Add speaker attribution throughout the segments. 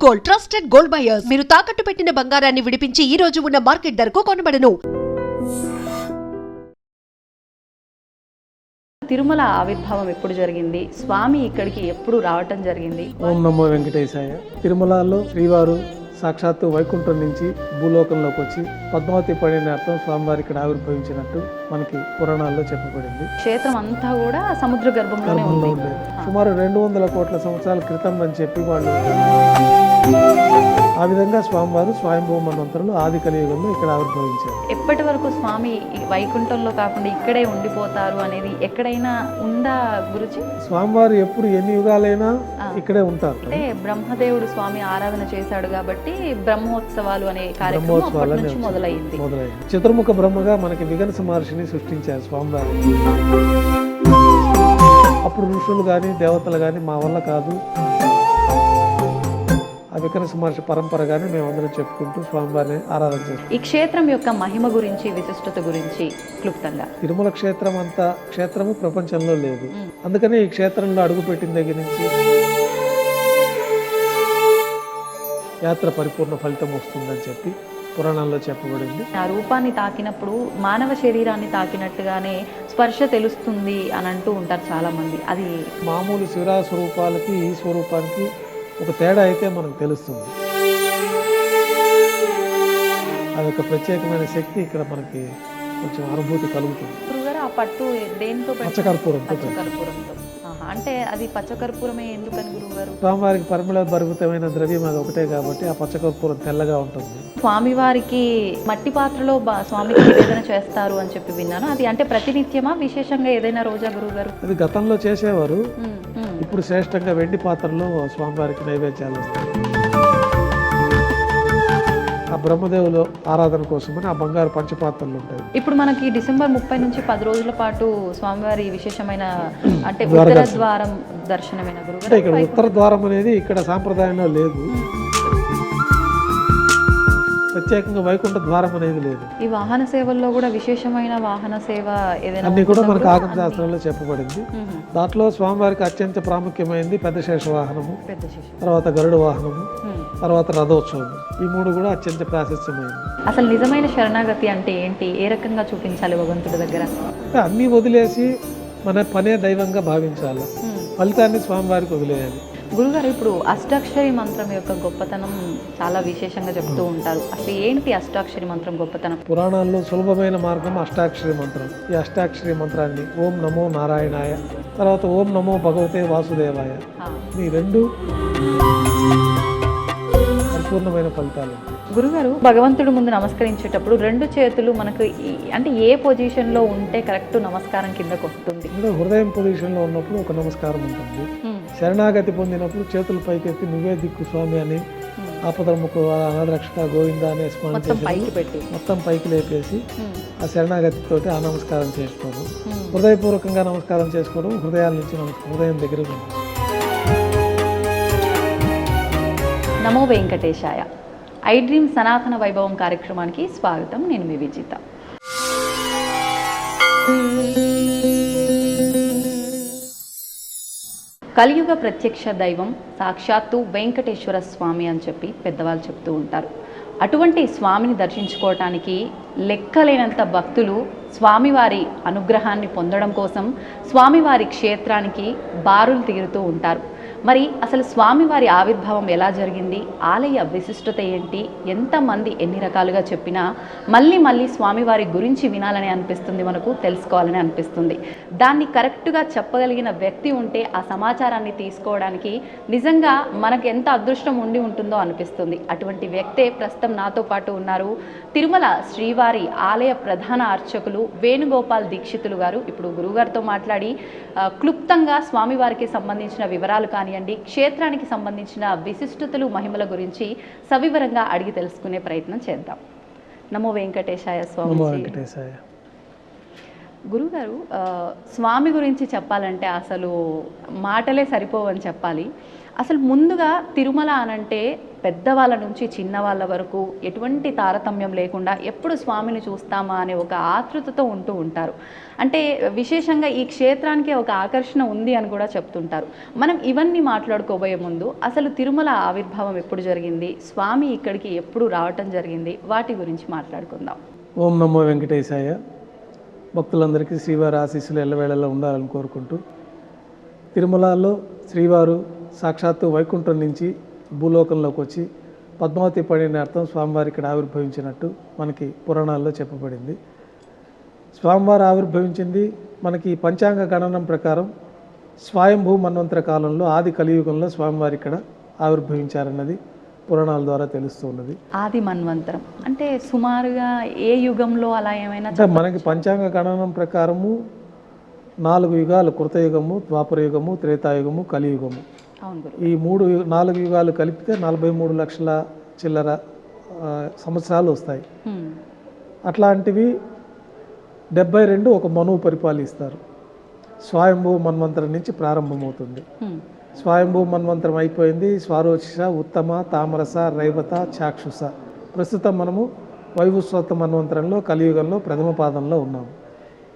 Speaker 1: Gold, trusted gold buyers. మీరు తాకట్టు పెట్టిన బంగారాన్ని విడిపించి ఈ రోజు ఉన్న మార్కెట్ ధరకు కొనబడను.
Speaker 2: తిరుమల ఆవిర్భావం ఎప్పుడు జరిగింది? స్వామి ఇక్కడికి ఎప్పుడు రావటం జరిగింది?
Speaker 3: ఓం నమో వెంకటేశాయ. తిరుమలలో శ్రీవారు సాక్షాత్తు వైకుంఠం నుంచి భూలోకంలోకి వచ్చి పద్మావతి పడిన అర్థం స్వామివారి ఇక్కడ ఆవిర్భవించినట్టు మనకి పురాణాల్లో చెప్పబడింది.
Speaker 2: క్షేత్రం అంతా కూడా సముద్ర గర్భంలోనే ఉంది.
Speaker 3: సుమారు 200 కోట్ల సంవత్సరాల క్రితం అని చెప్పి వాళ్ళు ఆ విధంగా స్వామివారు స్వయంభూ మన్వంతరులు ఆది కలియుగంలో ఇక్కడ ఆవిర్భవించారు.
Speaker 2: ఎప్పటి వరకు స్వామి వైకుంఠంలో కాకుండా ఇక్కడే ఉండిపోతారు అనేది ఎక్కడైనా ఉందా గురుజీ?
Speaker 3: స్వామివారు ఎప్పుడు ఎన్ని యుగాలైనా ఇక్కడే ఉంటారు.
Speaker 2: అంటే బ్రహ్మదేవుడు స్వామి ఆరాధన చేశాడు కాబట్టి బ్రహ్మోత్సవాలు అనే కార్యక్రమం అప్పటి నుంచి మొదలైంది.
Speaker 3: చతుర్ముఖ బ్రహ్మగా మనకి విగనస మహర్షిని సృష్టించారు స్వామివారు. అప్పుడు ఋషులు కానీ దేవతలు కానీ మా వల్ల కాదు, ఆ వికనస మహర్షి పరంపరగానే మేమందరం చెప్పుకుంటూ స్వామివారిని ఆరాధన చేస్తాం.
Speaker 2: ఈ క్షేత్రం యొక్క మహిమ గురించి, విశిష్టత గురించి క్లుప్తంగా.
Speaker 3: తిరుమల క్షేత్రం అంత క్షేత్రము ప్రపంచంలో లేదు. అందుకనే ఈ క్షేత్రంలో అడుగుపెట్టిన దగ్గర నుంచి యాత్ర పరిపూర్ణ ఫలితం వస్తుందని చెప్పి పురాణాల్లో చెప్పబడింది.
Speaker 2: ఆ రూపాన్ని తాకినప్పుడు మానవ శరీరాన్ని తాకినట్టుగానే స్పర్శ తెలుస్తుంది అని అంటూ ఉంటారు చాలా మంది. అది
Speaker 3: మామూలు శివరా స్వరూపాలకి ఈ స్వరూపానికి ఒక తేడా అయితే మనకు తెలుస్తుంది. అదొక ప్రత్యేకమైన శక్తి ఇక్కడ మనకి కొంచెం అనుభూతి కలుగుతుంది.
Speaker 2: ఆ పట్టు దేంతో?
Speaker 3: పచ్చకర్పూరంతో.
Speaker 2: అంటే అది పచ్చకర్పూరమే ఎందుకని గురువుగారు?
Speaker 3: స్వామివారికి పరిమళ భరితమైన ద్రవ్యం అది ఒకటే కాబట్టి ఆ పచ్చకర్పూరం తెల్లగా ఉంటుంది.
Speaker 2: స్వామివారికి మట్టి పాత్రలో స్వామికి నివేదన చేస్తారు అని చెప్పి విన్నాను. అది అంటే ప్రతినిత్యమా, విశేషంగా ఏదైనా రోజా గురువుగారు?
Speaker 3: అది గతంలో చేసేవారు. ఇప్పుడు శ్రేష్టంగా వెండి పాత్రలో స్వామివారికి నైవేద్యాలు వస్తాయి. ఆ బ్రహ్మదేవులు ఆరాధన కోసమని ఆ బంగారు పంచపాత్రలు ఉంటాయి.
Speaker 2: ఇప్పుడు మనకి డిసెంబర్ 30 నుంచి 10 రోజుల పాటు స్వామివారి విశేషమైన అంటే ఉత్తర ద్వారం దర్శనమైన గురుగారు.
Speaker 3: ఇక్కడ ఉత్తర ద్వారం అనేది ఇక్కడ సాంప్రదాయంలో లేదు. ప్రత్యేకంగా వైకుంఠ ద్వారం అనేది లేదు.
Speaker 2: ఈ వాహన సేవల్లో కూడా విశేషమైన వాహన సేవ ఏదైనా
Speaker 3: అన్ని కూడా మనకు ఆగమ శాస్త్రంలో చెప్పబడింది. దాంట్లో స్వామివారికి అత్యంత ప్రాముఖ్యమైనది పెద్ద శేష వాహనము, తర్వాత గరుడ వాహనము, తర్వాత రథోత్సవం. ఈ 3 కూడా అత్యంత ప్రాశస్త్యమైంది.
Speaker 2: అసలు నిజమైన శరణాగతి అంటే ఏంటి? ఏ రకంగా చూపించాలి భగవంతుడి దగ్గర?
Speaker 3: అన్నీ వదిలేసి మన పనే దైవంగా భావించాలి, ఫలితాన్ని స్వామివారికి వదిలేయాలి.
Speaker 2: గురుగారు, ఇప్పుడు అష్టాక్షరి మంత్రం యొక్క గొప్పతనం చాలా విశేషంగా చెప్తూ ఉంటారు. అసలు ఏంటి అష్టాక్షరి మంత్రం గొప్పతనం?
Speaker 3: పురాణాల్లో సులభమైన మార్గం అష్టాక్షరి మంత్రం. ఈ అష్టాక్షరి మంత్రాన్ని ఓం నమో నారాయణాయ, తర్వాత ఓం నమో భగవతే వాసుదేవాయ, ఈ 2 పరిపూర్ణమైన ఫలితాలు.
Speaker 2: గురుగారు, భగవంతుడి ముందు నమస్కరించేటప్పుడు 2 చేతులు మనకు అంటే ఏ పొజిషన్లో ఉంటే కరెక్ట్ నమస్కారం కిందకు వస్తుంది?
Speaker 3: హృదయం పొజిషన్లో ఉన్నప్పుడు ఒక నమస్కారం ఉంటుంది. శరణాగతి పొందినప్పుడు చేతులు పైకెత్తి నువ్వే దిక్కు స్వామి అని, ఆపదముకు అనాథరక్షక గోవింద అనే మొత్తం పైకి లేపేసి ఆ శరణాగతితోటి ఆ నమస్కారం చేసుకోవడం, హృదయపూర్వకంగా నమస్కారం చేసుకోవడం, హృదయాల నుంచి హృదయం దగ్గర ఉంటుంది.
Speaker 2: నమో వెంకటేశాయ. ఐ డ్రీమ్ సనాతన వైభవం కార్యక్రమానికి స్వాగతం. నేను మీ విజిత. కలియుగ ప్రత్యక్ష దైవం సాక్షాత్తు వెంకటేశ్వర స్వామి అని చెప్పి పెద్దవాళ్ళు చెప్తూ ఉంటారు. అటువంటి స్వామిని దర్శించుకోవటానికి లెక్కలేనంత భక్తులు స్వామివారి అనుగ్రహాన్ని పొందడం కోసం స్వామివారి క్షేత్రానికి బారులు తీరుతూ ఉంటారు. మరి అసలు స్వామివారి ఆవిర్భావం ఎలా జరిగింది, ఆలయ విశిష్టత ఏంటి, ఎంతమంది ఎన్ని రకాలుగా చెప్పినా మళ్ళీ మళ్ళీ స్వామివారి గురించి వినాలని అనిపిస్తుంది, మనకు తెలుసుకోవాలని అనిపిస్తుంది. దాన్ని కరెక్ట్గా చెప్పగలిగిన వ్యక్తి ఉంటే ఆ సమాచారాన్ని తీసుకోవడానికి నిజంగా మనకు ఎంత అదృష్టం ఉండి ఉంటుందో అనిపిస్తుంది. అటువంటి వ్యక్తే ప్రస్తుతం నాతో పాటు ఉన్నారు. తిరుమల శ్రీవారి ఆలయ ప్రధాన అర్చకులు వేణుగోపాల్ దీక్షితులు గారు. ఇప్పుడు గురువుగారితో మాట్లాడి క్లుప్తంగా స్వామివారికి సంబంధించిన వివరాలు కానివ్వండి, క్షేత్రానికి సంబంధించిన విశిష్టతలు, మహిమల గురించి సవివరంగా అడిగి తెలుసుకునే ప్రయత్నం చేద్దాం. నమో వెంకటేశాయ స్వామి. గురుగారు, స్వామి గురించి చెప్పాలంటే అసలు మాటలే సరిపోవని చెప్పాలి. అసలు ముందుగా తిరుమల అనంటే పెద్దవాళ్ళ నుంచి చిన్నవాళ్ళ వరకు ఎటువంటి తారతమ్యం లేకుండా ఎప్పుడు స్వామిని చూస్తామా అనే ఒక ఆతృతతో ఉంటూ ఉంటారు. అంటే విశేషంగా ఈ క్షేత్రానికి ఒక ఆకర్షణ ఉంది అని కూడా చెప్తుంటారు. మనం ఇవన్నీ మాట్లాడుకోబోయే ముందు అసలు తిరుమల ఆవిర్భావం ఎప్పుడు జరిగింది, స్వామి ఇక్కడికి ఎప్పుడు రావటం జరిగింది, వాటి గురించి మాట్లాడుకుందాం.
Speaker 3: ఓం నమో వెంకటేశాయ. భక్తులందరికీ శ్రీవారి ఆశీస్సులు ఎల్లవేళలా ఉండాలని కోరుకుంటూ, తిరుమలలో శ్రీవారు సాక్షాత్తు వైకుంఠం నుంచి భూలోకంలోకి వచ్చి పద్మావతి పడినార్థం స్వామివారి ఇక్కడ ఆవిర్భవించినట్టు మనకి పురాణాల్లో చెప్పబడింది. స్వామివారు ఆవిర్భవించింది మనకి పంచాంగ గణనం ప్రకారం స్వయంభూ మన్వంతర కాలంలో ఆది కలియుగంలో స్వామివారి ఇక్కడ ఆవిర్భవించారన్నది పురాణాల ద్వారా తెలుస్తున్నది.
Speaker 2: ఆది మన్వంతరం అంటే సుమారుగా ఏ యుగంలో అలా ఏమైనా
Speaker 3: అంటే మనకి పంచాంగ గణనం ప్రకారము 4 యుగాలు, కృతయుగము, ద్వాపరయుగము, త్రేతాయుగము, కలియుగము. ఈ 4 యుగాలు కలిపితే 43 లక్షల చిల్లర సంవత్సరాలు వస్తాయి. అట్లాంటివి 72 ఒక మనువు పరిపాలిస్తారు. స్వయంభూ మన్వంతరం నుంచి ప్రారంభమవుతుంది. స్వయంభూ మన్వంతరం అయిపోయింది. స్వారోచిష, ఉత్తమ, తామరస, రైవత, చాక్షుష. ప్రస్తుతం మనము వైవస్వత మన్వంతరంలో కలియుగంలో ప్రథమ పాదంలో ఉన్నాము.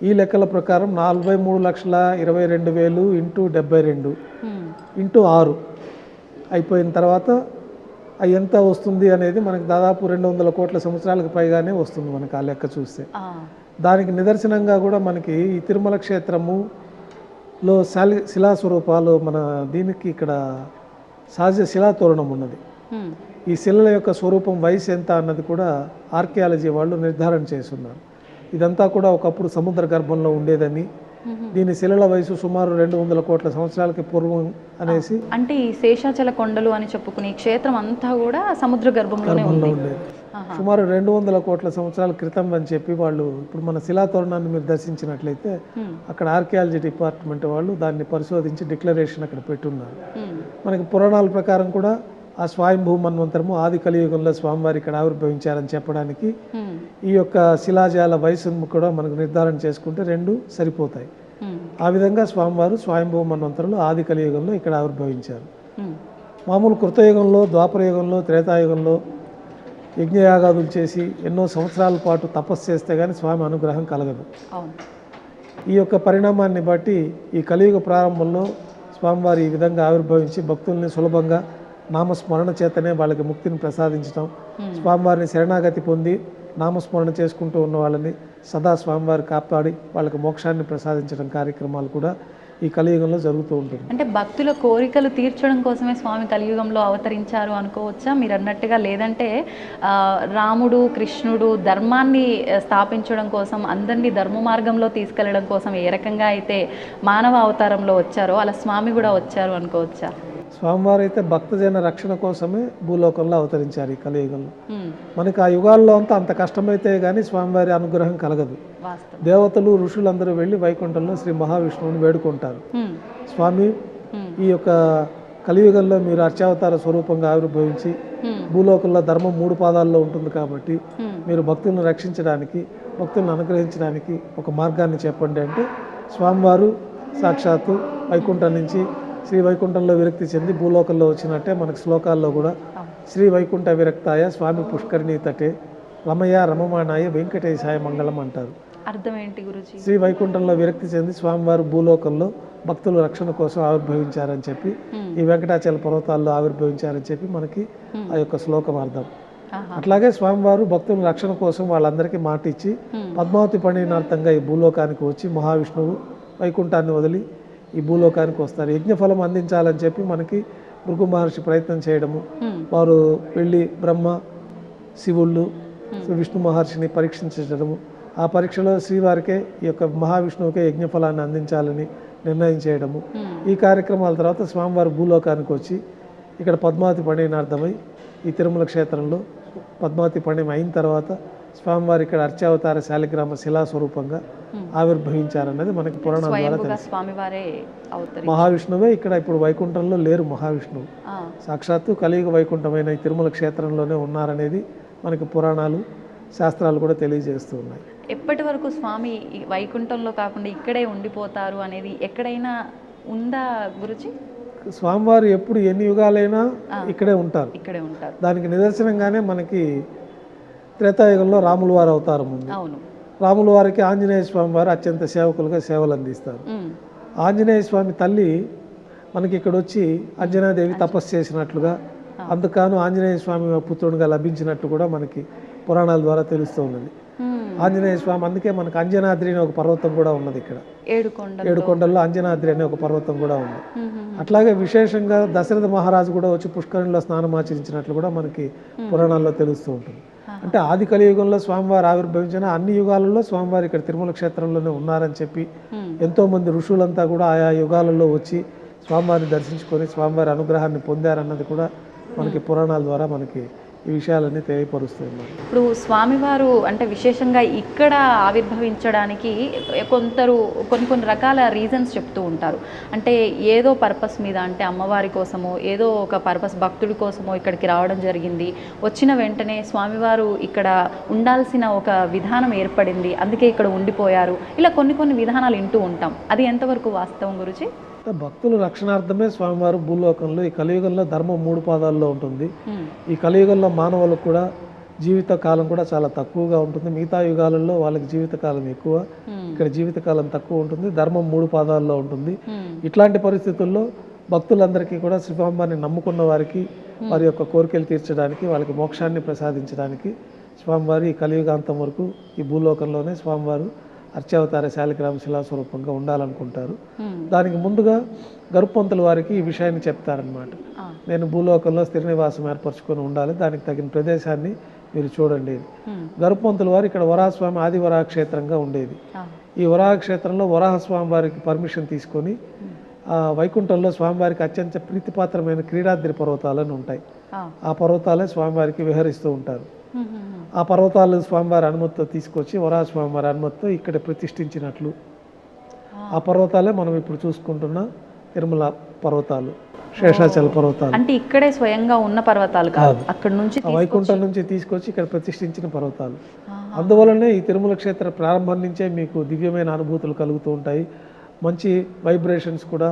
Speaker 3: ఈ లెక్కల ప్రకారం 43,22,000 ఇంటూ 72 ఇంటూ 6 అయిపోయిన తర్వాత అది ఎంత వస్తుంది అనేది మనకు దాదాపు 200 కోట్ల సంవత్సరాలకు పైగానే వస్తుంది మనకు ఆ లెక్క చూస్తే. దానికి నిదర్శనంగా కూడా మనకి ఈ తిరుమల క్షేత్రములో శిలాస్వరూపాలు మన దీనికి ఇక్కడ సహజ శిలాతోరణం ఉన్నది. ఈ శిలల యొక్క స్వరూపం వయసు ఎంత అన్నది కూడా ఆర్కియాలజీ వాళ్ళు నిర్ధారణ చేస్తున్నారు. ఇదంతా కూడా ఒకప్పుడు సముద్ర గర్భంలో ఉండేదని, దీని శిలల వయసు సుమారు 200 కోట్ల సంవత్సరాలకి పూర్వం అనేసి.
Speaker 2: అంటే ఈ శేషాచల కొండలు అని చెప్పుకునే క్షేత్రం అంతా కూడా సముద్ర గర్భంలోనే
Speaker 3: ఉండేది. సుమారు 200 కోట్ల సంవత్సరాల క్రితం అని చెప్పి వాళ్ళు, ఇప్పుడు మన శిలాతోరణాన్ని మీరు దర్శించినట్లయితే అక్కడ ఆర్కియాలజీ డిపార్ట్మెంట్ వాళ్ళు దాన్ని పరిశోధించి డిక్లరేషన్ అక్కడ పెట్టున్నారు. మనకి పురాణాల ప్రకారం కూడా ఆ స్వయంభూ మన్వంతరము ఆది కలియుగంలో స్వామివారి ఇక్కడ ఆవిర్భవించారని చెప్పడానికి ఈ యొక్క శిలాజాల వయసును కూడా మనకు నిర్ధారణ చేసుకుంటే 2 సరిపోతాయి. ఆ విధంగా స్వామివారు స్వయంభూ మన్వంతరంలో ఆది కలియుగంలో ఇక్కడ ఆవిర్భవించారు. మామూలు కృతయుగంలో, ద్వాపరయుగంలో, త్రేతాయుగంలో యజ్ఞయాగాదులు చేసి ఎన్నో సంవత్సరాల పాటు తపస్సు చేస్తే కానీ స్వామి అనుగ్రహం కలగదు. ఈ యొక్క పరిణామాన్ని బట్టి ఈ కలియుగ ప్రారంభంలో స్వామివారి ఈ విధంగా ఆవిర్భవించి భక్తుల్ని సులభంగా నామస్మరణ చేతనే వాళ్ళకి ముక్తిని ప్రసాదించడం, స్వామివారిని శరణాగతి పొంది నామస్మరణ చేసుకుంటూ ఉన్న వాళ్ళని సదా స్వామివారి కాపాడి వాళ్ళకి మోక్షాన్ని ప్రసాదించడం కార్యక్రమాలు కూడా ఈ కలియుగంలో జరుగుతూ ఉంటుంది.
Speaker 2: అంటే భక్తుల కోరికలు తీర్చడం కోసమే స్వామి కలియుగంలో అవతరించారు అనుకోవచ్చా మీరు అన్నట్టుగా? లేదంటే రాముడు, కృష్ణుడు ధర్మాన్ని స్థాపించడం కోసం, అందరినీ ధర్మ మార్గంలో తీసుకెళ్లడం కోసం ఏ రకంగా అయితే మానవ అవతారంలో వచ్చారో అలా స్వామి కూడా వచ్చారు అనుకోవచ్చా?
Speaker 3: స్వామివారు అయితే భక్తజన రక్షణ కోసమే భూలోకంలో అవతరించారు ఈ కలియుగంలో. మనకి ఆ యుగాల్లో అంత కష్టమైతే కానీ స్వామివారి అనుగ్రహం కలగదు. దేవతలు, ఋషులందరూ వెళ్ళి వైకుంఠంలో శ్రీ మహావిష్ణువుని వేడుకుంటారు. స్వామి, ఈ యొక్క కలియుగంలో మీరు అర్చావతార స్వరూపంగా ఆవిర్భవించి భూలోకంలో ధర్మం 3 పాదాల్లో ఉంటుంది కాబట్టి మీరు భక్తులను రక్షించడానికి, భక్తులను అనుగ్రహించడానికి ఒక మార్గాన్ని చెప్పండి అంటే స్వామివారు సాక్షాత్తు వైకుంఠం నుంచి శ్రీ వైకుంఠంలో విరక్తి చెంది భూలోకంలో వచ్చినట్టే మనకు శ్లోకాల్లో కూడా శ్రీ వైకుంఠ విరక్తాయ స్వామి పుష్కరిణీ తటే రమయ రమమానాయ వెంకటేశాయ మంగళం అంటారు.
Speaker 2: అర్థం ఏంటి గురుజీ?
Speaker 3: శ్రీ వైకుంఠంలో విరక్తి చెంది స్వామివారు భూలోకంలో భక్తుల రక్షణ కోసం ఆవిర్భవించారని చెప్పి, ఈ వెంకటాచల పర్వతాల్లో ఆవిర్భవించారని చెప్పి మనకి ఆ యొక్క శ్లోకం అర్థం. అట్లాగే స్వామివారు భక్తుల రక్షణ కోసం వాళ్ళందరికీ మాట ఇచ్చి పద్మావతి పడినార్థంగా ఈ భూలోకానికి వచ్చి మహావిష్ణువు వైకుంఠాన్ని వదిలి ఈ భూలోకానికి వస్తారు. యజ్ఞఫలం అందించాలని చెప్పి మనకి భృగు మహర్షి ప్రయత్నం చేయడము, వారు వెళ్ళి బ్రహ్మ, శివుళ్ళు, విష్ణు మహర్షిని పరీక్షించడము, ఆ పరీక్షలో శ్రీవారికే ఈ యొక్క మహావిష్ణువుకే యజ్ఞఫలాన్ని అందించాలని నిర్ణయం చేయడము. ఈ కార్యక్రమాల తర్వాత స్వామివారు భూలోకానికి వచ్చి ఇక్కడ పద్మావతి పడినార్థమై ఈ తిరుమల క్షేత్రంలో పద్మావతి పణ్యం అయిన తర్వాత స్వామివారి ఇక్కడ అర్చావతార శాలిగ్రామ శిలా స్వరూపంగా ఆవిర్భవించారన్నది మనకి పురాణాల ద్వారా తెలుసు. మహావిష్ణువే ఇక్కడ ఇప్పుడు వైకుంఠంలో లేరు. మహావిష్ణువు సాక్షాత్తు కలియుగ వైకుంఠమైన ఈ తిరుమల క్షేత్రంలోనే ఉన్నారనేది మనకి పురాణాలు, శాస్త్రాలు కూడా తెలియజేస్తూ ఉన్నాయి.
Speaker 2: ఎప్పటి వరకు స్వామి వైకుంఠంలో కాకుండా ఇక్కడే ఉండిపోతారు అనేది ఎక్కడైనా ఉందా గురుజీ?
Speaker 3: స్వామివారు ఎప్పుడు ఎన్ని యుగాలైనా ఇక్కడే ఉంటారు.
Speaker 2: ఇక్కడే ఉంటారు.
Speaker 3: దానికి నిదర్శనంగానే మనకి త్రేతాయుగంలో రాముల వారి అవతారం ఉంది.
Speaker 2: అవును.
Speaker 3: రాముల వారికి ఆంజనేయ స్వామి వారు అత్యంత సేవకులుగా సేవలు అందిస్తారు. ఆంజనేయ స్వామి తల్లి మనకి ఇక్కడ వచ్చి అంజనాదేవి తపస్సు చేసినట్లుగా, అందుకను ఆంజనేయ స్వామి పుత్రుడిగా లభించినట్టు కూడా మనకి పురాణాల ద్వారా తెలుస్తూ ఉన్నది. ఆంజనేయ స్వామి, అందుకే మనకు అంజనాద్రి అనే ఒక పర్వతం కూడా ఉన్నది ఇక్కడ. 7 కొండల్లో అంజనాద్రి అనే ఒక పర్వతం కూడా ఉంది. అట్లాగే విశేషంగా దశరథ మహారాజు కూడా వచ్చి పుష్కరిణిలో స్నానం ఆచరించినట్లు కూడా మనకి పురాణాల్లో తెలుస్తూ ఉంటుంది. అంటే ఆది కలియుగంలో స్వామివారు ఆవిర్భవించిన అన్ని యుగాలలో స్వామివారు ఇక్కడ తిరుమల క్షేత్రంలోనే ఉన్నారని చెప్పి ఎంతో మంది ఋషులంతా కూడా ఆయా యుగాలలో వచ్చి స్వామివారిని దర్శించుకొని స్వామివారి అనుగ్రహాన్ని పొందారన్నది కూడా మనకి పురాణాల ద్వారా మనకి ఈ విషయాలన్నీ తెలియపరుస్తున్నాయి.
Speaker 2: ఇప్పుడు స్వామివారు అంటే విశేషంగా ఇక్కడ ఆవిర్భవించడానికి కొన్ని రకాల రీజన్స్ చెప్తూ ఉంటారు. అంటే ఏదో పర్పస్ మీద, అంటే అమ్మవారి కోసమో ఏదో ఒక పర్పస్, భక్తుడి కోసమో ఇక్కడికి రావడం జరిగింది. వచ్చిన వెంటనే స్వామివారు ఇక్కడ ఉండాల్సిన ఒక విధానం ఏర్పడింది, అందుకే ఇక్కడ ఉండిపోయారు. ఇలా కొన్ని విధానాలు వింటూ ఉంటాం. అది ఎంతవరకు వాస్తవం గురించి?
Speaker 3: భక్తుల రక్షణార్థమే స్వామివారు భూలోకంలో, ఈ కలియుగంలో ధర్మం 3 పాదాల్లో ఉంటుంది. ఈ కలియుగంలో మానవులకు కూడా జీవిత కాలం కూడా చాలా తక్కువగా ఉంటుంది. మిగతా యుగాలలో వాళ్ళకి జీవితకాలం ఎక్కువ, ఇక్కడ జీవితకాలం తక్కువ ఉంటుంది. ధర్మం 3 పాదాల్లో ఉంటుంది. ఇట్లాంటి పరిస్థితుల్లో భక్తులందరికీ కూడా స్వామివారిని నమ్ముకున్న వారికి వారి యొక్క కోరికలు తీర్చడానికి, వాళ్ళకి మోక్షాన్ని ప్రసాదించడానికి స్వామివారి ఈ కలియుగాంతం వరకు ఈ భూలోకంలోనే స్వామివారు అర్చావతార శాలిగ్రామ శిలాస్వరూపంగా ఉండాలనుకుంటారు. దానికి ముందుగా గరుత్పంతుల వారికి ఈ విషయాన్ని చెప్తారనమాట. నేను భూలోకంలో స్థిర నివాసం ఏర్పరచుకొని ఉండాలి, దానికి తగిన ప్రదేశాన్ని మీరు చూడండి. గరుత్పంతుల వారు ఇక్కడ వరాహస్వామి ఆది వరాహ క్షేత్రంగా ఉండేది. ఈ వరాహ క్షేత్రంలో వరాహస్వామి వారికి పర్మిషన్ తీసుకొని వైకుంఠంలో స్వామివారికి అత్యంత ప్రీతిపాత్రమైన క్రీడాద్రి పర్వతాలను ఉంటాయి. ఆ పర్వతాలే స్వామివారికి విహరిస్తూ ఉంటారు. ఆ పర్వతాలు స్వామివారి అనుమతితో తీసుకొచ్చి వరాహ స్వామివారి అనుమతితో ఇక్కడ ప్రతిష్ఠించినట్లు ఆ పర్వతాలే మనం ఇప్పుడు చూసుకుంటున్న తిరుమల పర్వతాలు, శేషాచల పర్వతాలు.
Speaker 2: అంటే ఇక్కడే స్వయంగా ఉన్న పర్వతాలు కాదు, అక్కడ నుంచి
Speaker 3: వైకుంఠం నుంచి తీసుకొచ్చి ఇక్కడ ప్రతిష్ఠించిన పర్వతాలు. అందువలనే ఈ తిరుమల క్షేత్ర ప్రారంభం నుంచే మీకు దివ్యమైన అనుభూతులు కలుగుతూ ఉంటాయి. మంచి వైబ్రేషన్స్ కూడా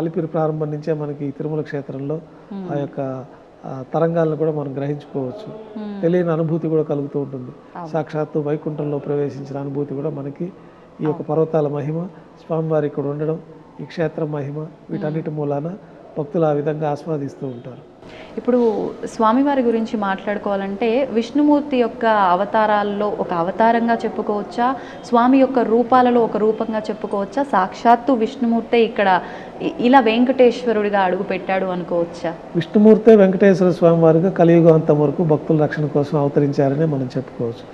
Speaker 3: అలిపిరి ప్రారంభం నుంచే మనకి ఈ తిరుమల క్షేత్రంలో ఆ యొక్క తరంగాలను కూడా మనం గ్రహించుకోవచ్చు. తెలియని అనుభూతి కూడా కలుగుతూ ఉంటుంది. సాక్షాత్తు వైకుంఠంలో ప్రవేశించిన అనుభూతి కూడా మనకి ఈ యొక్క పర్వతాల మహిమ, స్వామివారి ఇక్కడ ఉండడం, ఈ క్షేత్రం మహిమ, వీటన్నిటి మూలాన భక్తులు ఆ విధంగా ఆస్వాదిస్తూ ఉంటారు.
Speaker 2: ఇప్పుడు స్వామివారి గురించి మాట్లాడుకోవాలంటే విష్ణుమూర్తి యొక్క అవతారాల్లో ఒక అవతారంగా చెప్పుకోవచ్చా, స్వామి యొక్క రూపాలలో ఒక రూపంగా చెప్పుకోవచ్చా, సాక్షాత్తు విష్ణుమూర్తే ఇక్కడ ఇలా వెంకటేశ్వరుడిగా అడుగు పెట్టాడు అనుకోవచ్చా?
Speaker 3: విష్ణుమూర్తే వెంకటేశ్వర స్వామి వారిగా కలియుగాంతం వరకు భక్తుల రక్షణ కోసం అవతరించారని మనం చెప్పుకోవచ్చు.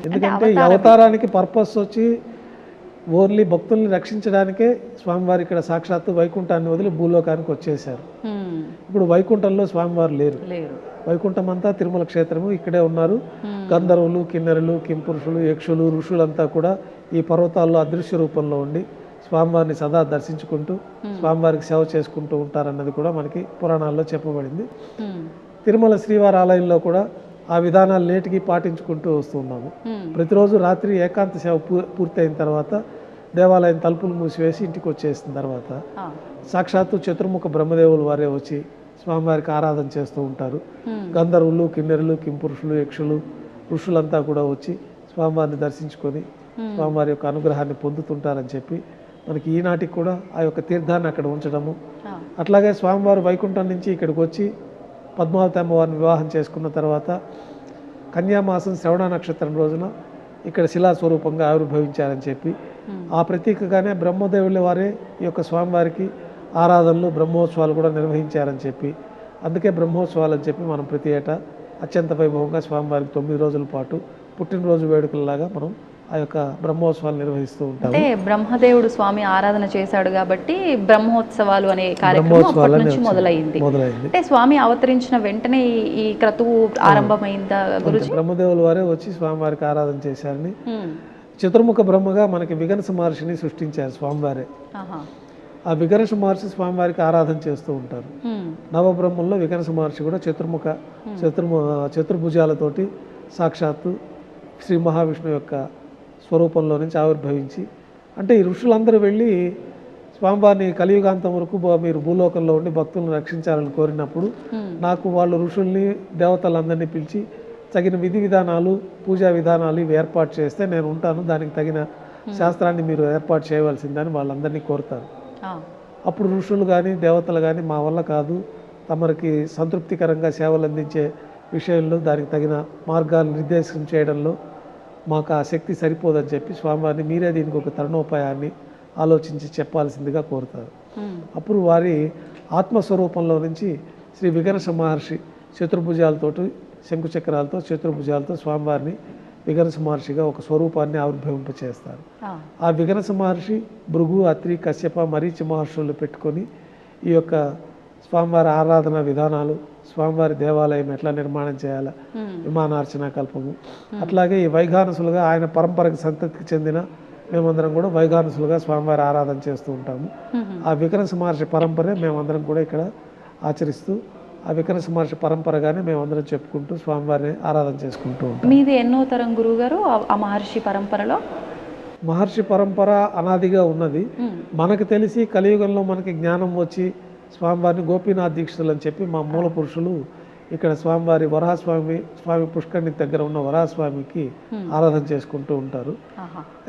Speaker 3: ఎందుకంటే ఈ అవతారానికి పర్పస్ వచ్చి ఓన్లీ భక్తుల్ని రక్షించడానికే స్వామివారు ఇక్కడ సాక్షాత్తు వైకుంఠాన్ని వదిలి భూలోకానికి వచ్చేసారు. ఇప్పుడు వైకుంఠంలో స్వామివారు లేరు. వైకుంఠం అంతా తిరుమల క్షేత్రము, ఇక్కడే ఉన్నారు. గంధర్వులు, కిన్నెరులు, కింపురుషులు, యక్షులు, ఋషులంతా కూడా ఈ పర్వతాల్లో అదృశ్య రూపంలో ఉండి స్వామివారిని సదా దర్శించుకుంటూ స్వామివారికి సేవ చేసుకుంటూ ఉంటారన్నది కూడా మనకి పురాణాల్లో చెప్పబడింది. తిరుమల శ్రీవారి ఆలయంలో కూడా ఆ విధానాలు నేటికి పాటించుకుంటూ వస్తున్నాము. ప్రతిరోజు రాత్రి ఏకాంత సేవ పూర్తయిన తర్వాత దేవాలయం తలుపులు మూసివేసి ఇంటికి వచ్చేసిన తర్వాత సాక్షాత్తు చతుర్ముఖ బ్రహ్మదేవులు వారే వచ్చి స్వామివారికి ఆరాధన చేస్తూ ఉంటారు. గంధర్వులు, కిన్నెరులు, కింపురుషులు, యక్షులు, ఋషులంతా కూడా వచ్చి స్వామివారిని దర్శించుకొని స్వామివారి యొక్క అనుగ్రహాన్ని పొందుతుంటారని చెప్పి మనకి ఈనాటికి కూడా ఆ యొక్క తీర్థాన్ని అక్కడ ఉంచడము. అట్లాగే స్వామివారు వైకుంఠం నుంచి ఇక్కడికి వచ్చి పద్మావతి అమ్మవారిని వివాహం చేసుకున్న తర్వాత కన్యామాసం శ్రవణ నక్షత్రం రోజున ఇక్కడ శిలాస్వరూపంగా ఆవిర్భవించారని చెప్పి ఆ ప్రతీకగానే బ్రహ్మదేవుల వారే ఈ యొక్క స్వామివారికి ఆరాధనలు, బ్రహ్మోత్సవాలు కూడా నిర్వహించారని చెప్పి, అందుకే బ్రహ్మోత్సవాలు అని చెప్పి మనం ప్రతి ఏటా అత్యంత వైభవంగా స్వామివారికి 9 రోజుల పాటు పుట్టినరోజు వేడుకలలాగా మనం ఆ యొక్క బ్రహ్మోత్సవాలు నిర్వహిస్తూ ఉంటాం.
Speaker 2: అంటే బ్రహ్మదేవుడు స్వామి ఆరాధన చేశాడు కాబట్టి బ్రహ్మోత్సవాలు అనే కార్యక్రమం అప్పటి నుంచి మొదలైంది. అంటే స్వామి అవతరించిన వెంటనే ఈ క్రతువు ఆరంభమైందా గురుజీ?
Speaker 3: బ్రహ్మదేవుల వారే వచ్చి స్వామివారికి ఆరాధన చేశారని, చతుర్ముఖ బ్రహ్మగా మనకి విఘనస మహర్షిని సృష్టించారు స్వామివారే. ఆ విఘనస మహర్షి స్వామివారికి ఆరాధన చేస్తూ ఉంటారు. నవబ్రహ్మంలో విఘనస మహర్షి కూడా చతుర్భుజాలతోటి సాక్షాత్తు శ్రీ మహావిష్ణువు యొక్క స్వరూపంలో నుంచి ఆవిర్భవించి, అంటే ఈ ఋషులందరూ వెళ్ళి స్వామివారిని కలియుగాంతం వరకు మీరు భూలోకంలో ఉండి భక్తులను రక్షించాలని కోరినప్పుడు నాకు వాళ్ళు ఋషుల్ని దేవతలందరినీ పిలిచి తగిన విధి విధానాలు పూజా విధానాలు ఇవి ఏర్పాటు చేస్తే నేను ఉంటాను, దానికి తగిన శాస్త్రాన్ని మీరు ఏర్పాటు చేయవలసిందని వాళ్ళందరినీ కోరుతారు. అప్పుడు ఋషులు కానీ దేవతలు కానీ మా వల్ల కాదు, తమరికి సంతృప్తికరంగా సేవలు అందించే విషయంలో దానికి తగిన మార్గాలు నిర్దేశం చేయడంలో మాకు ఆ శక్తి సరిపోదని చెప్పి స్వామివారిని మీరే దీనికి ఒక తరుణోపాయాన్ని ఆలోచించి చెప్పాల్సిందిగా కోరుతారు. అప్పుడు వారి ఆత్మస్వరూపంలో నుంచి శ్రీ విఘర్ష మహర్షి చతుర్భుజాలతోటి శంకుచక్రాలతో చతుర్భుజాలతో స్వామివారిని విఘర్ష మహర్షిగా ఒక స్వరూపాన్ని ఆవిర్భవింపచేస్తారు. ఆ విఘర్ష మహర్షి భృగు, అత్రి, కశ్యప, మరీచి మహర్షులు పెట్టుకొని ఈ యొక్క స్వామివారి ఆరాధన విధానాలు, స్వామివారి దేవాలయం ఎట్లా నిర్మాణం చేయాలా, విమానార్చన కల్పము, అట్లాగే ఈ వైఘానసులుగా ఆయన పరంపరకు సంతతికి చెందిన మేమందరం కూడా వైఘానసులుగా స్వామివారి ఆరాధన చేస్తూ ఉంటాము. ఆ విఘర్ష మహర్షి పరంపరే మేమందరం కూడా ఇక్కడ ఆచరిస్తూ ఆ విఘర్ష మహర్షి పరంపరగానే మేమందరం చెప్పుకుంటూ స్వామివారిని ఆరాధన చేసుకుంటూ ఉంటాం.
Speaker 2: మీది ఎన్నో తరం గురువు గారు ఆ మహర్షి పరంపరలో?
Speaker 3: మహర్షి పరంపర అనాదిగా ఉన్నది. మనకు తెలిసి కలియుగంలో మనకి జ్ఞానం వచ్చి స్వామివారిని గోపీనాథ్ దీక్షితులు అని చెప్పి మా మూల పురుషులు ఇక్కడ స్వామివారి స్వామి పుష్కరిణి దగ్గర ఉన్న వరాహస్వామికి ఆరాధన చేసుకుంటూ ఉంటారు.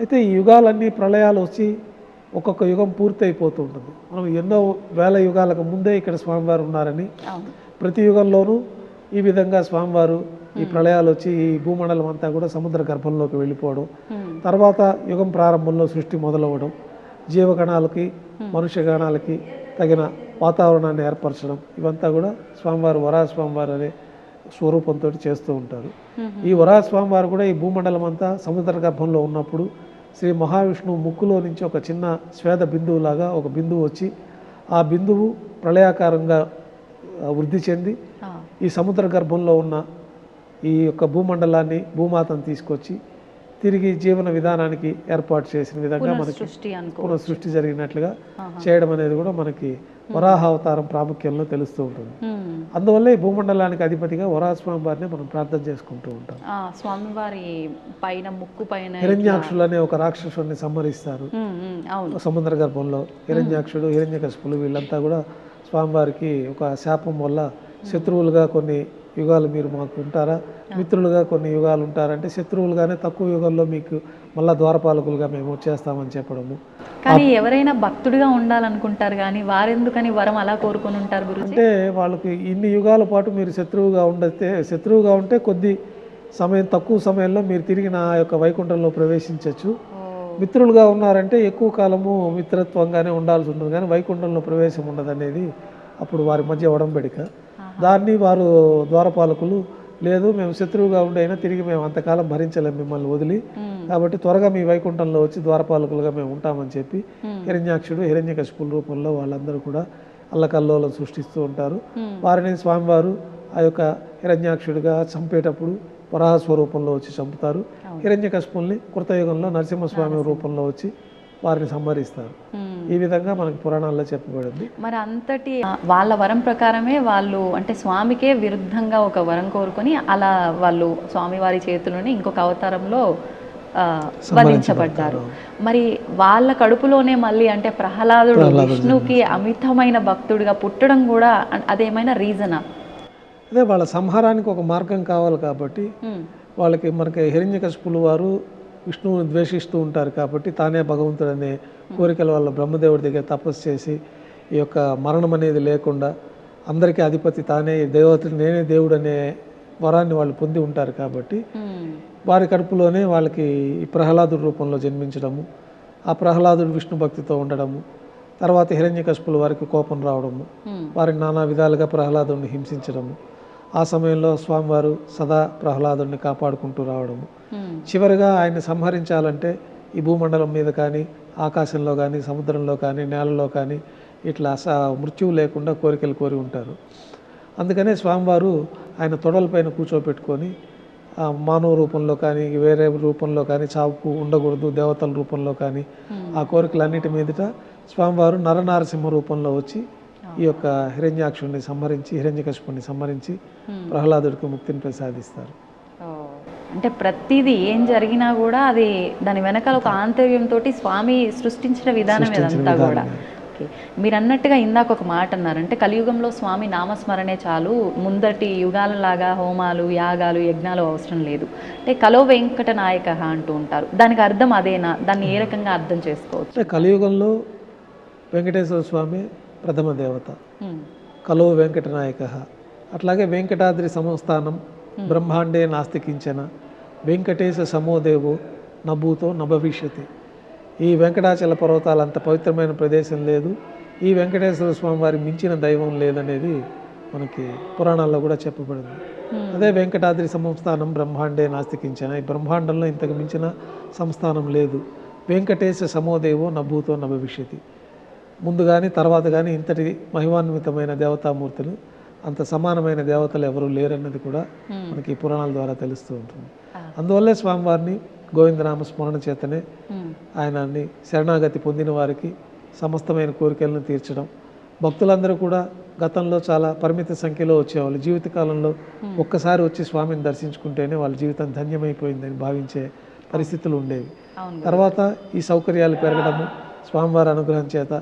Speaker 3: అయితే ఈ యుగాలన్నీ ప్రళయాలు వచ్చి ఒక్కొక్క యుగం పూర్తి అయిపోతూ ఉంటుంది. మనం ఎన్నో వేల యుగాలకు ముందే ఇక్కడ స్వామివారు ఉన్నారని, ప్రతి యుగంలోనూ ఈ విధంగా స్వామివారు ఈ ప్రళయాలు వచ్చి ఈ భూమండలం అంతా కూడా సముద్ర గర్భంలోకి వెళ్ళిపోవడం, తర్వాత యుగం ప్రారంభంలో సృష్టి మొదలవ్వడం, జీవగణాలకి మనుష్య గణాలకి తగిన వాతావరణాన్ని ఏర్పరచడం, ఇవంతా కూడా స్వామివారు వరాహ స్వామివారు అనే స్వరూపంతో చేస్తూ ఉంటారు. ఈ వరాహ స్వామివారు కూడా ఈ భూమండలం అంతా సముద్ర గర్భంలో ఉన్నప్పుడు శ్రీ మహావిష్ణువు ముక్కులో నుంచి ఒక చిన్న స్వేద బిందువులాగా ఒక బిందువు వచ్చి ఆ బిందువు ప్రళయాకారంగా వృద్ధి చెంది ఈ సముద్ర గర్భంలో ఉన్న ఈ యొక్క భూమండలాన్ని భూమాతను తీసుకొచ్చి తిరిగి జీవన విధానానికి ఏర్పాటు చేసిన విధంగా మనకి పునఃసృష్టి జరిగినట్లుగా చేయడం అనేది కూడా మనకి వరాహ అవతారం ప్రాముఖ్యంలో తెలుస్తూ ఉంటుంది. అందువల్ల ఈ భూమండలానికి అధిపతిగా వరాహస్వామి వారిని మనం ప్రార్థన చేసుకుంటూ ఉంటాం.
Speaker 2: స్వామివారి పైన ముక్కు పైన
Speaker 3: హిరణ్యాక్షులు అనే ఒక రాక్షసుని సంహరిస్తారు సముద్ర గర్భంలో. హిరణ్యాక్షుడు, హిరణ్యకశిపులు వీళ్ళంతా కూడా స్వామివారికి ఒక శాపం వల్ల శత్రువులుగా కొన్ని యుగాలు మీరు మాకు ఉంటారా, మిత్రులుగా కొన్ని యుగాలు ఉంటారంటే శత్రువులుగానే తక్కువ యుగంలో మీకు మళ్ళా ద్వారపాలకులుగా మేము వచ్చేస్తామని చెప్పడము.
Speaker 2: కానీ ఎవరైనా భక్తుడిగా ఉండాలనుకుంటారు కానీ వారెందుకని వరం అలా కోరుకొని ఉంటారు గురుజీ?
Speaker 3: అంటే వాళ్ళకి ఇన్ని యుగాల పాటు మీరు శత్రువుగా ఉంటే కొద్ది సమయం, తక్కువ సమయంలో మీరు తిరిగి నా యొక్క వైకుంఠంలో ప్రవేశించవచ్చు. మిత్రులుగా ఉన్నారంటే ఎక్కువ కాలము మిత్రత్వంగానే ఉండాల్సి ఉంటుంది కానీ వైకుంఠంలో ప్రవేశం ఉండదనేది అప్పుడు వారి మధ్య ఒడంబడిక. దాన్ని వారు ద్వారపాలకులు లేదు, మేము శత్రువుగా ఉండైనా తిరిగి మేము అంతకాలం భరించలేము మిమ్మల్ని వదిలి, కాబట్టి త్వరగా మీ వైకుంఠంలో వచ్చి ద్వారపాలకులుగా మేము ఉంటామని చెప్పి హిరణ్యాక్షుడు, హిరణ్యకశిపుల రూపంలో వాళ్ళందరూ కూడా అల్లకల్లోలం సృష్టిస్తూ ఉంటారు. వారిని స్వామివారు ఆ యొక్క హిరణ్యాక్షుడిగా చంపేటప్పుడు వరాహ స్వరూపంలో వచ్చి చంపుతారు. హిరణ్యకశిపుల్ని కృతయుగంలో నరసింహస్వామి రూపంలో వచ్చి వారిని సంహరిస్తారు. ఈ విధంగా మనకు పురాణాల్లో చెప్పబడింది.
Speaker 2: మరి అంతటి వాళ్ళ వరం ప్రకారమే వాళ్ళు అంటే స్వామికే విరుద్ధంగా ఒక వరం కోరుకొని అలా వాళ్ళు స్వామివారి చేతుల్లోనే ఇంకొక అవతారంలో వధించబడ్డారు. మరి వాళ్ళ కడుపులోనే మళ్ళీ అంటే ప్రహ్లాదుడు విష్ణుకి అమితమైన భక్తుడిగా పుట్టడం కూడా అదేమైనా రీజనా?
Speaker 3: అదే వాళ్ళ సంహారానికి ఒక మార్గం కావాలి కాబట్టి మనకి హిరణ్యకశిపులు వారు విష్ణువుని ద్వేషిస్తూ ఉంటారు కాబట్టి తానే భగవంతుడు అనే కోరికల వల్ల బ్రహ్మదేవుడి దగ్గర తపస్సు చేసి ఈ యొక్క మరణం అనేది లేకుండా అందరికీ అధిపతి తానే దేవతలు, నేనే దేవుడు అనే వరాన్ని వాళ్ళు పొంది ఉంటారు కాబట్టి వారి కడుపులోనే వాళ్ళకి ఈ ప్రహ్లాదుడి రూపంలో జన్మించడము, ఆ ప్రహ్లాదుడు విష్ణు భక్తితో ఉండడము, తర్వాత హిరణ్యకశిపుల వారికి కోపం రావడము, వారిని నానా విధాలుగా ప్రహ్లాదుడిని హింసించడము, ఆ సమయంలో స్వామివారు సదా ప్రహ్లాదుడిని కాపాడుకుంటూ రావడము, చివరిగా ఆయన్ని సంహరించాలంటే ఈ భూమండలం మీద కానీ ఆకాశంలో కానీ సముద్రంలో కానీ నేలలో కానీ ఇట్లా మృత్యువు లేకుండా కోరికలు కోరి ఉంటారు. అందుకనే స్వామివారు ఆయన తొడలపైన కూర్చోబెట్టుకొని మానవ రూపంలో కానీ వేరే రూపంలో కానీ చావుకు ఉండకూడదు, దేవతల రూపంలో కానీ ఆ కోరికలన్నిటి మీదట స్వామివారు నరనారసింహ రూపంలో వచ్చి ఈ యొక్క హిరణ్యాక్షుడిని సంహరించి హిరణ్యకశిపుని సంహరించి ప్రహ్లాదుడికి ముక్తిని ప్రసాదిస్తారు.
Speaker 2: అంటే ప్రతిదీ ఏం జరిగినా కూడా అది దాని వెనకాల ఒక ఆంతర్యంతో స్వామి సృష్టించిన విధానం ఇదంతా కూడా. ఓకే, మీరు అన్నట్టుగా ఇందాక ఒక మాట అన్నారంటే కలియుగంలో స్వామి నామస్మరణే చాలు, ముందటి యుగాలలాగా హోమాలు యాగాలు యజ్ఞాలు అవసరం లేదు. అంటే కలో వెంకట నాయక అంటూ ఉంటారు, దానికి అర్థం అదేనా? దాన్ని ఏ రకంగా అర్థం చేసుకోవచ్చు?
Speaker 3: అంటే కలియుగంలో వెంకటేశ్వర స్వామి ప్రథమ దేవత, కలో వెంకటనాయక. అట్లాగే వెంకటాద్రి సంస్థానం బ్రహ్మాండే నాస్తికించన వెంకటేశ సమోదేవో నభూతో నభవిష్యతి. ఈ వెంకటాచల పర్వతాలు అంత పవిత్రమైన ప్రదేశం లేదు, ఈ వెంకటేశ్వర స్వామి వారి మించిన దైవం లేదనేది మనకి పురాణాల్లో కూడా చెప్పబడింది. అదే వెంకటాద్రి సంస్థానం బ్రహ్మాండే నాస్తికించిన, ఈ బ్రహ్మాండంలో ఇంతకు మించిన సంస్థానం లేదు. వెంకటేశ సమోదేవో నభూతో నభవిష్యతి. ముందు కానీ తర్వాత కానీ ఇంతటి మహిమాన్వితమైన దేవతామూర్తులు, అంత సమానమైన దేవతలు ఎవరూ లేరన్నది కూడా మనకి ఈ పురాణాల ద్వారా తెలుస్తూ ఉంటుంది. అందువల్లే స్వామివారిని గోవిందనామ స్మరణ చేతనే ఆయనని శరణాగతి పొందిన వారికి సమస్తమైన కోరికలను తీర్చడం. భక్తులందరూ కూడా గతంలో చాలా పరిమిత సంఖ్యలో వచ్చేవాళ్ళు, జీవితకాలంలో ఒక్కసారి వచ్చి స్వామిని దర్శించుకుంటేనే వాళ్ళ జీవితం ధన్యమైపోయిందని భావించే పరిస్థితులు ఉండేవి. తర్వాత ఈ సౌకర్యాలు పెరగడము, స్వామివారి అనుగ్రహం చేత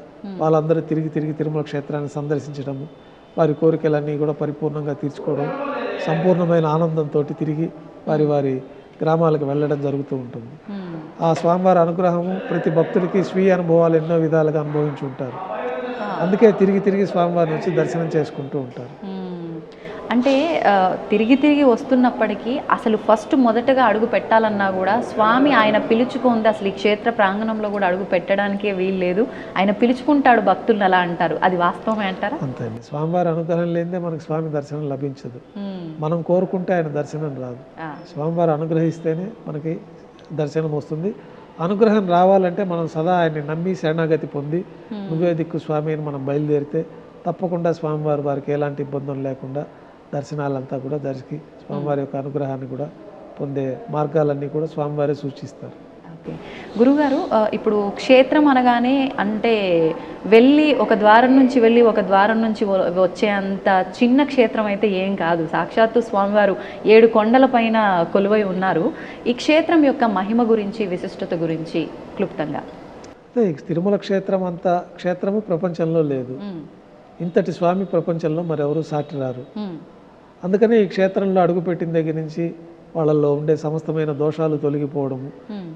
Speaker 3: వాళ్ళందరూ తిరిగి తిరుమల క్షేత్రాన్ని సందర్శించడము, వారి కోరికలన్నీ కూడా పరిపూర్ణంగా తీర్చుకోవడం, సంపూర్ణమైన ఆనందంతో తిరిగి వారి గ్రామాలకు వెళ్ళడం జరుగుతూ ఉంటుంది. ఆ స్వామివారి అనుగ్రహము ప్రతి భక్తుడికి స్వీయ అనుభవాలు ఎన్నో విధాలుగా అనుభవించి ఉంటారు. అందుకే తిరిగి స్వామివారిని వచ్చి దర్శనం చేసుకుంటూ ఉంటారు.
Speaker 2: అంటే తిరిగి వస్తున్నప్పటికీ అసలు ఫస్ట్ మొదటగా అడుగు పెట్టాలన్నా కూడా స్వామి ఆయన పిలుచుకుంది, అసలు ఈ క్షేత్ర ప్రాంగణంలో కూడా అడుగు పెట్టడానికే వీల్లేదు, ఆయన పిలుచుకుంటాడు భక్తులను అలా అంటారు. అది వాస్తవమే అంటారా?
Speaker 3: అంతే అండి. స్వామివారి అనుగ్రహం లేదే మనకు స్వామి దర్శనం లభించదు. మనం కోరుకుంటే ఆయన దర్శనం రాదు. స్వామివారు అనుగ్రహిస్తేనే మనకి దర్శనం వస్తుంది. అనుగ్రహం రావాలంటే మనం సదా ఆయన్ని నమ్మి శరణాగతి పొంది నువ్వే దిక్కు స్వామి అని మనం బయలుదేరితే తప్పకుండా స్వామివారు వారికి ఎలాంటి ఇబ్బందులు లేకుండా దర్శనాలంతా కూడా దర్శకి స్వామివారి యొక్క అనుగ్రహాన్ని కూడా పొందే మార్గాలన్నీ కూడా స్వామివారే సూచిస్తారు.
Speaker 2: ఓకే గురుగారు, ఇప్పుడు క్షేత్రం అనగానే అంటే వెళ్ళి ఒక ద్వారం నుంచి వచ్చే అంత చిన్న క్షేత్రం అయితే ఏం కాదు. సాక్షాత్తు స్వామివారు 7 కొండల పైన కొలువై ఉన్నారు. ఈ క్షేత్రం యొక్క మహిమ గురించి, విశిష్టత గురించి క్లుప్తంగా.
Speaker 3: తిరుమల క్షేత్రం అంత క్షేత్రము ప్రపంచంలో లేదు. ఇంతటి స్వామి ప్రపంచంలో మరెవరూ సాటి రారు. అందుకని ఈ క్షేత్రంలో అడుగుపెట్టిన దగ్గర నుంచి వాళ్ళల్లో ఉండే సమస్తమైన దోషాలు తొలగిపోవడము.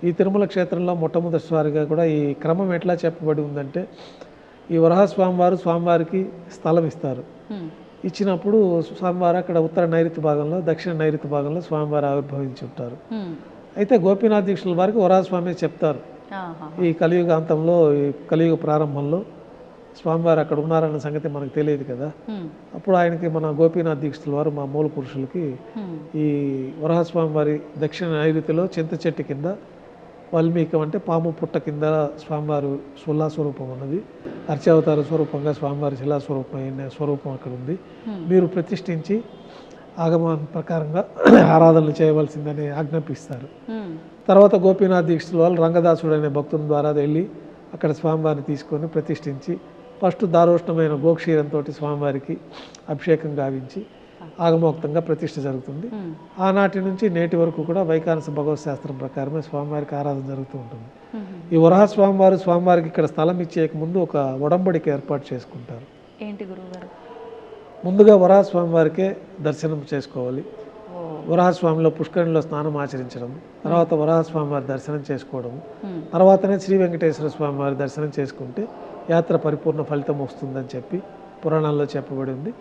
Speaker 3: ఈ తిరుమల క్షేత్రంలో మొట్టమొదటిసారిగా కూడా ఈ క్రమం ఎట్లా చెప్పబడి ఉందంటే, ఈ వరాహస్వామివారు స్వామివారికి స్థలం ఇస్తారు. ఇచ్చినప్పుడు స్వామివారు అక్కడ ఉత్తర నైరుతి భాగంలో, దక్షిణ నైరుతి భాగంలో స్వామివారు ఆవిర్భవించి ఉంటారు. అయితే గోపీనాథ్ దీక్షల వారికి వరాహస్వామి చెప్తారు, ఈ కలియుగ అంతంలో, ఈ కలియుగ ప్రారంభంలో స్వామివారు అక్కడ ఉన్నారన్న సంగతి మనకు తెలియదు కదా. అప్పుడు ఆయనకి మన గోపీనాథ్ దీక్షితుల వారు, మా మూల పురుషులకి, ఈ వరహస్వామి వారి దక్షిణ నైరుతిలో చింత చెట్టు కింద వాల్మీకం అంటే పాము పుట్ట కింద స్వామివారు శిలాస్వరూపం ఉన్నది. అర్చావతార స్వరూపంగా స్వామివారి శిలాస్వరూపమైన స్వరూపం అక్కడ ఉంది. మీరు ప్రతిష్ఠించి ఆగమన ప్రకారంగా ఆరాధనలు చేయవలసిందని ఆజ్ఞాపిస్తారు. తర్వాత గోపీనాథ్ దీక్షితుల వాళ్ళు రంగదాసుడు అనే భక్తుని ద్వారా వెళ్ళి అక్కడ స్వామివారిని తీసుకొని ప్రతిష్ఠించి ఫస్ట్ దారోష్ణమైన గోక్షీరంతో స్వామివారికి అభిషేకం గావించి ఆగమోక్తంగా ప్రతిష్ఠ జరుగుతుంది. ఆనాటి నుంచి నేటి వరకు కూడా వైఖానస భగవత్ శాస్త్రం ప్రకారమే స్వామివారికి ఆరాధన జరుగుతూ ఉంటుంది. ఈ వరహ స్వామివారికి ఇక్కడ స్థలం ఇచ్చేక ముందు ఒక ఒడంబడిక ఏర్పాటు చేసుకుంటారు.
Speaker 2: ఏంటి గురువుగారు?
Speaker 3: ముందుగా వరహ స్వామివారికే దర్శనం చేసుకోవాలి. వరాహస్వామిలో పుష్కరిణిలో స్నానం ఆచరించడం, తర్వాత వరాహస్వామి వారి దర్శనం చేసుకోవడము, తర్వాతనే శ్రీ వెంకటేశ్వర స్వామి వారి దర్శనం చేసుకుంటే యాత్ర పరిపూర్ణ ఫలితం వస్తుందని చెప్పి పురాణాల్లో చెప్పబడి ఉంది.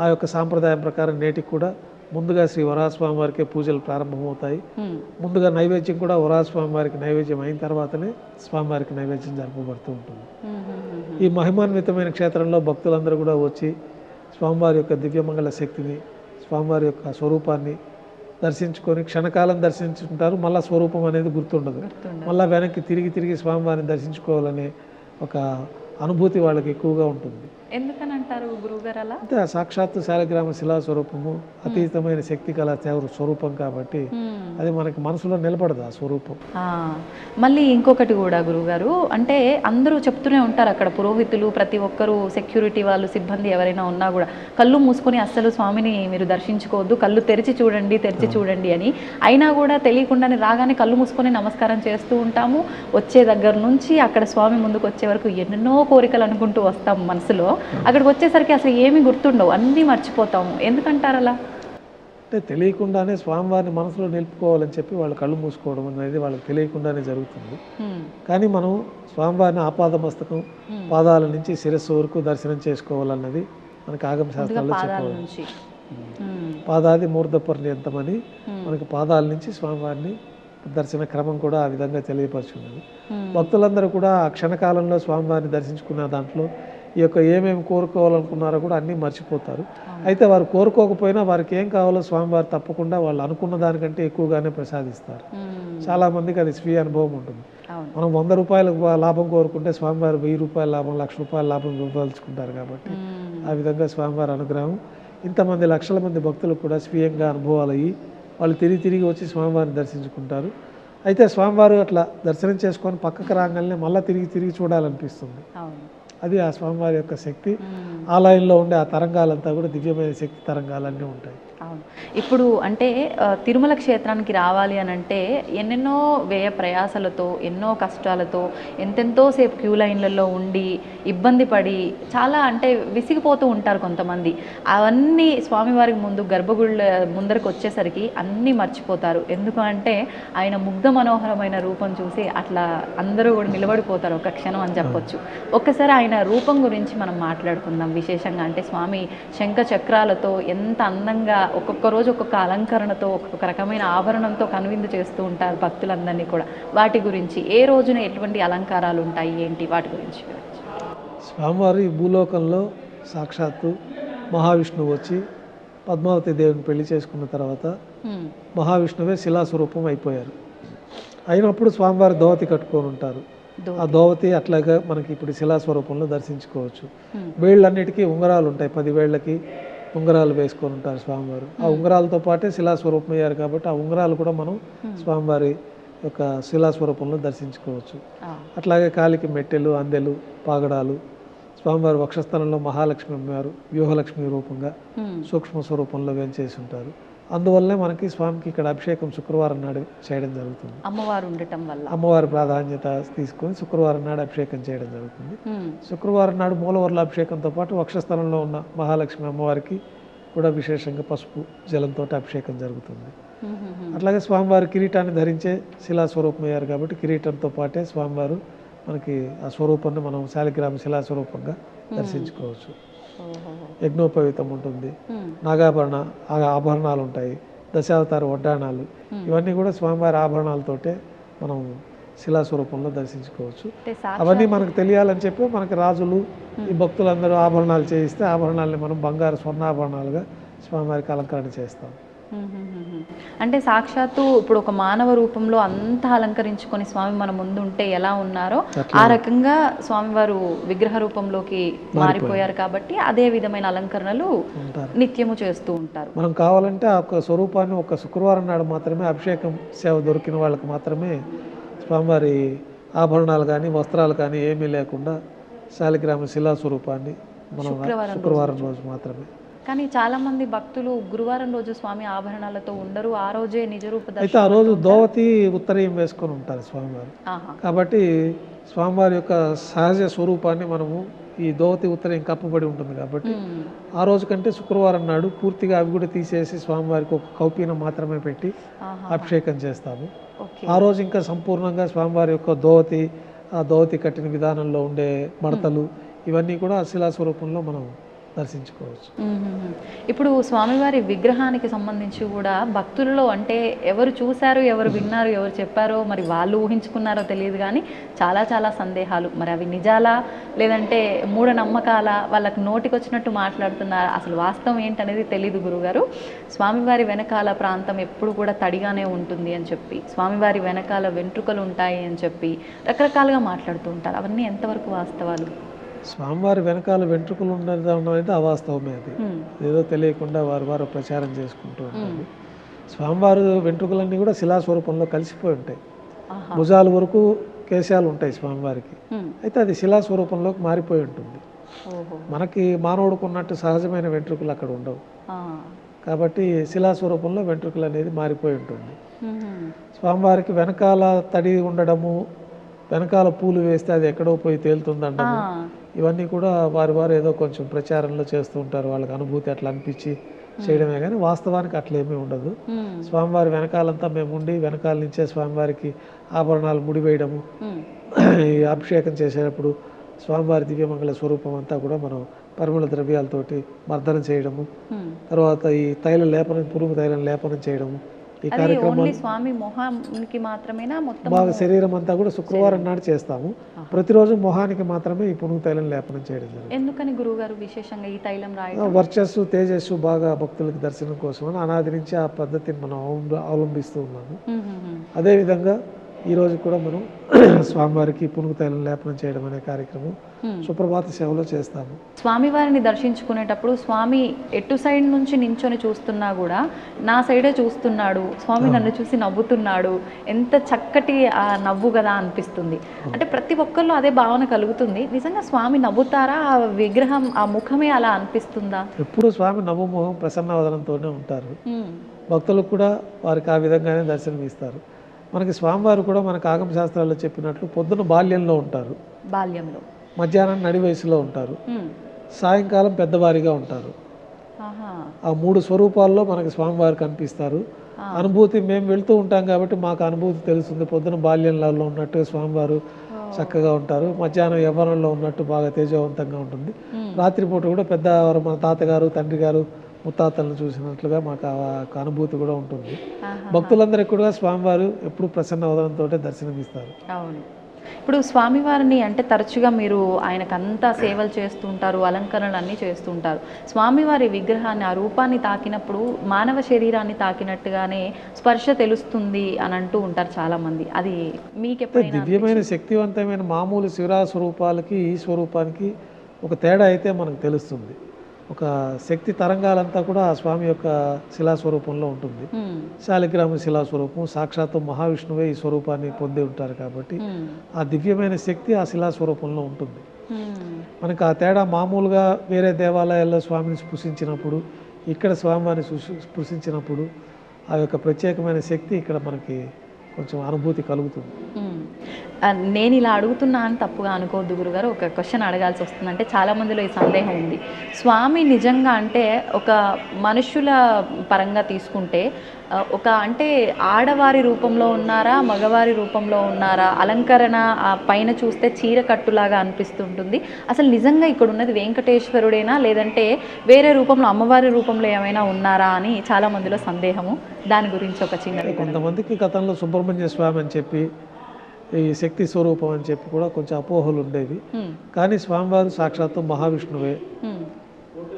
Speaker 3: ఆ యొక్క సాంప్రదాయం ప్రకారం నేటికి కూడా ముందుగా శ్రీ వరాహస్వామి వారికే పూజలు ప్రారంభమవుతాయి. ముందుగా నైవేద్యం కూడా వరాహస్వామి వారికి నైవేద్యం అయిన తర్వాతనే స్వామివారికి నైవేద్యం జరపబడుతూ ఉంటుంది. ఈ మహిమాన్వితమైన క్షేత్రంలో భక్తులందరూ కూడా వచ్చి స్వామివారి యొక్క దివ్యమంగళ శక్తిని, స్వామివారి యొక్క స్వరూపాన్ని దర్శించుకొని క్షణకాలం దర్శించుకుంటారు. మళ్ళీ స్వరూపం అనేది గుర్తుండదు. మళ్ళీ వెనక్కి తిరిగి స్వామివారిని దర్శించుకోవాలనే ఒక అనుభూతి వాళ్ళకి ఎక్కువగా ఉంటుంది.
Speaker 2: ఎందుకని అంటారు గురువుగారు అలా?
Speaker 3: అంటే ఆ సాక్షాత్తు శాలిగ్రామ శిలా స్వరూపము అతీతమైన శక్తి కల స్వరూపం కాబట్టి అది మనకి మనసులో నిలబడదు ఆ స్వరూపం.
Speaker 2: మళ్ళీ ఇంకొకటి కూడా గురువుగారు, అంటే అందరూ చెప్తూనే ఉంటారు అక్కడ పురోహితులు ప్రతి ఒక్కరు, సెక్యూరిటీ వాళ్ళు, సిబ్బంది ఎవరైనా ఉన్నా కూడా కళ్ళు మూసుకొని అస్సలు స్వామిని మీరు దర్శించుకోవద్దు, కళ్ళు తెరిచి చూడండి అని. అయినా కూడా తెలియకుండానే రాగానే కళ్ళు మూసుకొని నమస్కారం చేస్తూ ఉంటాము. వచ్చే దగ్గర నుంచి అక్కడ స్వామి ముందుకు వచ్చే వరకు ఎన్నెన్నో కోరికలు అనుకుంటూ వస్తాము మనసులో. అక్కడికి వచ్చేసరికి అసలు ఏమీ గుర్తుండవు, అన్నీ మర్చిపోతాము. ఎందుకంటారు అలా?
Speaker 3: అంటే తెలియకుండానే స్వామివారిని మనసులో నిలుపుకోవాలని చెప్పి వాళ్ళు కళ్ళు మూసుకోవడం అనేది వాళ్ళకి తెలియకుండానే జరుగుతుంది. కానీ మనం స్వామివారిని ఆపాదమస్తకం పాదాల నుంచి శిరస్సు వరకు దర్శనం చేసుకోవాలన్నది మనకి ఆగమ శాస్త్రాల్లో చెప్పవచ్చు. పాదాది మూర్ధ పర్యంతమని మనకి పాదాల నుంచి స్వామివారిని దర్శన క్రమం కూడా ఆ విధంగా తెలియపరుచున్నది. భక్తులందరూ కూడా ఆ క్షణకాలంలో స్వామివారిని దర్శించుకున్న దాంట్లో ఈ యొక్క ఏమేమి కోరుకోవాలనుకున్నారో కూడా అన్నీ మర్చిపోతారు. అయితే వారు కోరుకోకపోయినా వారికి ఏం కావాలో స్వామివారు తప్పకుండా వాళ్ళు అనుకున్న దానికంటే ఎక్కువగానే ప్రసాదిస్తారు. చాలామందికి అది స్వీయ అనుభవం ఉంటుంది. మనం 100 రూపాయల లాభం కోరుకుంటే స్వామివారు 1000 రూపాయల లాభం, 1,00,000 రూపాయల లాభం ఇవ్వదలుచుకుంటారు. కాబట్టి ఆ విధంగా స్వామివారి అనుగ్రహం ఇంతమంది లక్షల మంది భక్తులకు కూడా స్వీయంగా అనుభవాలు అయ్యి వాళ్ళు తిరిగి వచ్చి స్వామివారిని దర్శించుకుంటారు. అయితే స్వామివారు అట్లా దర్శనం చేసుకొని పక్కకు రాగానే మళ్ళీ తిరిగి చూడాలనిపిస్తుంది. అది ఆ స్వామివారి యొక్క శక్తి. ఆలయంలో ఉండే ఆ తరంగాలంతా కూడా దివ్యమైన శక్తి తరంగాలన్నీ ఉంటాయి.
Speaker 2: అవును. ఇప్పుడు అంటే తిరుమల క్షేత్రానికి రావాలి అని అంటే ఎన్నెన్నో వ్యయ ప్రయాసలతో, ఎన్నో కష్టాలతో, ఎంతెంతో సేపు క్యూ లైన్లలో ఉండి ఇబ్బంది పడి చాలా అంటే విసిగిపోతూ ఉంటారు కొంతమంది. అవన్నీ స్వామివారికి ముందు గర్భగుళ్ళ ముందరకు వచ్చేసరికి అన్నీ మర్చిపోతారు. ఎందుకంటే ఆయన ముగ్ధ మనోహరమైన రూపం చూసి అట్లా అందరూ కూడా నిలబడిపోతారు ఒక క్షణం అని చెప్పొచ్చు. ఒక్కసారి ఆయన రూపం గురించి మనం మాట్లాడుకుందాం విశేషంగా. అంటే స్వామి శంఖ చక్రాలతో ఎంత అందంగా ఒక్కొక్క రోజు ఒక్కొక్క అలంకరణతో, ఒక్కొక్క రకమైన ఆభరణంతో కనువిందు చేస్తూ ఉంటారు భక్తులందరినీ కూడా. వాటి గురించి ఏ రోజున ఎటువంటి అలంకారాలు ఉంటాయి, ఏంటి వాటి గురించి?
Speaker 3: స్వామివారు ఈ భూలోకంలో సాక్షాత్తు మహావిష్ణువు వచ్చి పద్మావతి దేవిని పెళ్లి చేసుకున్న తర్వాత మహావిష్ణువే శిలాస్వరూపం అయిపోయారు. అయినప్పుడు స్వామివారి దోవతి కట్టుకొని ఉంటారు. ఆ దోవతి అట్లాగా మనకి ఇప్పుడు శిలాస్వరూపంలో దర్శించుకోవచ్చు. వేళ్ళన్నిటికీ ఉంగరాలు ఉంటాయి, 10 వేళ్ళకి ఉంగరాలు వేసుకొని ఉంటారు స్వామివారు. ఆ ఉంగరాలతో పాటే శిలాస్వరూపం అయ్యారు కాబట్టి ఆ ఉంగరాలు కూడా మనం స్వామివారి యొక్క శిలాస్వరూపంలో దర్శించుకోవచ్చు. అట్లాగే కాలికి మెట్టెలు, అందెలు, పాగడాలు. స్వామివారి వక్షస్థలంలో మహాలక్ష్మి అమ్మవారు వ్యూహలక్ష్మి రూపంగా సూక్ష్మ స్వరూపంలో వేంచేసి ఉంటారు. అందువల్లనే మనకి స్వామికి ఇక్కడ అభిషేకం శుక్రవారం నాడు చేయడం జరుగుతుంది.
Speaker 2: అమ్మవారు ఉండటం వల్ల
Speaker 3: అమ్మవారి ప్రాధాన్యత తీసుకొని శుక్రవారం నాడు అభిషేకం చేయడం జరుగుతుంది. శుక్రవారం నాడు మూలవర్ల అభిషేకంతో పాటు వక్షస్థలంలో ఉన్న మహాలక్ష్మి అమ్మవారికి కూడా విశేషంగా పసుపు జలంతో అభిషేకం జరుగుతుంది. అట్లాగే స్వామివారి కిరీటాన్ని ధరించే శిలాస్వరూపం అయ్యారు కాబట్టి కిరీటంతో పాటే స్వామివారు మనకి ఆ స్వరూపాన్ని మనం శాలిగ్రామ శిలాస్వరూపంగా దర్శించుకోవచ్చు. యజ్ఞోపవీతం ఉంటుంది, నాగాభరణ ఆభరణాలు ఉంటాయి, దశావతార వడ్డాణాలు, ఇవన్నీ కూడా స్వామివారి ఆభరణాలతోటే మనం శిలాస్వరూపంలో దర్శించుకోవచ్చు. అవన్నీ మనకు తెలియాలని చెప్పి మనకి రాజులు ఈ భక్తులందరూ ఆభరణాలు చేయిస్తే ఆభరణాలని మనం బంగారు స్వర్ణాభరణాలుగా స్వామివారికి అలంకరణ చేస్తాం.
Speaker 2: అంటే సాక్షాత్తు ఇప్పుడు ఒక మానవ రూపంలో అంతా అలంకరించుకొని స్వామి మన ముందు ఉంటే ఎలా ఉన్నారో ఆ రకంగా స్వామివారు విగ్రహ రూపంలోకి మారిపోయారు కాబట్టి అదే విధమైన అలంకరణలు నిత్యము చేస్తూ ఉంటారు.
Speaker 3: మనం కావాలంటే ఆ యొక్క స్వరూపాన్ని ఒక శుక్రవారం నాడు మాత్రమే అభిషేకం సేవ దొరికిన వాళ్ళకి మాత్రమే స్వామివారి ఆభరణాలు కానీ వస్త్రాలు కానీ ఏమీ లేకుండా శాలిగ్రామ శిలా స్వరూపాన్ని మనం శుక్రవారం రోజు మాత్రమే.
Speaker 2: కానీ చాలా మంది భక్తులు గురువారం రోజు స్వామి ఆభరణాలతో ఉండరు, ఆ రోజే నిజరూప దర్శనం.
Speaker 3: అయితే ఆ రోజు దోవతి ఉత్తరీయం వేసుకొని ఉంటారు స్వామివారు. కాబట్టి స్వామివారి యొక్క సహజ స్వరూపాన్ని మనము ఈ దోవతి ఉత్తరీయం కప్పబడి ఉంటుంది కాబట్టి ఆ రోజు కంటే శుక్రవారం నాడు పూర్తిగా అవి కూడా తీసేసి స్వామివారికి ఒక కౌపీనం మాత్రమే పెట్టి అభిషేకం చేస్తాము. ఆ రోజు ఇంకా సంపూర్ణంగా స్వామివారి యొక్క దోవతి, ఆ దోవతి కట్టిన విధానంలో ఉండే మడతలు ఇవన్నీ కూడా శిలాస్వరూపంలో మనం దర్శించుకోవచ్చు.
Speaker 2: ఇప్పుడు స్వామివారి విగ్రహానికి సంబంధించి కూడా భక్తులలో అంటే ఎవరు చూశారు, ఎవరు విన్నారు, ఎవరు చెప్పారో మరి వాళ్ళు ఊహించుకున్నారో తెలియదు కానీ చాలా చాలా సందేహాలు. మరి అవి నిజాలా లేదంటే మూఢనమ్మకాల, వాళ్ళకి నోటికి వచ్చినట్టు మాట్లాడుతున్నారా, అసలు వాస్తవం ఏంటనేది తెలియదు గురుగారు. స్వామివారి వెనకాల ప్రాంతం ఎప్పుడు కూడా తడిగానే ఉంటుంది అని చెప్పి, స్వామివారి వెనకాల వెంట్రుకలు ఉంటాయి అని చెప్పి రకరకాలుగా మాట్లాడుతూ ఉంటారు. అవన్నీ ఎంతవరకు వాస్తవాలు?
Speaker 3: స్వామివారి వెనకాల వెంట్రుకలు ఉండడం అయితే అవాస్తవమే. అది ఏదో తెలియకుండా వారు ప్రచారం చేసుకుంటూ ఉంటారు. స్వామివారి వెంట్రుకలన్నీ కూడా శిలాస్వరూపంలో కలిసిపోయి ఉంటాయి. భుజాల వరకు కేశాలు ఉంటాయి స్వామివారికి, అయితే అది శిలాస్వరూపంలోకి మారిపోయి ఉంటుంది. మనకి మానవుడికి ఉన్నట్టు సహజమైన వెంట్రుకలు అక్కడ ఉండవు కాబట్టి శిలాస్వరూపంలో వెంట్రుకలు అనేది మారిపోయి ఉంటుంది. స్వామివారికి వెనకాల తడి ఉండడము, వెనకాల పూలు వేస్తే అది ఎక్కడో పోయి తేలుతుందండము, ఇవన్నీ కూడా వారు ఏదో కొంచెం ప్రచారంలో చేస్తూ ఉంటారు. వాళ్ళకి అనుభూతి అట్లా అనిపించి చేయడమే కానీ వాస్తవానికి అట్లేమీ ఉండదు. స్వామివారి వెనకాలంతా మేము ఉండి వెనకాల నుంచే స్వామివారికి ఆభరణాలు ముడివేయడము, ఈ అభిషేకం చేసేటప్పుడు స్వామివారి దివ్యమంగళ స్వరూపం అంతా కూడా మనం పరిమళ ద్రవ్యాలతోటి మర్దనం చేయడము, తర్వాత ఈ తైల లేపనం, పురుగు తైలం లేపనం చేయడము, ఈ కార్యక్రమం
Speaker 2: స్వామి మొహానికి మాత్రమేనా మొత్తం
Speaker 3: బాగా శరీరం అంతా కూడా శుక్రవారం నాడు చేస్తాము. ప్రతిరోజు మొహానికి మాత్రమే ఈ పురుగు తైలం లేపనం చేయడం జరుగుతుంది.
Speaker 2: ఎందుకని గురువుగారు విశేషంగా ఈ తైలం రాయడం?
Speaker 3: వర్చస్సు తేజస్సు బాగా భక్తులకు దర్శనం కోసం అని అనాది నుంచి ఆ పద్ధతిని మనం అవలంబిస్తూ ఉన్నాము. అదేవిధంగా ఈరోజు కూడా మనం స్వామివారికి పునుగు తైలం లేపనం చేయడం అనే కార్యక్రమం సుప్రభాత సేవలో చేస్తాము.
Speaker 2: స్వామివారిని దర్శించుకునేటప్పుడు స్వామి ఎటు సైడ్ నుంచి నించొని చూస్తున్నా కూడా నా సైడే చూస్తున్నాడు, స్వామి నన్ను చూసి నవ్వుతున్నాడు, ఎంత చక్కటి ఆ నవ్వు కదా అనిపిస్తుంది. అంటే ప్రతి ఒక్కళ్ళు అదే భావన కలుగుతుంది. నిజంగా స్వామి నవ్వుతారా? ఆ విగ్రహం, ఆ ముఖమే అలా అనిపిస్తుందా?
Speaker 3: ఎప్పుడు స్వామి నవ్వు ముఖం ప్రసన్నవదనంతోనే ఉంటారు. భక్తులకు కూడా వారికి ఆ విధంగానే దర్శనం ఇస్తారు. మనకి స్వామివారు కూడా మనకు ఆగమ శాస్త్రాల్లో చెప్పినట్లు పొద్దున బాల్యంలో ఉంటారు,
Speaker 2: బాల్యంలో,
Speaker 3: మధ్యాహ్నం నడి వయసులో ఉంటారు, సాయంకాలం పెద్దవారిగా ఉంటారు. ఆ 3 స్వరూపాల్లో మనకి స్వామివారు కనిపిస్తారు. అనుభూతి మేము వెళ్తూ ఉంటాం కాబట్టి మాకు అనుభూతి తెలుస్తుంది. పొద్దున బాల్యంలో ఉన్నట్టు స్వామివారు చక్కగా ఉంటారు, మధ్యాహ్నం యవ్వనంలో ఉన్నట్టు బాగా తేజవంతంగా ఉంటుంది, రాత్రిపూట కూడా పెద్దవారు మన తాతగారు, తండ్రి గారు, ముత్తాతలను చూసినట్లుగా మాకు ఆ అనుభూతి కూడా ఉంటుంది. భక్తులందరికీ కూడా స్వామివారు ఎప్పుడు ప్రసన్న వదనంతో దర్శనం ఇస్తారు.
Speaker 2: అవును. ఇప్పుడు స్వామివారిని అంటే తరచుగా మీరు ఆయనకంతా సేవలు చేస్తుంటారు, అలంకరణలు అన్నీ చేస్తుంటారు. స్వామివారి విగ్రహాన్ని, ఆ రూపాన్ని తాకినప్పుడు మానవ శరీరాన్ని తాకినట్టుగానే స్పర్శ తెలుస్తుంది అని అంటూ ఉంటారు చాలామంది. అది మీకు ఎప్పుడైనా?
Speaker 3: దివ్యమైన శక్తివంతమైన మామూలు శివరా స్వరూపాలకి ఈ స్వరూపానికి ఒక తేడా అయితే మనకు తెలుస్తుంది. ఒక శక్తి తరంగాలంతా కూడా ఆ స్వామి యొక్క శిలాస్వరూపంలో ఉంటుంది. శాలిగ్రామ శిలాస్వరూపం, సాక్షాత్తు మహావిష్ణువే ఈ స్వరూపాన్ని పొంది ఉంటారు కాబట్టి ఆ దివ్యమైన శక్తి ఆ శిలాస్వరూపంలో ఉంటుంది. మనకు ఆ తేడా మామూలుగా వేరే దేవాలయాల్లో స్వామిని స్పృశించినప్పుడు, ఇక్కడ స్వామివారిని స్పృశించినప్పుడు ఆ యొక్క ప్రత్యేకమైన శక్తి ఇక్కడ మనకి కొంచెం అనుభూతి కలుగుతుంది.
Speaker 2: నేను ఇలా అడుగుతున్నా అని తప్పుగా అనుకోవద్దు గురుగారు, ఒక క్వశ్చన్ అడగాల్సి వస్తుంది. అంటే చాలామందిలో ఈ సందేహం ఉంది. స్వామి నిజంగా అంటే ఒక మనుషుల పరంగా తీసుకుంటే ఒక అంటే ఆడవారి రూపంలో ఉన్నారా, మగవారి రూపంలో ఉన్నారా? అలంకరణ పైన చూస్తే చీర కట్టులాగా అనిపిస్తుంటుంది. అసలు నిజంగా ఇక్కడ ఉన్నది వెంకటేశ్వరుడేనా, లేదంటే వేరే రూపంలో అమ్మవారి రూపంలో ఏమైనా ఉన్నారా అని చాలామందిలో సందేహము. దాని గురించి ఒక చిన్న,
Speaker 3: కొంతమందికి గతంలో సుబ్రహ్మణ్య స్వామి అని చెప్పి, ఈ శక్తి స్వరూపం అని చెప్పి కూడా కొంచెం అపోహలు ఉండేవి. కానీ స్వామివారు సాక్షాత్తు మహావిష్ణువే.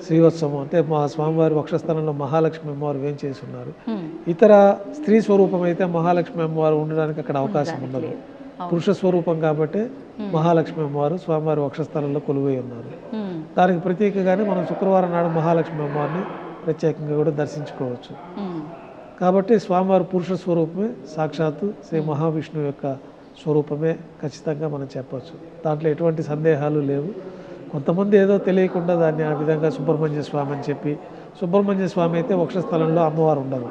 Speaker 3: శ్రీవత్సవం అంటే మా స్వామివారి వక్షస్థలంలో మహాలక్ష్మి అమ్మవారు వేంచేసి ఉన్నారు. ఇతర స్త్రీ స్వరూపం అయితే మహాలక్ష్మి అమ్మవారు ఉండడానికి అక్కడ అవకాశం ఉండదు. పురుష స్వరూపం కాబట్టి మహాలక్ష్మి అమ్మవారు స్వామివారి వక్షస్థలంలో కొలువై ఉన్నారు. దానికి ప్రత్యేకంగానే మనం శుక్రవారం నాడు మహాలక్ష్మి అమ్మవారిని ప్రత్యేకంగా కూడా దర్శించుకోవచ్చు. కాబట్టి స్వామివారి పురుష స్వరూపమే, సాక్షాత్తు శ్రీ మహావిష్ణువు యొక్క స్వరూపమే ఖచ్చితంగా మనం చెప్పచ్చు. దాంట్లో ఎటువంటి సందేహాలు లేవు. కొంతమంది ఏదో తెలియకుండా దాన్ని ఆ విధంగా సుబ్రహ్మణ్య స్వామి అని చెప్పి, సుబ్రహ్మణ్య స్వామి అయితే వక్షస్థలంలో అమ్మవారు ఉండరు.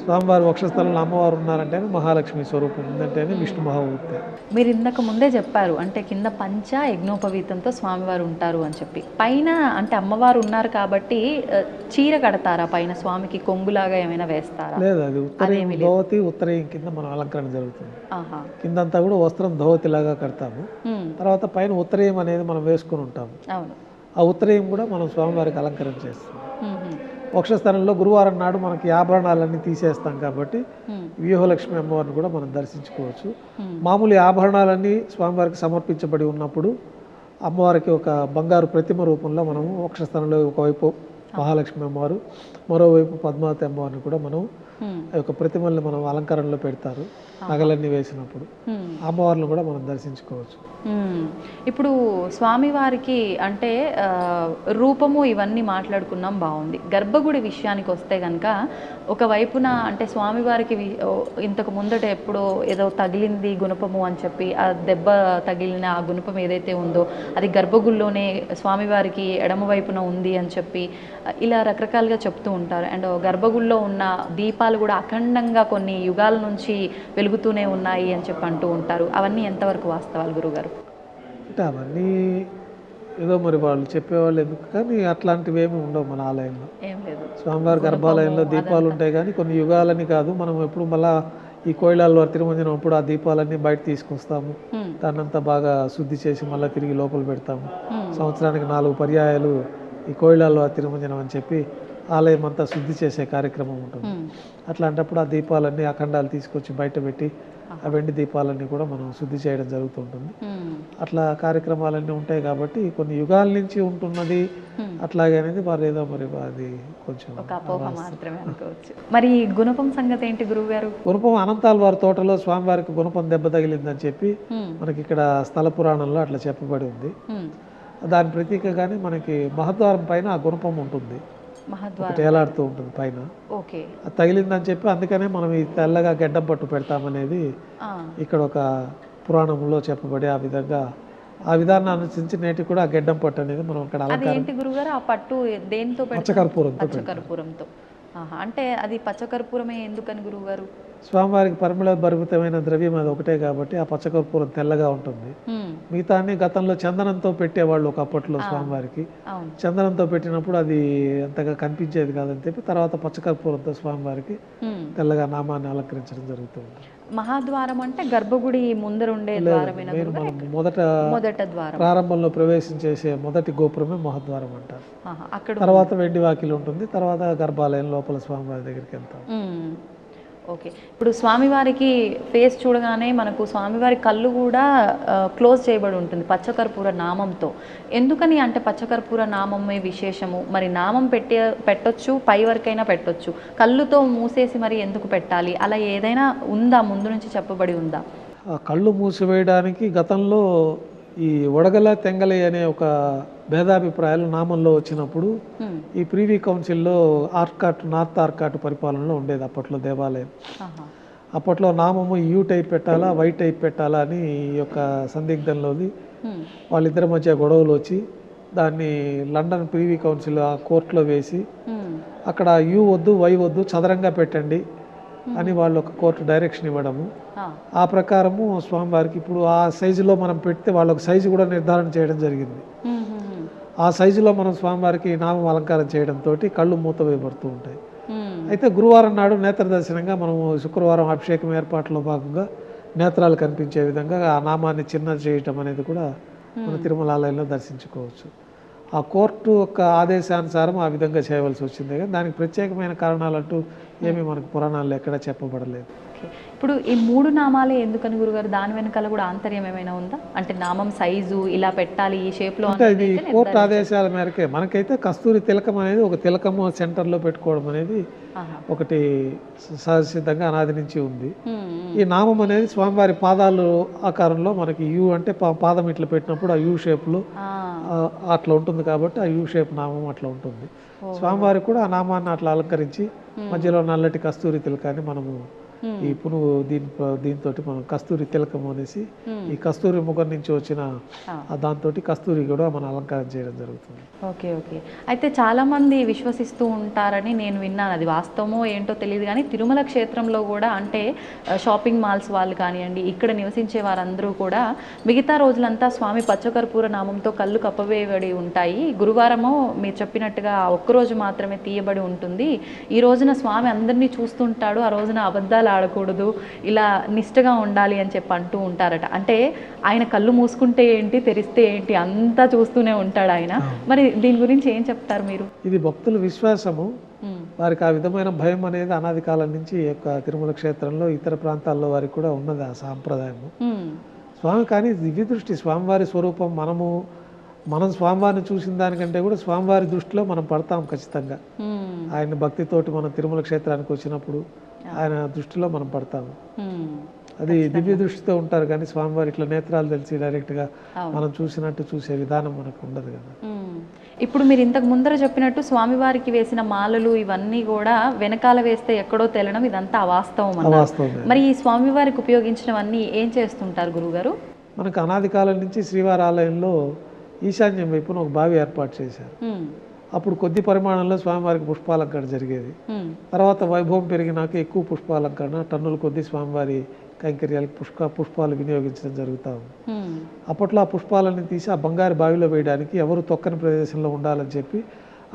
Speaker 3: స్వామివారి వక్షస్థలంలో అమ్మవారు ఉన్నారంటే మహాలక్ష్మి స్వరూపం ఉందంటేనే విష్ణు మహామూర్తి.
Speaker 2: మీరు ఇందాక ముందే చెప్పారు అంటే కింద పంచ యజ్ఞోపవీతంతో స్వామివారు ఉంటారు అని చెప్పి, పైన అంటే అమ్మవారు ఉన్నారు కాబట్టి చీర కడతారా పైన స్వామికి, కొంగులాగా ఏమైనా వేస్తారా?
Speaker 3: లేదు, అది ఉత్తరయం ధోవతి, ఉత్తరయం కింద మనం అలంకరణ జరుగుతుంది. కిందంతా కూడా వస్త్రం ధోవతి లాగా కడతాము. తర్వాత పైన ఉత్తరయం అనేది మనం వేసుకుని ఉంటాము. ఆ ఉత్తరయం కూడా మనం స్వామివారికి అలంకరణ చేస్తాం. వక్షస్థలంలో గురువారం నాడు మనకి ఆభరణాలన్నీ తీసేస్తాం కాబట్టి వ్యూహలక్ష్మి అమ్మవారిని కూడా మనం దర్శించుకోవచ్చు. మామూలు ఆభరణాలన్నీ స్వామివారికి సమర్పించబడి ఉన్నప్పుడు అమ్మవారికి ఒక బంగారు ప్రతిమ రూపంలో మనము వక్షస్థలంలో ఒకవైపు మహాలక్ష్మి అమ్మవారు, మరోవైపు పద్మావతి అమ్మవారిని కూడా మనం ఆ యొక్క ప్రతిమల్ని మనం అలంకరణలో పెడతారు నగలన్నీ వేసినప్పుడు. అమ్మవారిని కూడా మనం దర్శించుకోవచ్చు.
Speaker 2: ఇప్పుడు స్వామివారికి అంటే రూపము ఇవన్నీ మాట్లాడుకున్నాం, బాగుంది. గర్భగుడి విషయానికి వస్తే కనుక ఒకవైపున అంటే స్వామివారికి ఇంతకు ముందట ఎప్పుడో ఏదో తగిలింది గుణపము అని చెప్పి ఆ దెబ్బ తగిలిన ఆ గుణపం ఏదైతే ఉందో అది గర్భగుడిలోనే స్వామివారికి ఎడమ వైపున ఉంది అని చెప్పి ఇలా రకరకాలుగా చెప్తూ ఉంటారు. అండ్ గర్భగుడిలో ఉన్న దీపాలు కూడా అఖండంగా కొన్ని యుగాల నుంచి వెలుగుతూనే ఉన్నాయి అని చెప్పి అంటూ ఉంటారు. అవన్నీ ఎంతవరకు వాస్తవాలు గురుగారు?
Speaker 3: అంటే అవన్నీ ఏదో మరి వాళ్ళు చెప్పేవాళ్ళు ఎందుకు, కానీ అట్లాంటివి ఏమి ఉండవు మన ఆలయంలో.
Speaker 2: ఏం లేదు.
Speaker 3: స్వామివారి గర్భాలయంలో దీపాలు ఉంటాయి కానీ కొన్ని యుగాలని కాదు. మనం ఎప్పుడు మళ్ళా ఈ కోయిలాల్లో తిరుమంజనం అప్పుడు ఆ దీపాలన్నీ బయట తీసుకొస్తాము, దాన్నంతా బాగా శుద్ధి చేసి మళ్ళీ తిరిగి లోపల పెడతాము. సంవత్సరానికి 4 పర్యాయాలు ఈ కోయిలాల్లో తిరుమంజనం అని చెప్పి ఆలయం అంతా శుద్ధి చేసే కార్యక్రమం ఉంటుంది. అట్లాంటప్పుడు ఆ దీపాలన్నీ అఖండాలు తీసుకొచ్చి బయట పెట్టి ఆ వెండి దీపాలన్నీ కూడా మనం శుద్ధి చేయడం జరుగుతుంటుంది. అట్లా కార్యక్రమాలన్నీ ఉంటాయి కాబట్టి కొన్ని యుగాల నుంచి ఉంటున్నది అట్లాగే అనేది మరి ఏదో మరి అది కొంచెం
Speaker 2: ఒక అపోహ మాత్రమే అనుకోవచ్చు. మరి గుణపం సంగతి ఏంటి గురువుగారు?
Speaker 3: గుణపం అనంతాల వారి తోటలో స్వామివారికి గుణపం దెబ్బ తగిలిందని చెప్పి మనకి ఇక్కడ స్థల పురాణంలో అట్లా చెప్పబడి ఉంది. దాని ప్రతీకగానే మనకి మహద్వారం పైన ఆ గుణపం ఉంటుంది, తేలాడుతూ ఉంటుంది పైన. అది తగిలిందని చెప్పి అందుకనే మనం ఈ తెల్లగా గెడ్డం పట్టు పెడతామనేది ఇక్కడ ఒక పురాణంలో చెప్పబడి ఆ విధానాన్ని అనుసరించి నేటికి కూడా ఆ గెడ్డం పట్టు అనేది మనం అక్కడ
Speaker 2: పచ్చకర్పూరంతో. అంటే అది పచ్చకర్పూరమే ఎందుకని గురువుగారు?
Speaker 3: స్వామివారికి పరిమళ భరితమైన ద్రవ్యం అది ఒకటే కాబట్టి ఆ పచ్చకర్పూరం తెల్లగా ఉంటుంది. మిగతా గతంలో చందనంతో పెట్టేవాళ్ళు ఒకప్పట్లో స్వామివారికి. చందనంతో పెట్టినప్పుడు అది అంతగా కనిపించేది కాదని చెప్పి తర్వాత పచ్చకర్పూరంతో స్వామివారికి తెల్లగా నామాన్ని అలంకరించడం జరుగుతుంది.
Speaker 2: మహాద్వారం అంటే గర్భగుడి ముందర ఉండే
Speaker 3: మొదట ప్రారంభంలో ప్రవేశించేసే మొదటి గోపురమే మహాద్వారం అంటారు. తర్వాత వెండి వాకిలి ఉంటుంది, తర్వాత గర్భాలయం లోపల స్వామివారి దగ్గరికి వెళ్తాం.
Speaker 2: ఓకే. ఇప్పుడు స్వామివారికి ఫేస్ చూడగానే మనకు స్వామివారి కళ్ళు కూడా క్లోజ్ చేయబడి ఉంటుంది పచ్చకర్పూర నామంతో. ఎందుకని అంటే పచ్చకర్పూర నామమే విశేషము. మరి నామం పెట్టొచ్చు, పై వరకైనా పెట్టొచ్చు, కళ్ళుతో మూసేసి మరి ఎందుకు పెట్టాలి? అలా ఏదైనా ఉందా, ముందు నుంచి చెప్పబడి ఉందా?
Speaker 3: కళ్ళు మూసివేయడానికి గతంలో ఈ వడగల తెంగలి అనే ఒక భేదాభిప్రాయాలు నామంలో వచ్చినప్పుడు ఈ ప్రీవీ కౌన్సిల్లో నార్త్ ఆర్కాట్ పరిపాలనలో ఉండేది అప్పట్లో దేవాలయం. అప్పట్లో నామము యూ టైప్ పెట్టాలా, వై టైప్ పెట్టాలా అని ఈ యొక్క సందిగ్ధంలోది వాళ్ళిద్దరి మధ్య గొడవలు వచ్చి దాన్ని లండన్ ప్రీవీ కౌన్సిల్ ఆ కోర్టులో వేసి అక్కడ యూ వద్దు, వై వద్దు, చదరంగా పెట్టండి అని వాళ్ళు ఒక కోర్టు డైరెక్షన్ ఇవ్వడము. ఆ ప్రకారము స్వామివారికి ఇప్పుడు ఆ సైజులో మనం పెడితే వాళ్ళొక సైజు కూడా నిర్ధారణ చేయడం జరిగింది. ఆ సైజులో మనం స్వామివారికి నామం అలంకారం చేయడంతో కళ్ళు మూత వేయబడుతూ ఉంటాయి. అయితే గురువారం నాడు నేత్ర దర్శనంగా మనము శుక్రవారం అభిషేకం ఏర్పాట్లో భాగంగా నేత్రాలు కనిపించే విధంగా ఆ నామాన్ని చిన్న చేయటం అనేది కూడా మన తిరుమల ఆలయంలో దర్శించుకోవచ్చు. ఆ కోర్టు యొక్క ఆదేశానుసారం ఆ విధంగా చేయవలసి వచ్చింది, కానీ దానికి ప్రత్యేకమైన కారణాలంటూ ఏమీ మనకు పురాణాల్లో ఎక్కడ చెప్పబడలేదు.
Speaker 2: ఇప్పుడు ఈ 3 నామాలే ఎందుకని గురుగారు? దాని వెనకాల కూడా ఆంతర్యం ఏమైనా ఉందా? అంటే నామం సైజు ఇలా పెట్టాలి, ఈ షేప్లో
Speaker 3: అంటే ఇది కోర్టు ఆదేశాల మేరకే. మనకైతే కస్తూరి తిలకం అనేది ఒక తిలకము సెంటర్లో పెట్టుకోవడం అనేది ఒకటి సహజసిద్ధంగా అనాది నుంచి ఉంది. ఈ నామం అనేది స్వామివారి పాదాలు ఆకారంలో మనకి యూ అంటే పాదం ఇట్లా పెట్టినప్పుడు ఆ యూ షేప్లో అట్లా ఉంటుంది కాబట్టి ఆ యూ షేప్ నామం అట్లా ఉంటుంది. స్వామివారికి కూడా ఆ నామాన్ని అట్లా అలంకరించి మధ్యలో నల్లటి కస్తూరి తిలకాన్ని మనము ఈ పునుగు దీంతో మనం కస్తూరి తిలకం అనేసి ఈ కస్తూరి ముఖం నుంచి వచ్చిన దాంతో కస్తూరి కూడా మనం అలంకారం చేయడం జరుగుతుంది.
Speaker 2: ఓకే. అయితే చాలా మంది విశ్వసిస్తూ ఉంటారని నేను విన్నాను, అది వాస్తవమో ఏంటో తెలియదు కానీ తిరుమల క్షేత్రంలో కూడా అంటే షాపింగ్ మాల్స్ వాళ్ళు కానివ్వండి, ఇక్కడ నివసించే వారందరూ కూడా మిగతా రోజులంతా స్వామి పచ్చకర్పూర నామంతో కళ్ళు కప్పవేయబడి ఉంటాయి. గురువారమో మీరు చెప్పినట్టుగా ఒక్కరోజు మాత్రమే తీయబడి ఉంటుంది. ఈ రోజున స్వామి అందరినీ చూస్తుంటాడు, ఆ రోజున అబద్ధాలు ఆడకూడదు, ఇలా నిష్టగా ఉండాలి అని చెప్పి అంటూ ఉంటారట. అంటే ఆయన కళ్ళు మూసుకుంటే ఏంటి, తెరిస్తే ఏంటి, అంతా చూస్తూనే ఉంటాడు ఆయన. మరి దీని గురించి ఏం చెప్తారు మీరు?
Speaker 3: ఇది భక్తుల విశ్వాసము, వారికి ఆ విధమైన భయం అనేది అనాది కాలం నుంచి యొక్క తిరుమల క్షేత్రంలో ఇతర ప్రాంతాల్లో వారికి కూడా ఉన్నది ఆ సాంప్రదాయము. స్వామి కానీ దివ్య దృష్టి స్వామివారి స్వరూపం మనము మనం స్వామివారిని చూసిన దానికంటే కూడా స్వామివారి దృష్టిలో మనం పడతాం ఖచ్చితంగా. ఆయన భక్తితోటి మనం తిరుమల క్షేత్రానికి వచ్చినప్పుడు ఆయన దృష్టిలో మనం పడతాము. అది దివ్య దృష్టితో ఉంటారు, కానీ స్వామివారి ఇట్లా నేత్రాలు తెలిసి డైరెక్ట్గా మనం చూసినట్టు చూసే విధానం మనకు ఉండదు కదా.
Speaker 2: ఇప్పుడు మీరు ఇంతకు ముందర చెప్పినట్టు స్వామివారికి వేసిన మాలలు ఇవన్నీ కూడా వెనకాల వేస్తే ఎక్కడో తెలడం ఇదంతా అవాస్తవం అన్నారు. మరి ఈ స్వామివారికి ఉపయోగించినవన్నీ ఏం చేస్తుంటారు గురుగారు?
Speaker 3: మనకు అనాది కాలం నుంచి శ్రీవారి ఆలయంలో ఈశాన్యం వైపున ఒక బావి ఏర్పాటు చేశారు. అప్పుడు కొద్ది పరిమాణంలో స్వామివారికి పుష్పాలంకరణ జరిగేది. తర్వాత వైభవం పెరిగినాక ఎక్కువ పుష్పాలంకరణ, టన్నుల కొద్ది స్వామివారి కైంకర్యాలకు పుష్పాలు వినియోగించడం జరుగుతూ ఉంది. అప్పట్లో ఆ పుష్పాలని తీసి ఆ బంగారు బావిలో వేయడానికి ఎవరు తొక్కని ప్రదేశంలో ఉండాలని చెప్పి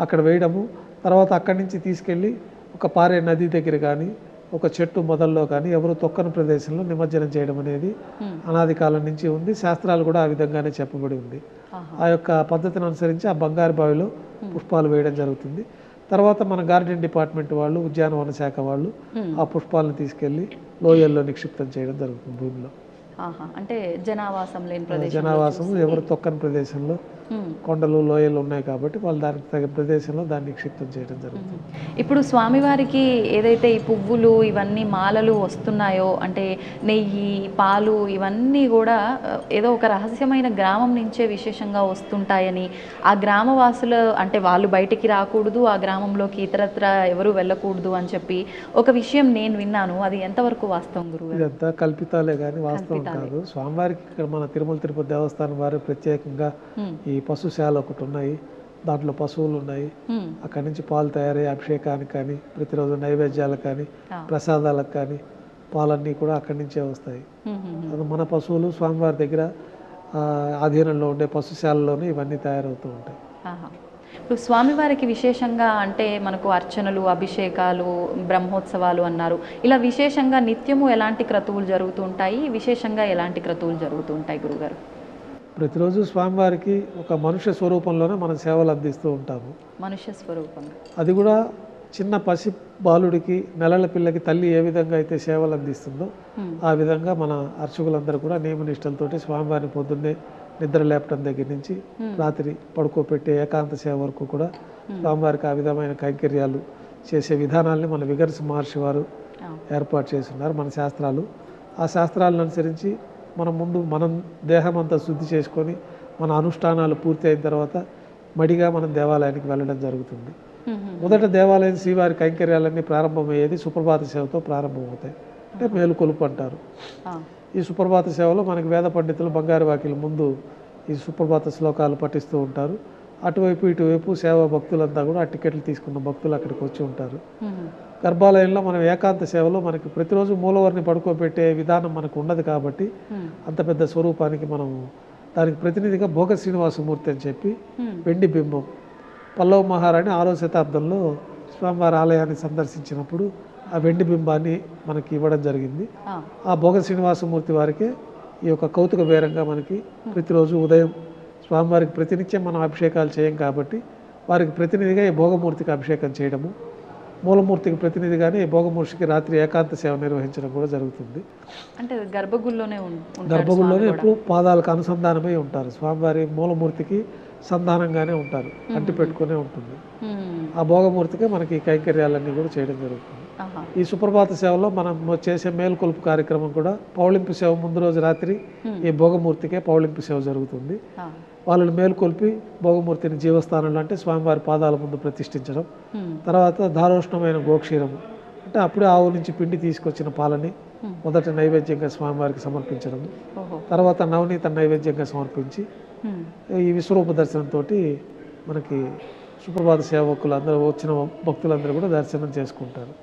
Speaker 3: అక్కడ వేయడము, తర్వాత అక్కడి నుంచి తీసుకెళ్ళి ఒక పారే నది దగ్గర కానీ ఒక చెట్టు మొదల్లో కానీ ఎవరు తొక్కని ప్రదేశంలో నిమజ్జనం చేయడం అనేది అనాది కాలం నుంచి ఉంది. శాస్త్రాలు కూడా ఆ విధంగానే చెప్పబడి ఉంది. ఆ యొక్క పద్ధతిని అనుసరించి ఆ బంగారు బావిలో పుష్పాలు వేయడం జరుగుతుంది. తర్వాత మన గార్డెన్ డిపార్ట్మెంట్ వాళ్ళు, ఉద్యానవన శాఖ వాళ్ళు ఆ పుష్పాలను తీసుకెళ్ళి లోయల్లో నిక్షిప్తం చేయడం జరుగుతుంది భూమిలో.
Speaker 2: అంటే జనావాసం లేని ప్రదేశం,
Speaker 3: జనావాసం ఎవరు తొక్కని ప్రదేశంలో కొండలు లోయలు ఉన్నాయి కాబట్టి వాళ్ళు దానికి తగిన ప్రదేశంలో దాన్ని నిక్షిప్తం చేయడం జరుగుతుంది.
Speaker 2: ఇప్పుడు స్వామివారికి ఏదైతే ఈ పువ్వులు ఇవన్నీ మాలలు వస్తున్నాయో, అంటే నెయ్యి పాలు ఇవన్నీ కూడా ఏదో ఒక రహస్యమైన గ్రామం నుంచే విశేషంగా వస్తుంటాయని, ఆ గ్రామవాసులు అంటే వాళ్ళు బయటికి రాకూడదు, ఆ గ్రామంలోకి ఇతరత్ర ఎవరు వెళ్ళకూడదు అని చెప్పి ఒక విషయం నేను విన్నాను. అది ఎంతవరకు వాస్తవం గురువు?
Speaker 3: ఇదంతా కల్పితాలే కానీ వాస్తవం కాదు. స్వామివారికి ఇక్కడ మన తిరుమల తిరుపతి దేవస్థానం వారు ప్రత్యేకంగా ఈ పశుశాల ఒకటి ఉన్నాయి, దాంట్లో పశువులు ఉన్నాయి. అక్కడి నుంచి పాలు తయారయ్యే అభిషేకానికి కానీ, ప్రతిరోజు నైవేద్యాలకు కానీ, ప్రసాదాలకు కానీ పాలన్నీ కూడా అక్కడి నుంచే వస్తాయి. మన పశువులు స్వామివారి దగ్గర ఆధీనంలో ఉండే పశుశాలలోనే ఇవన్నీ తయారవుతూ ఉంటాయి.
Speaker 2: ఇప్పుడు స్వామివారికి విశేషంగా అంటే మనకు అర్చనలు, అభిషేకాలు, బ్రహ్మోత్సవాలు అన్నారు. ఇలా విశేషంగా నిత్యము ఎలాంటి క్రతువులు జరుగుతూ ఉంటాయి? విశేషంగా ఎలాంటి క్రతువులు జరుగుతూ ఉంటాయి గురుగారు?
Speaker 3: ప్రతిరోజు స్వామివారికి ఒక మనుష్య స్వరూపంలోనే మనం సేవలు అందిస్తూ ఉంటాము.
Speaker 2: మనుష్య స్వరూపం, అది
Speaker 3: కూడా చిన్న పసి బాలుడికి, నెలల పిల్లకి తల్లి ఏ విధంగా అయితే సేవలు అందిస్తుందో ఆ విధంగా మన అర్చకులందరూ కూడా నియమనిష్టలతోటి స్వామివారిని పొద్దున్నే నిద్ర లేపటం దగ్గర నుంచి రాత్రి పడుకోపెట్టే ఏకాంత సేవ వరకు కూడా స్వామివారికి ఆ విధమైన కైంకర్యాలు చేసే విధానాల్ని మన విగర్స్ మహర్షి వారు ఏర్పాటు చేస్తున్నారు. మన శాస్త్రాలు, ఆ శాస్త్రాలను అనుసరించి మనం దేహం అంతా శుద్ధి చేసుకొని మన అనుష్ఠానాలు పూర్తి అయిన తర్వాత మడిగా మనం దేవాలయానికి వెళ్ళడం జరుగుతుంది. మొదట దేవాలయం శ్రీవారి కైంకర్యాలన్నీ ప్రారంభమయ్యేది సుప్రభాత సేవతో ప్రారంభమవుతాయి. అంటే మేలుకొలుపు అంటారు. ఈ సుప్రభాత సేవలో మనకి వేద పండితులు బంగారు వాకిల ముందు ఈ సుప్రభాత శ్లోకాలు పఠిస్తూ ఉంటారు. అటువైపు ఇటువైపు సేవా భక్తులంతా కూడా ఆ టికెట్లు తీసుకున్న భక్తులు అక్కడికి వచ్చి ఉంటారు. గర్భాలయంలో మనం ఏకాంత సేవలో మనకి ప్రతిరోజు మూలవర్ని పడుకోబెట్టే విధానం మనకు ఉండదు కాబట్టి అంత పెద్ద స్వరూపానికి మనం దానికి ప్రతినిధిగా భోగ శ్రీనివాసమూర్తి అని చెప్పి వెండి బింబం, పల్లవ మహారాణి 6వ శతాబ్దంలో స్వామివారి ఆలయాన్ని సందర్శించినప్పుడు ఆ వెండి బింబాన్ని మనకి ఇవ్వడం జరిగింది. ఆ భోగ శ్రీనివాసమూర్తి వారికి ఈ యొక్క కౌతుక బేరంగా మనకి ప్రతిరోజు ఉదయం స్వామివారికి ప్రతినిత్యం మనం అభిషేకాలు చేయం కాబట్టి వారికి ప్రతినిధిగా ఈ భోగమూర్తికి అభిషేకం చేయడము, మూలమూర్తికి ప్రతినిధిగానే ఈ భోగమూర్తికి రాత్రి ఏకాంత సేవ నిర్వహించడం కూడా జరుగుతుంది.
Speaker 2: అంటే గర్భగుడిలోనే
Speaker 3: ఎప్పుడు పాదాలకు అనుసంధానమై ఉంటారు. స్వామివారి మూలమూర్తికి సంధానంగానే ఉంటారు, అంటి పెట్టుకునే ఉంటుంది. ఆ భోగమూర్తికి మనకి కైంకర్యాలన్నీ కూడా చేయడం జరుగుతుంది. ఈ సుప్రభాత సేవలో మనం చేసే మేలుకొలుపు కార్యక్రమం కూడా పౌళింపు సేవ ముందు రోజు రాత్రి ఈ భోగమూర్తికే పౌళింపు సేవ జరుగుతుంది. వాళ్ళని మేలుకొల్పి భోగమూర్తిని జీవస్థానంలో అంటే స్వామివారి పాదాల ముందు ప్రతిష్ఠించడం, తర్వాత దారోష్ణమైన గోక్షీరము అంటే అప్పుడే ఆవు నుంచి పిండి తీసుకొచ్చిన పాలని మొదట నైవేద్యంగా స్వామివారికి సమర్పించడం, తర్వాత నవనీత నైవేద్యంగా సమర్పించి ఈ విశ్వరూప దర్శనంతో మనకి సుప్రభాత సేవకులు అందరూ వచ్చిన భక్తులందరూ కూడా దర్శనం చేసుకుంటారు.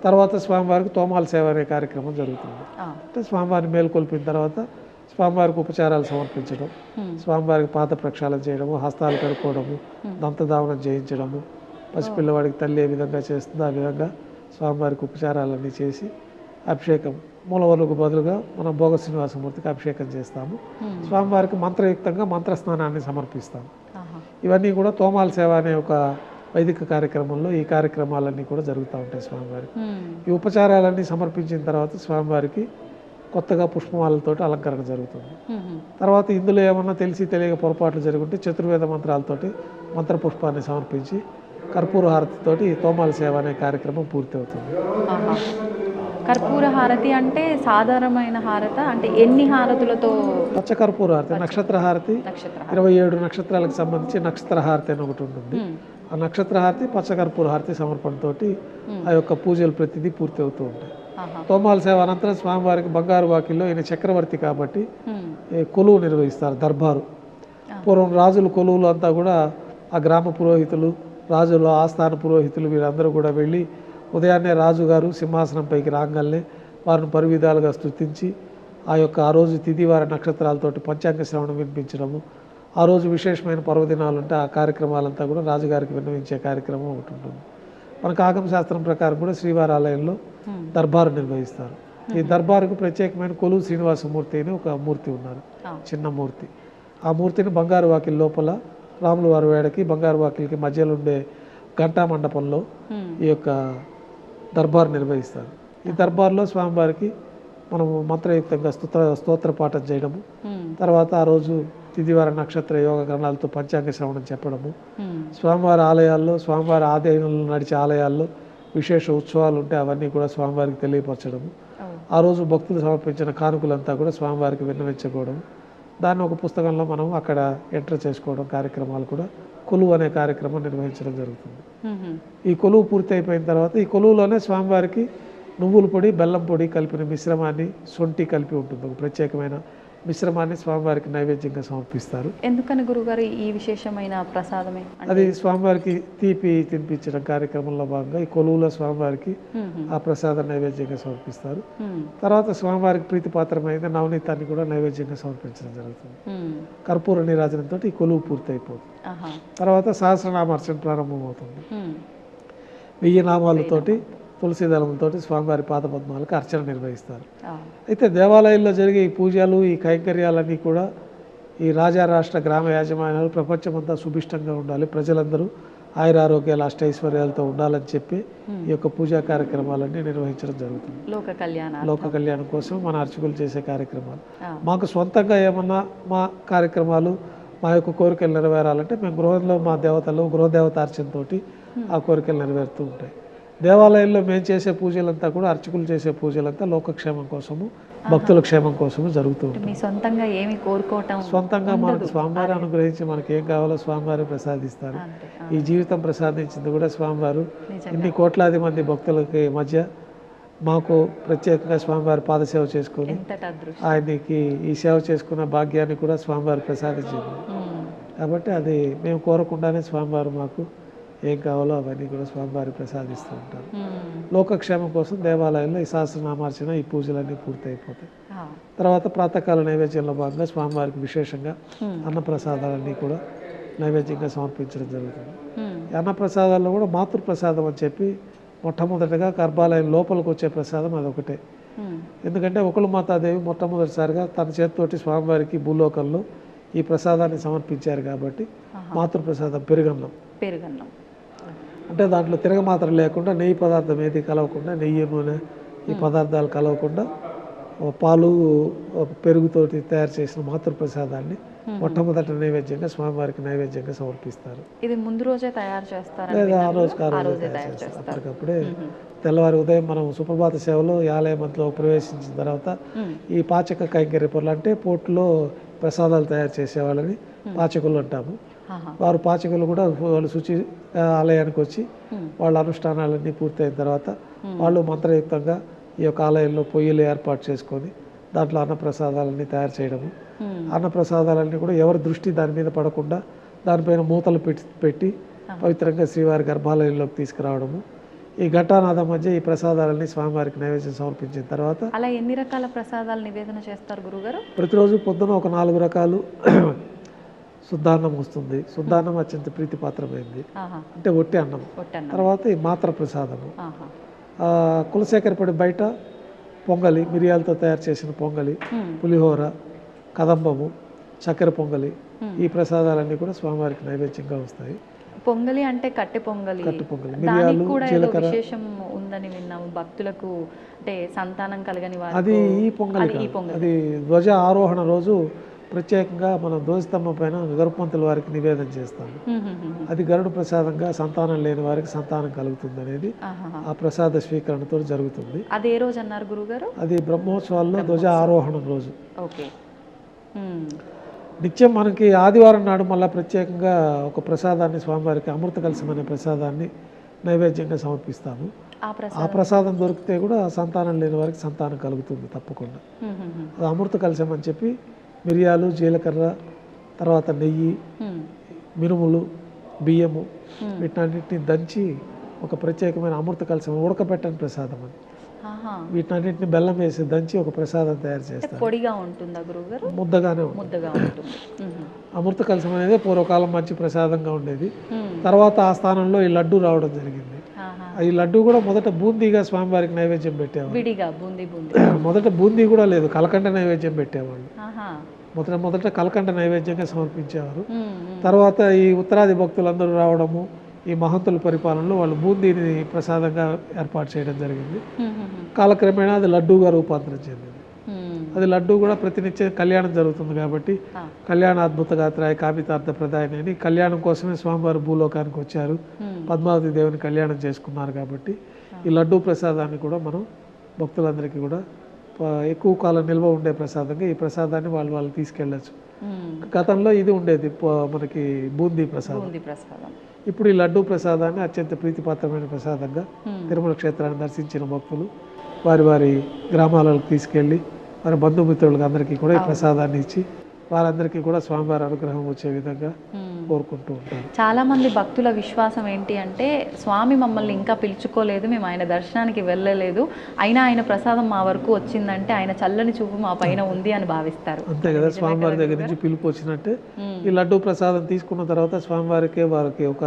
Speaker 3: తర్వాత స్వామివారికి తోమాల సేవ అనే కార్యక్రమం జరుగుతుంది. అంటే స్వామివారిని మేలుకొల్పిన తర్వాత స్వామివారికి ఉపచారాలు సమర్పించడం, స్వామివారికి పాత ప్రక్షాళన చేయడము, హస్తాలు కడుక్కోవడము, దంతధావనం చేయించడము, పసిపిల్లవాడికి తల్లి ఏ విధంగా చేస్తుందో ఆ విధంగా స్వామివారికి ఉపచారాలన్నీ చేసి అభిషేకం, మూలవర్లకు బదులుగా మనం భోగ శ్రీనివాసమూర్తికి అభిషేకం చేస్తాము. స్వామివారికి మంత్రయుక్తంగా మంత్రస్నానాన్ని సమర్పిస్తాము. ఇవన్నీ కూడా తోమాల సేవ అనే ఒక వైదిక కార్యక్రమంలో ఈ కార్యక్రమాలన్నీ కూడా జరుగుతూ ఉంటాయి స్వామివారికి. ఈ ఉపచారాలన్నీ సమర్పించిన తర్వాత స్వామివారికి కొత్తగా పుష్పమాలతోటి అలంకరణ జరుగుతుంది. తర్వాత ఇందులో ఏమన్నా తెలిసి తెలియక పొరపాట్లు జరుగుంటే చతుర్వేద మంత్రాలతోటి మంత్రపుష్పాన్ని సమర్పించి కర్పూర హారతితోటి తోమాల సేవ అనే కార్యక్రమం పూర్తి అవుతుంది.
Speaker 2: కర్పూర హారతి అంటే సాధారణమైన హారత, అంటే ఎన్ని హారతులతో?
Speaker 3: పచ్చ కర్పూర హారతి, నక్షత్ర హారతి, 27 నక్షత్రాలకు సంబంధించి నక్షత్ర హారతి అని ఒకటి ఉంటుంది. ఆ నక్షత్ర హారతి, పచ్చ కర్పూర హారతి సమర్పణతోటి ఆ యొక్క పూజలు ప్రతిదీ పూర్తి అవుతూ ఉంటాయి. తోమాల సేవ అనంతరం స్వామివారికి బంగారు వాకిల్లో ఈయన చక్రవర్తి కాబట్టి కొలువు నిర్వహిస్తారు, దర్బారు. పూర్వం రాజుల కొలువులు అంతా కూడా ఆ గ్రామ పురోహితులు, రాజుల ఆస్థాన పురోహితులు వీళ్ళందరూ కూడా వెళ్ళి ఉదయాన్నే రాజుగారు సింహాసనంపైకి రాగానే వారిని పరువిధాలుగా స్తుతించి ఆ రోజు తిథివార నక్షత్రాలతోటి పంచాంగ శ్రవణం వినిపించడము, ఆ రోజు విశేషమైన పర్వదినాలు ఉంటే ఆ కార్యక్రమాలంతా కూడా రాజుగారికి విన్నవించే కార్యక్రమం ఒకటి ఉంటుంది. మనకు ఆగమ శాస్త్రం ప్రకారం కూడా శ్రీవారి ఆలయంలో దర్బారు నిర్వహిస్తారు. ఈ దర్బారుకు ప్రత్యేకమైన కొలువు శ్రీనివాసమూర్తి అని ఒక మూర్తి ఉన్నారు, చిన్న మూర్తి. ఆ మూర్తిని బంగారు వాకిల్ లోపల రాముల వారి వేడకి బంగారు వాకిల్కి మధ్యలో ఉండే ఘంటా మండపంలో ఈ యొక్క దర్బార్ నిర్వహిస్తారు. ఈ దర్బార్లో స్వామివారికి మనము మంత్రయుక్తంగా స్తోత్ర పాఠం చేయడము, తర్వాత ఆ రోజు తిథివార నక్షత్ర యోగ గ్రహణాలతో పంచాంగ శ్రవణం చెప్పడము, స్వామివారి ఆలయాల్లో స్వామివారి ఆలయంలో నడిచే ఆలయాల్లో విశేష ఉత్సవాలు ఉంటే అవన్నీ కూడా స్వామివారికి తెలియపరచడము, ఆ రోజు భక్తులు సమర్పించిన కానుకలంతా కూడా స్వామివారికి విన్నవించుకోవడం, దాన్ని ఒక పుస్తకంలో మనం అక్కడ ఎంటర్ చేసుకోవడం కార్యక్రమాలు కూడా కొలువు అనే కార్యక్రమం నిర్వహించడం జరుగుతుంది. ఈ కొలువు పూర్తి అయిపోయిన తర్వాత ఈ కొలువులోనే స్వామివారికి నువ్వుల పొడి, బెల్లం పొడి కలిపిన మిశ్రమాన్ని, సొంటి కలిపి ఉంటుంది, ఒక ప్రత్యేకమైన మిశ్రమాన్ని స్వామివారికి నైవేద్యంగా సమర్పిస్తారు.
Speaker 2: ఎందుకని గురుగారు ఈ విశేషమైన ప్రసాదమే?
Speaker 3: అది స్వామివారికి తీపి తినిపించడం కార్యక్రమంలో భాగంగా ఈ కొలువులో స్వామివారికి ఆ ప్రసాదం నైవేద్యంగా సమర్పిస్తారు. తర్వాత స్వామివారికి ప్రీతిపాత్రమైన నవనీతాన్ని కూడా నైవేద్యంగా సమర్పించడం జరుగుతుంది. కర్పూర నీరాజనంతో ఈ కొలువు పూర్తి అయిపోతుంది. తర్వాత సహస్రనామార్చన ప్రారంభమవుతుంది. 1000 నామాలతోటి తులసి దళంతో స్వామివారి పాదపద్మాలకు అర్చన నిర్వహిస్తారు. అయితే దేవాలయాల్లో జరిగే ఈ పూజలు, ఈ కైంకర్యాలన్నీ కూడా ఈ రాజా రాష్ట్ర గ్రామ యాజమాన్యాలు ప్రపంచమంతా సుభిష్టంగా ఉండాలి, ప్రజలందరూ ఆయురారోగ్యాలు అష్టైశ్వర్యాలతో ఉండాలని చెప్పి ఈ యొక్క పూజా కార్యక్రమాలన్నీ నిర్వహించడం జరుగుతుంది. లోక కళ్యాణం కోసం మన అర్చకులు చేసే కార్యక్రమాలు. మాకు సొంతంగా ఏమన్నా మా కార్యక్రమాలు, మా యొక్క కోరికలు నెరవేరాలంటే మేము గృహంలో మా దేవతలు గృహదేవత అర్చనతో ఆ కోరికలు నెరవేరుతూ ఉంటాయి. దేవాలయంలో మేము చేసే పూజలంతా కూడా అర్చకులు చేసే పూజలంతా లోకక్షేమం కోసము, భక్తుల క్షేమం కోసము జరుగుతూ ఉంటుంది.
Speaker 2: సొంతంగా ఏమి కోరుకోవటం,
Speaker 3: సొంతంగా మనకు స్వామివారి అనుగ్రహించి మనకి ఏం కావాలో స్వామివారి ప్రసాదిస్తారు. ఈ జీవితం ప్రసాదించింది కూడా స్వామివారు. ఇన్ని కోట్లాది మంది భక్తులకి మధ్య మాకు ప్రత్యేకంగా స్వామివారి పాదసేవ చేసుకొని ఆయనకి ఈ సేవ చేసుకున్న భాగ్యాన్ని కూడా స్వామివారు ప్రసాదించింది. కాబట్టి అది మేము కోరకుండానే స్వామివారు మాకు ఏం కావాలో అవన్నీ కూడా స్వామివారి ప్రసాదిస్తూ ఉంటారు. లోకక్షేమం కోసం దేవాలయంలో ఈ సహస్రనామార్చన, ఈ పూజలన్నీ పూర్తి అయిపోతాయి. తర్వాత ప్రాతకాల నైవేద్యంలో భాగంగా స్వామివారికి విశేషంగా అన్నప్రసాదాలన్నీ కూడా నైవేద్యంగా సమర్పించడం జరుగుతుంది. ఈ అన్నప్రసాదాల్లో కూడా మాతృప్రసాదం అని చెప్పి మొట్టమొదటిగా గర్భాలయం లోపలికి వచ్చే ప్రసాదం అదొకటే. ఎందుకంటే ఒకళ్ళు మాతాదేవి మొట్టమొదటిసారిగా తన చేతితోటి స్వామివారికి భూలోకంలో ఈ ప్రసాదాన్ని సమర్పించారు కాబట్టి మాతృప్రసాదం పెరుగన్నం. అంటే దాంట్లో తిరగమాత్ర లేకుండా, నెయ్యి పదార్థం ఏది కలవకుండా, నెయ్యి, నూనె ఈ పదార్థాలు కలవకుండా పాలు పెరుగుతోటి తయారు చేసిన మాతృప్రసాదాన్ని మొట్టమొదటి నైవేద్యంగా స్వామివారికి నైవేద్యంగా సమర్పిస్తారు.
Speaker 2: ఇది ముందు రోజే తయారు చేస్తారు
Speaker 3: లేదా ఆ రోజు తయారు చేస్తారు. అప్పటికప్పుడే తెల్లవారి ఉదయం మనం సుప్రభాత సేవలో ఆలయంలో ప్రవేశించిన తర్వాత ఈ పాచక కైంకర్య పనులు అంటే పోట్లో ప్రసాదాలు తయారు చేసేవాళ్ళని పాచకులు అంటాము. వారు పాచకులు కూడా వాళ్ళు శుచి ఆలయానికి వచ్చి వాళ్ళ అనుష్ఠానాలన్నీ పూర్తయిన తర్వాత వాళ్ళు మంత్రయుక్తంగా ఈ యొక్క ఆలయంలో పొయ్యిలు ఏర్పాటు చేసుకొని దాంట్లో అన్నప్రసాదాలన్నీ తయారు చేయడము, అన్నప్రసాదాలన్నీ కూడా ఎవరి దృష్టి దాని మీద పడకుండా దానిపైన మూతలు పెట్టి పవిత్రంగా శ్రీవారి గర్భాలయంలోకి తీసుకురావడము, ఈ ఘటానాథం మధ్య ఈ ప్రసాదాలన్నీ స్వామివారికి నైవేద్యం సమర్పించిన తర్వాత
Speaker 2: అలా ఎన్ని రకాల ప్రసాదాలు నివేదన చేస్తారు గురుగారు?
Speaker 3: ప్రతిరోజు పొద్దున ఒక 4 రకాలు శుద్ధాన్నం వస్తుంది. శుద్ధాన్నం అత్యంత ప్రీతిపాత్రమైంది, అంటే ఒట్టి అన్నం. తర్వాత ఈ మాత్ర ప్రసాదము, కులశేఖరపడి బయట పొంగలి, మిరియాలతో తయారు చేసిన పొంగలి, పులిహోర, కదంబము, చక్కెర పొంగలి, ఈ ప్రసాదాలన్నీ కూడా స్వామివారికి నైవేద్యంగా వస్తాయి.
Speaker 2: పొంగలి అంటే కట్టె పొంగలి,
Speaker 3: కట్టె పొంగలి,
Speaker 2: దానికి
Speaker 3: మిరియాలు,
Speaker 2: కూడా ఏదో
Speaker 3: జీలకర్ర.
Speaker 2: విశేషం ఉందని విన్నాము భక్తులకు, అంటే సంతానం కలగని
Speaker 3: అది
Speaker 2: వారికి.
Speaker 3: ఈ పొంగలి
Speaker 2: అది ఈ
Speaker 3: కాదు.
Speaker 2: పొంగలి.
Speaker 3: అది ధ్వజ ఆరోహణ రోజు ప్రత్యేకంగా మనం ధ్వజస్తంభం పైన గరుపంతుల వారికి నివేదన చేస్తాము. అది గరుడు ప్రసాదంగా సంతానం లేని వారికి సంతానం కలుగుతుంది అనేది ఆ ప్రసాద స్వీకరణతో జరుగుతుంది.
Speaker 2: అది ఏ రోజు అన్నారు గురుగారు?
Speaker 3: అది బ్రహ్మోత్సవాల్లో ధ్వజ ఆరోహణం రోజు.
Speaker 2: ఓకే.
Speaker 3: నిత్యం మనకి ఆదివారం నాడు మళ్ళీ ప్రత్యేకంగా ఒక ప్రసాదాన్ని స్వామివారికి అమృత కలశం అనే ప్రసాదాన్ని నైవేద్యంగా సమర్పిస్తాము. ఆ ప్రసాదం దొరికితే కూడా సంతానం లేని వారికి సంతానం కలుగుతుంది తప్పకుండా. అది అమృత కలశం అని చెప్పి మిరియాలు, జీలకర్ర, తర్వాత నెయ్యి, మినుములు, బియ్యము వీటన్నిటిని దంచి ఒక ప్రత్యేకమైన అమృత కలశం, ఉడకపెట్టని ప్రసాదం అని, వీటన్నిటిని బెల్లం వేసి దంచి ఒక ప్రసాదం తయారు చేస్తారు.
Speaker 2: పొడిగా ఉంటుందా గురుగారు?
Speaker 3: ముద్దగానే
Speaker 2: ముద్దగా ఉంటుంది.
Speaker 3: అమృత కలశం అనేది పూర్వకాలం మంచి ప్రసాదంగా ఉండేది. తర్వాత ఆ స్థానంలో ఈ లడ్డు రావడం జరిగింది. ఈ లడ్డు కూడా మొదట బూందీగా స్వామివారికి నైవేద్యం పెట్టేవాళ్ళు.
Speaker 2: విడిగా బూందీ బూందీ.
Speaker 3: మొదట బూందీ కూడా లేదు, కలకండ నైవేద్యం పెట్టేవాళ్ళు. మొదట కలకండ నైవేద్యంగా సమర్పించేవారు. తర్వాత ఈ ఉత్తరాది భక్తులందరూ రావడము, ఈ మహంతుల పరిపాలనలో వాళ్ళు బూందీని ప్రసాదంగా ఏర్పాటు చేయడం జరిగింది. కాలక్రమేణా అది లడ్డూగా రూపాంతరం చెందింది. అది లడ్డు కూడా ప్రతినిత్యం కళ్యాణం జరుగుతుంది కాబట్టి కళ్యాణ అద్భుత గాత్రాయ కామితార్థ ప్రదాయని అని కళ్యాణం కోసమే స్వామివారు భూలోకానికి వచ్చారు, పద్మావతి దేవుని కళ్యాణం చేసుకున్నారు. కాబట్టి ఈ లడ్డూ ప్రసాదాన్ని కూడా మనం భక్తులందరికీ కూడా ఎక్కువ కాలం నిల్వ ఉండే ప్రసాదంగా ఈ ప్రసాదాన్ని వాళ్ళు తీసుకెళ్ళచ్చు. గతంలో ఇది ఉండేది మనకి బూందీ ప్రసాదం. ఇప్పుడు ఈ లడ్డూ ప్రసాదాన్ని అత్యంత ప్రీతిపాత్రమైన ప్రసాదంగా తిరుమల క్షేత్రాన్ని దర్శించిన భక్తులు వారి వారి గ్రామాలకు తీసుకెళ్ళి వారి బంధుమిత్రులకు అందరికీ కూడా ఈ ప్రసాదాన్ని ఇచ్చి వారందరికీ కూడా స్వామివారి అనుగ్రహం వచ్చే విధంగా కోరుకుంటూ ఉంటారు.
Speaker 2: చాలా మంది భక్తుల విశ్వాసం ఏంటి అంటే, స్వామి మమ్మల్ని ఇంకా పిలుచుకోలేదు, మేము ఆయన దర్శనానికి వెళ్ళలేదు, అయినా ఆయన ప్రసాదం మా వరకు వచ్చిందంటే ఆయన చల్లని చూపు మా పైన ఉంది అని భావిస్తారు.
Speaker 3: అంతే కదా, స్వామివారి దగ్గర నుంచి పిలుపు వచ్చినట్టే. ఈ లడ్డూ ప్రసాదం తీసుకున్న తర్వాత స్వామివారికి వారికి ఒక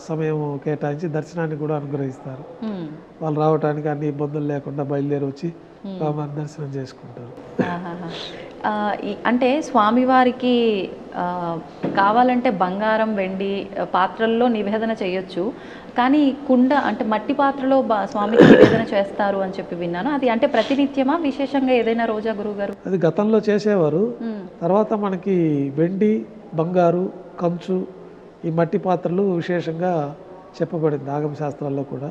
Speaker 3: సమయం కేటాయించి దర్శనాన్ని కూడా అనుగ్రహిస్తారు. వాళ్ళు రావడానికి అన్ని ఇబ్బందులు లేకుండా బయలుదేరి వచ్చి స్వామివారి దర్శనం చేసుకుంటారు.
Speaker 2: అంటే స్వామివారికి కావాలంటే బంగారం, వెండి పాత్రల్లో నివేదన చేయొచ్చు, కానీ కుండ అంటే మట్టి పాత్రలో స్వామికి నివేదన చేస్తారు అని చెప్పి విన్నాను. అది అంటే ప్రతినిత్యమా, విశేషంగా ఏదైనా రోజా గురువుగారు?
Speaker 3: అది గతంలో చేసేవారు. తర్వాత మనకి వెండి, బంగారు, కంచు, ఈ మట్టి పాత్రలు విశేషంగా చెప్పబడింది ఆగమ శాస్త్రాల్లో కూడా.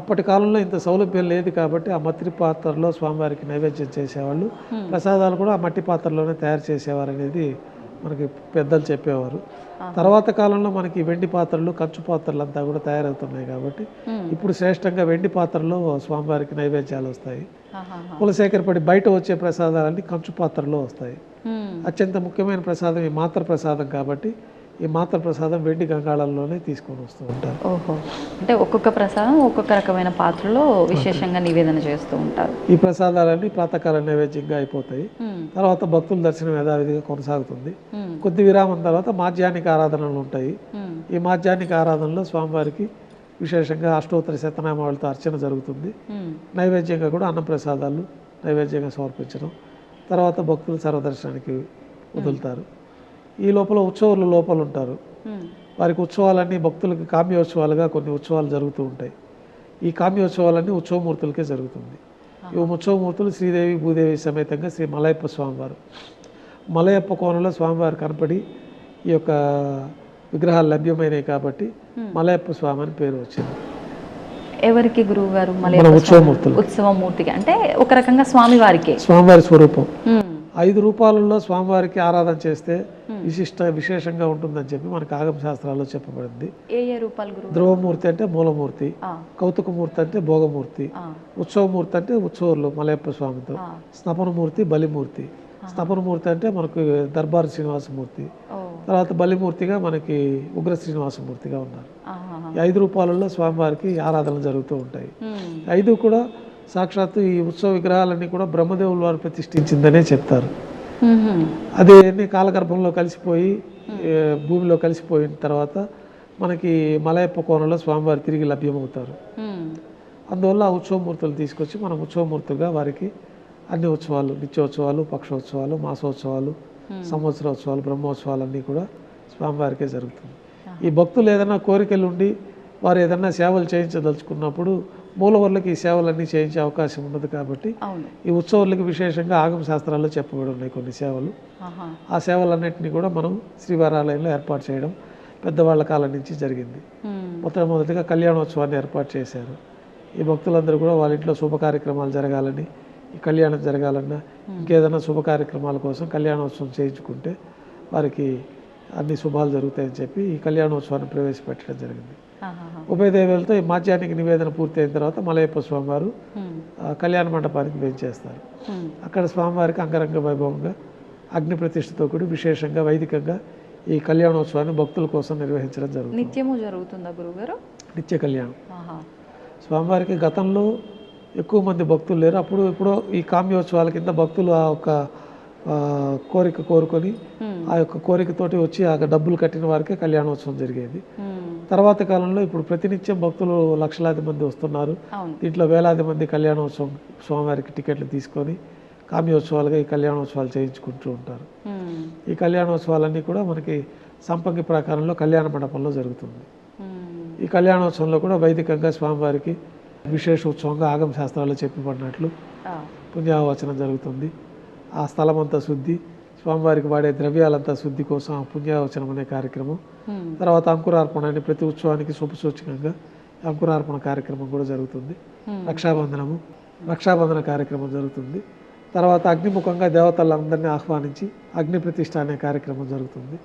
Speaker 3: అప్పటి కాలంలో ఇంత సౌలభ్యం లేదు కాబట్టి ఆ మట్టి పాత్రలో స్వామివారికి నైవేద్యం చేసేవాళ్ళు. ప్రసాదాలు కూడా ఆ మట్టి పాత్రలోనే తయారు చేసేవారు అనేది మనకి పెద్దలు చెప్పేవారు. తర్వాత కాలంలో మనకి వెండి పాత్రలు, కంచు పాత్రలు అంతా కూడా తయారవుతున్నాయి కాబట్టి ఇప్పుడు శ్రేష్టంగా వెండి పాత్రలో స్వామివారికి నైవేద్యాలు వస్తాయి. కులశేఖరపడి బయట వచ్చే ప్రసాదాలన్నీ కంచు పాత్రలో వస్తాయి. అత్యంత ముఖ్యమైన ప్రసాదం ఈ మాత్ర ప్రసాదం కాబట్టి ఈ మాత్ర ప్రసాదం వెండి గంగాళంలోనే తీసుకొని వస్తూ ఉంటారు.
Speaker 2: ఓహో, అంటే ఒక్కొక్క ప్రసాదం ఒక్కొక్క రకమైన పాత్రలో విశేషంగా నివేదన చేస్తూ ఉంటారు.
Speaker 3: ఈ ప్రసాదాలన్నీ ప్రాతకాల నైవేద్యంగా అయిపోతాయి. తర్వాత భక్తుల దర్శనం యథావిధిగా కొనసాగుతుంది. కొద్ది విరామం తర్వాత మాధ్యాహ్నిక ఆరాధనలు ఉంటాయి. ఈ మాధ్యాహ్నిక ఆరాధనలో స్వామివారికి విశేషంగా అష్టోత్తర శతనామాలతో అర్చన జరుగుతుంది. నైవేద్యంగా కూడా అన్న ప్రసాదాలు నైవేద్యంగా సమర్పించడం. తర్వాత భక్తులు సర్వదర్శనానికి వదులుతారు. ఈ లోపల ఉత్సవాలు లోపల ఉంటారు. వారికి ఉత్సవాలన్నీ భక్తులకి కామ్యోత్సవాలుగా కొన్ని ఉత్సవాలు జరుగుతూ ఉంటాయి. ఈ కామ్యోత్సవాలన్నీ ఉత్సవమూర్తులకే జరుగుతుంది. ఈ ఉత్సవమూర్తులు శ్రీదేవి, భూదేవి సమేతంగా శ్రీ మలయప్ప స్వామివారు. మలయప్ప కోణంలో స్వామివారు కనపడి ఈ యొక్క విగ్రహాలు లభ్యమైనవి కాబట్టి మలయప్ప స్వామి అని పేరు వచ్చింది.
Speaker 2: ఎవరికి గురువు గారు?
Speaker 3: ఉత్సవమూర్తులు.
Speaker 2: ఉత్సవమూర్తికి అంటే ఒక రకంగా స్వామివారికి,
Speaker 3: స్వామివారి స్వరూపం. 5 రూపాలలో స్వామివారికి ఆరాధన చేస్తే విశేషంగా ఉంటుందని చెప్పి మనకి ఆగమ శాస్త్రాల్లో చెప్పబడింది.
Speaker 2: ఏ ఏ రూపాలు గురువు?
Speaker 3: ధ్రువమూర్తి అంటే మూలమూర్తి, కౌతుకమూర్తి అంటే భోగమూర్తి, ఉత్సవమూర్తి అంటే ఉత్సవాలు మలయప్ప స్వామితో, స్నపనమూర్తి బలిమూర్తి. స్నపనమూర్తి అంటే మనకు దర్బార్ శ్రీనివాసమూర్తి, తర్వాత బలిమూర్తిగా మనకి ఉగ్ర శ్రీనివాసమూర్తిగా ఉన్నారు. ఈ 5 రూపాలలో స్వామివారికి ఆరాధనలు జరుగుతూ ఉంటాయి. 5 కూడా సాక్షాత్తు ఈ ఉత్సవ విగ్రహాలన్నీ కూడా బ్రహ్మదేవుల వారు ప్రతిష్ఠించిందనే చెప్తారు. అది అన్ని కాలగర్భంలో కలిసిపోయి భూమిలో కలిసిపోయిన తర్వాత మనకి మలయప్ప కోణంలో స్వామివారు తిరిగి లభ్యమవుతారు. అందువల్ల ఆ ఉత్సవమూర్తులు తీసుకొచ్చి మనం ఉత్సవమూర్తులుగా వారికి అన్ని ఉత్సవాలు, నిత్యోత్సవాలు, పక్షోత్సవాలు, మాసోత్సవాలు, సంవత్సరోత్సవాలు, బ్రహ్మోత్సవాలు అన్నీ కూడా స్వామివారికే జరుగుతుంది. ఈ భక్తులు ఏదైనా కోరికలు ఉండి వారు ఏదైనా సేవలు చేయించదలుచుకున్నప్పుడు మూలవర్లకు ఈ సేవలన్నీ చేయించే అవకాశం ఉండదు కాబట్టి
Speaker 2: అవును.
Speaker 3: ఈ ఉత్సవాలకు విశేషంగా ఆగమ శాస్త్రాల్లో చెప్పబడి ఉన్నాయి కొన్ని సేవలు.
Speaker 2: ఆహా.
Speaker 3: ఆ సేవలన్నింటినీ కూడా మనం శ్రీవారాలయంలో ఏర్పాటు చేయడం పెద్దవాళ్ళ కాలం నుంచి జరిగింది. మొట్టమొదటిగా కళ్యాణోత్సవాన్ని ఏర్పాటు చేశారు. ఈ భక్తులందరూ కూడా వాళ్ళ ఇంట్లో శుభ కార్యక్రమాలు జరగాలని, ఈ కళ్యాణం జరగాలన్నా ఇంకేదైనా శుభ కార్యక్రమాల కోసం కళ్యాణోత్సవం చేయించుకుంటే వారికి అన్ని శుభాలు జరుగుతాయని చెప్పి ఈ కళ్యాణోత్సవాన్ని ప్రవేశపెట్టడం జరిగింది. ఉభయదేవులతో ఈ మాధ్యానికి నివేదన పూర్తి అయిన తర్వాత మలయప్ప స్వామివారు కళ్యాణ మండపానికి వేంచేస్తారు. అక్కడ స్వామివారికి అంగరంగ వైభవంగా అగ్ని ప్రతిష్టతో కూడి విశేషంగా వైదికంగా ఈ కళ్యాణోత్సవాన్ని భక్తుల కోసం నిర్వహించడం జరుగుతుంది.
Speaker 2: నిత్యము జరుగుతుందా గురుగారు?
Speaker 3: నిత్య కళ్యాణం. స్వామివారికి గతంలో ఎక్కువ మంది భక్తులు లేరు. అప్పుడు ఇప్పుడు ఈ కామ్యోత్సవాల కింద భక్తులు ఆ యొక్క కోరిక కోరుకొని ఆ యొక్క కోరికతోటి వచ్చి ఆ డబ్బులు కట్టిన వారికే కళ్యాణోత్సవం జరిగేది. తర్వాత కాలంలో ఇప్పుడు ప్రతినిత్యం భక్తులు లక్షలాది మంది వస్తున్నారు. దీంట్లో వేలాది మంది కళ్యాణోత్సవం స్వామివారికి టికెట్లు తీసుకొని కామ్యోత్సవాలుగా ఈ కళ్యాణోత్సవాలు చేయించుకుంటూ ఉంటారు. ఈ కళ్యాణోత్సవాలన్నీ కూడా మనకి సంపంగి ప్రాకారంలో కళ్యాణ మండపంలో జరుగుతుంది. ఈ కళ్యాణోత్సవంలో కూడా వైదికంగా స్వామివారికి విశేష ఉత్సవంగా ఆగమ శాస్త్రాల్లో చెప్పబడినట్లు పుణ్యావచనం జరుగుతుంది. ఆ స్థలం అంతా శుద్ధి, స్వామివారికి వాడే ద్రవ్యాలంతా శుద్ధి కోసం ఆ పుణ్యావచనం అనే కార్యక్రమం. తర్వాత అంకురార్పణ అని ప్రతి ఉత్సవానికి శుభసూచకంగా అంకురార్పణ కార్యక్రమం కూడా జరుగుతుంది. రక్షాబంధన కార్యక్రమం జరుగుతుంది. తర్వాత అగ్నిముఖంగా దేవతలందరినీ ఆహ్వానించి అగ్ని ప్రతిష్ఠ అనే కార్యక్రమం జరుగుతుంది.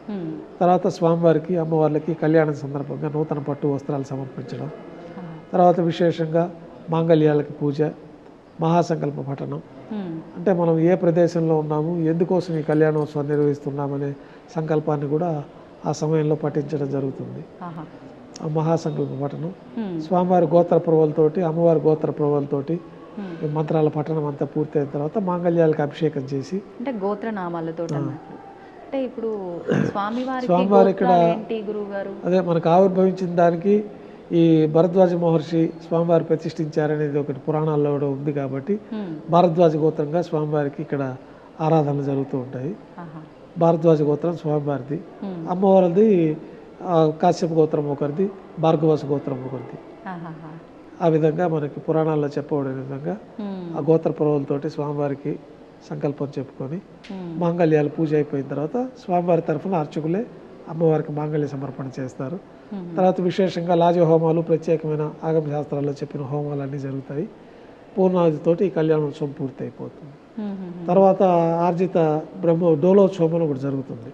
Speaker 3: తర్వాత స్వామివారికి అమ్మవార్లకి కళ్యాణం సందర్భంగా నూతన పట్టు వస్త్రాలు సమర్పించడం, తర్వాత విశేషంగా మాంగళ్యాలకి పూజ, మహాసంకల్ప పఠనం. అంటే మనం ఏ ప్రదేశంలో ఉన్నాము, ఎందుకోసం ఈ కళ్యాణోత్సవం నిర్వహిస్తున్నామనే సంకల్పాన్ని కూడా ఆ సమయంలో పఠించడం జరుగుతుంది. ఆ మహాసంకల్ప పఠనం స్వామివారి గోత్ర ప్రవలతోటి, అమ్మవారి గోత్ర ప్రవలతోటి మంత్రాల పఠనం అంతా పూర్తయిన తర్వాత మాంగళ్యాలకు అభిషేకం చేసి,
Speaker 2: అంటే గోత్రనామాలతో అంటే ఇప్పుడు
Speaker 3: స్వామివారి ఇక్కడ అదే మనకు ఆవిర్భవించిన దానికి ఈ భరద్వాజ మహర్షి స్వామివారి ప్రతిష్ఠించారనేది ఒకటి పురాణాల్లో కూడా ఉంది కాబట్టి భారద్వాజ గోత్రంగా స్వామివారికి ఇక్కడ ఆరాధనలు జరుగుతూ ఉంటాయి. భారద్వాజ గోత్రం స్వామివారిది, అమ్మవారిది కాశ్యప గోత్రం ఒకరిది, భార్గవస గోత్రం ఒకరిది. ఆ విధంగా మనకి పురాణాల్లో చెప్పబడిన విధంగా ఆ గోత్ర ప్రవలతోటి స్వామివారికి సంకల్పం చెప్పుకొని మాంగళ్యాలు పూజ అయిపోయిన తర్వాత స్వామివారి తరఫున అర్చకులే అమ్మవారికి మాంగళ్య సమర్పణ చేస్తారు. తర్వాత విశేషంగా లాజ హోమాలు, ప్రత్యేకమైన ఆగమ శాస్త్రాల్లో చెప్పిన హోమాలన్నీ జరుగుతాయి. పూర్ణాదితోటి ఈ కళ్యాణోత్సవం పూర్తి అయిపోతుంది. తర్వాత ఆర్జిత డోలోత్సవం అని ఒకటి జరుగుతుంది.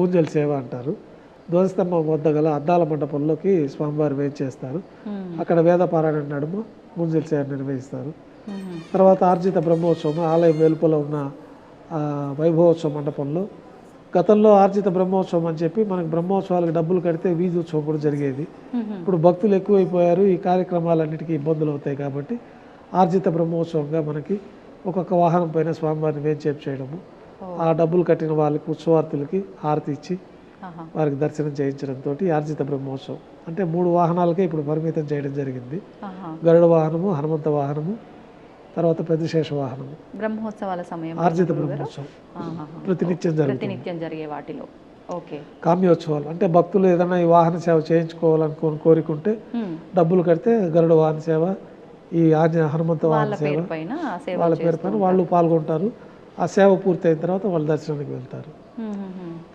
Speaker 3: ఊంజల్ సేవ అంటారు. ధ్వజస్తంభం వద్ద గల అద్దాల మండపంలోకి స్వామివారి వేయించేస్తారు. అక్కడ వేద పారాయణ నడుమ ఊంజల్ సేవ నిర్వహిస్తారు. తర్వాత ఆర్జిత బ్రహ్మోత్సవం ఆలయం వెలుపల ఉన్న వైభవోత్సవ మండపంలో గతంలో ఆర్జిత బ్రహ్మోత్సవం అని చెప్పి మనకు బ్రహ్మోత్సవాలకు డబ్బులు కడితే వీధి ఉత్సవం కూడా జరిగేది. ఇప్పుడు భక్తులు ఎక్కువైపోయారు, ఈ కార్యక్రమాలన్నిటికీ ఇబ్బందులు అవుతాయి కాబట్టి ఆర్జిత బ్రహ్మోత్సవంగా మనకి ఒక్కొక్క వాహనం పైన స్వామివారిని వేంచేపు చేయడము, ఆ డబ్బులు కట్టిన వాళ్ళకి ఉత్సవార్థులకి హారతి ఇచ్చి వారికి దర్శనం చేయించడంతో ఆర్జిత బ్రహ్మోత్సవం అంటే 3 వాహనాలకే ఇప్పుడు పరిమితం చేయడం జరిగింది. గరుడ వాహనము, హనుమంత వాహనము, తర్వాత పెద్దశేష వాహనము.
Speaker 2: బ్రహ్మోత్సవాల సమయం
Speaker 3: ఆర్జిత బ్రహ్మోత్సవం
Speaker 2: ప్రతినిత్యం జరిగే వాటిలో
Speaker 3: కామ్యోత్సవాలు అంటే భక్తులు ఏదైనా ఈ వాహన సేవ చేయించుకోవాలనుకోని కోరుకుంటే డబ్బులు కడితే గరుడ వాహన సేవ, ఈ హనుమంత వాహన సేవ వాళ్ళ పేరు పైన వాళ్ళు పాల్గొంటారు. ఆ సేవ పూర్తయిన తర్వాత వాళ్ళు దర్శనానికి వెళ్తారు.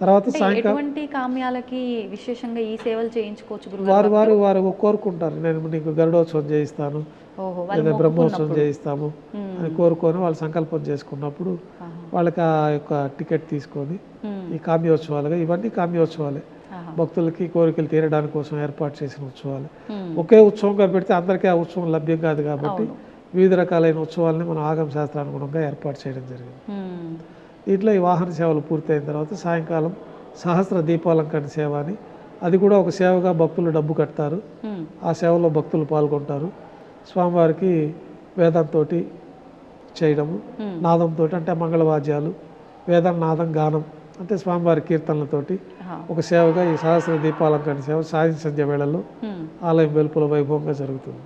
Speaker 3: తర్వాత
Speaker 2: సాయంకాలం కామ్యాలకి విశేషంగా ఈ సేవలు చేయించుకోవచ్చు.
Speaker 3: వారు కోరుకుంటారు, నేను నీకు గరుడోత్సవం చేయిస్తాను, లేదా బ్రహ్మోత్సవం చేయిస్తాము అని కోరుకొని వాళ్ళు సంకల్పం చేసుకున్నప్పుడు వాళ్ళకి ఆ యొక్క టికెట్ తీసుకొని ఈ కామ్యోత్సవాలుగా, ఇవన్నీ కామ్యోత్సవాలే, భక్తులకి కోరికలు తీరడానికి కోసం ఏర్పాటు చేసిన ఉత్సవాలు. ఒకే ఉత్సవంగా పెడితే అందరికీ ఆ ఉత్సవం లభ్యం కాదు కాబట్టి వివిధ రకాలైన ఉత్సవాలని మనం ఆగమ శాస్త్రానుగుణంగా ఏర్పాటు చేయడం జరిగింది. దీంట్లో ఈ వాహన సేవలు పూర్తయిన తర్వాత సాయంకాలం సహస్ర దీపాలంకరణ సేవ అని, అది కూడా ఒక సేవగా భక్తులు డబ్బు కడతారు. ఆ సేవలో భక్తులు పాల్గొంటారు. స్వామివారికి వేదంతో చేయడము, నాదంతో అంటే మంగళవాద్యాలు, వేదం, నాదం, గానం అంటే స్వామివారి కీర్తనలతోటి ఒక సేవగా ఈ సహస్ర దీపాలంకరణ సేవ సాయం సంధ్య వేళల్లో ఆలయం వెలుపల వైభవంగా జరుగుతుంది.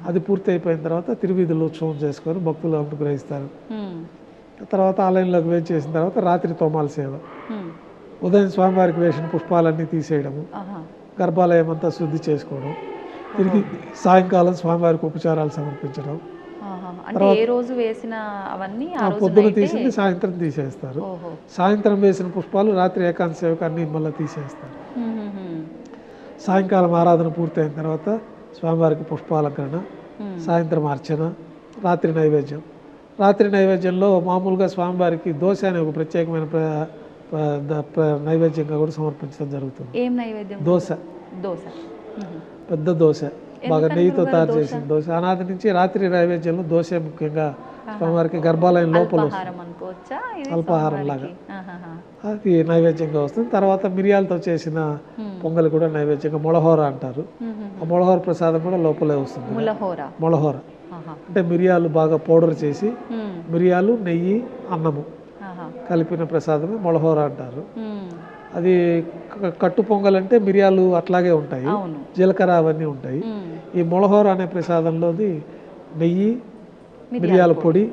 Speaker 3: అది పూర్తి అయిపోయిన తర్వాత తిరువీధులు ఉత్సవం చేసుకొని భక్తులు అనుగ్రహిస్తారు. తర్వాత ఆలయంలోకి వేచి చేసిన తర్వాత రాత్రి తోమాల సేవ, ఉదయం స్వామివారికి వేసిన పుష్పాలన్నీ తీసేయడము,
Speaker 2: ఆహా.
Speaker 3: గర్భాలయం అంతా శుద్ధి చేసుకోవడం, తిరిగి సాయంకాలం స్వామివారికి ఉపచారాలు సమర్పించడం.
Speaker 2: ఆహా. అంటే ఏ రోజు వేసిన అవన్నీ ఆ రోజు
Speaker 3: పొద్దున
Speaker 2: నైటే?
Speaker 3: తీసింది సాయంత్రం తీసేస్తారు.
Speaker 2: ఓహో.
Speaker 3: సాయంత్రం వేసిన పుష్పాలు రాత్రి ఏకాంత సేవకు అన్ని మళ్ళీ తీసేస్తారు. సాయంకాలం ఆరాధన పూర్తయిన తర్వాత స్వామివారికి పుష్పాలంకరణ, సాయంత్రం అర్చన, రాత్రి నైవేద్యం. రాత్రి నైవేద్యంలో మామూలుగా స్వామివారికి దోశ అనే ఒక ప్రత్యేకమైన నైవేద్యంగా కూడా సమర్పించడం జరుగుతుంది.
Speaker 2: ఏం నైవేద్యం?
Speaker 3: దోశ.
Speaker 2: దోశ.
Speaker 3: పెద్ద దోశ, బాగా నెయ్యితో తయారు చేసిన దోశ. అనాది నుంచి రాత్రి నైవేద్యంలో దోశ ముఖ్యంగా స్వామివారికి గర్భాలయం లోపల
Speaker 2: ఆహారం అనుకోవచ్చా? ఇది
Speaker 3: అల్పాహారం లాగా
Speaker 2: ఆహాహా.
Speaker 3: అది నైవేద్యంగా వస్తుంది. తర్వాత మిరియాలతో చేసిన పొంగలి కూడా నైవేద్యంగా మొళహోర అంటారు. ఆ మొళహోర ప్రసాదం కూడా లోపలే వస్తుంది.
Speaker 2: ములహోర.
Speaker 3: మొళహోర
Speaker 2: ఆహా.
Speaker 3: అంటే మిరియాలు బాగా పౌడర్ చేసి, మిరియాలు, నెయ్యి, అన్నము
Speaker 2: ఆహా.
Speaker 3: కలిపిన ప్రసాదమే మొళహోర అంటారు.
Speaker 2: ఉమ్.
Speaker 3: అది కట్టు పొంగల్ అంటే మిరియాలు అట్లాగే ఉంటాయి,
Speaker 2: అవును.
Speaker 3: జీలకర్ర అవన్నీ ఉంటాయి.
Speaker 2: ఉమ్.
Speaker 3: ఈ మొళహోర అనే ప్రసాదంలోది నెయ్యి, మిరియాల పొడి,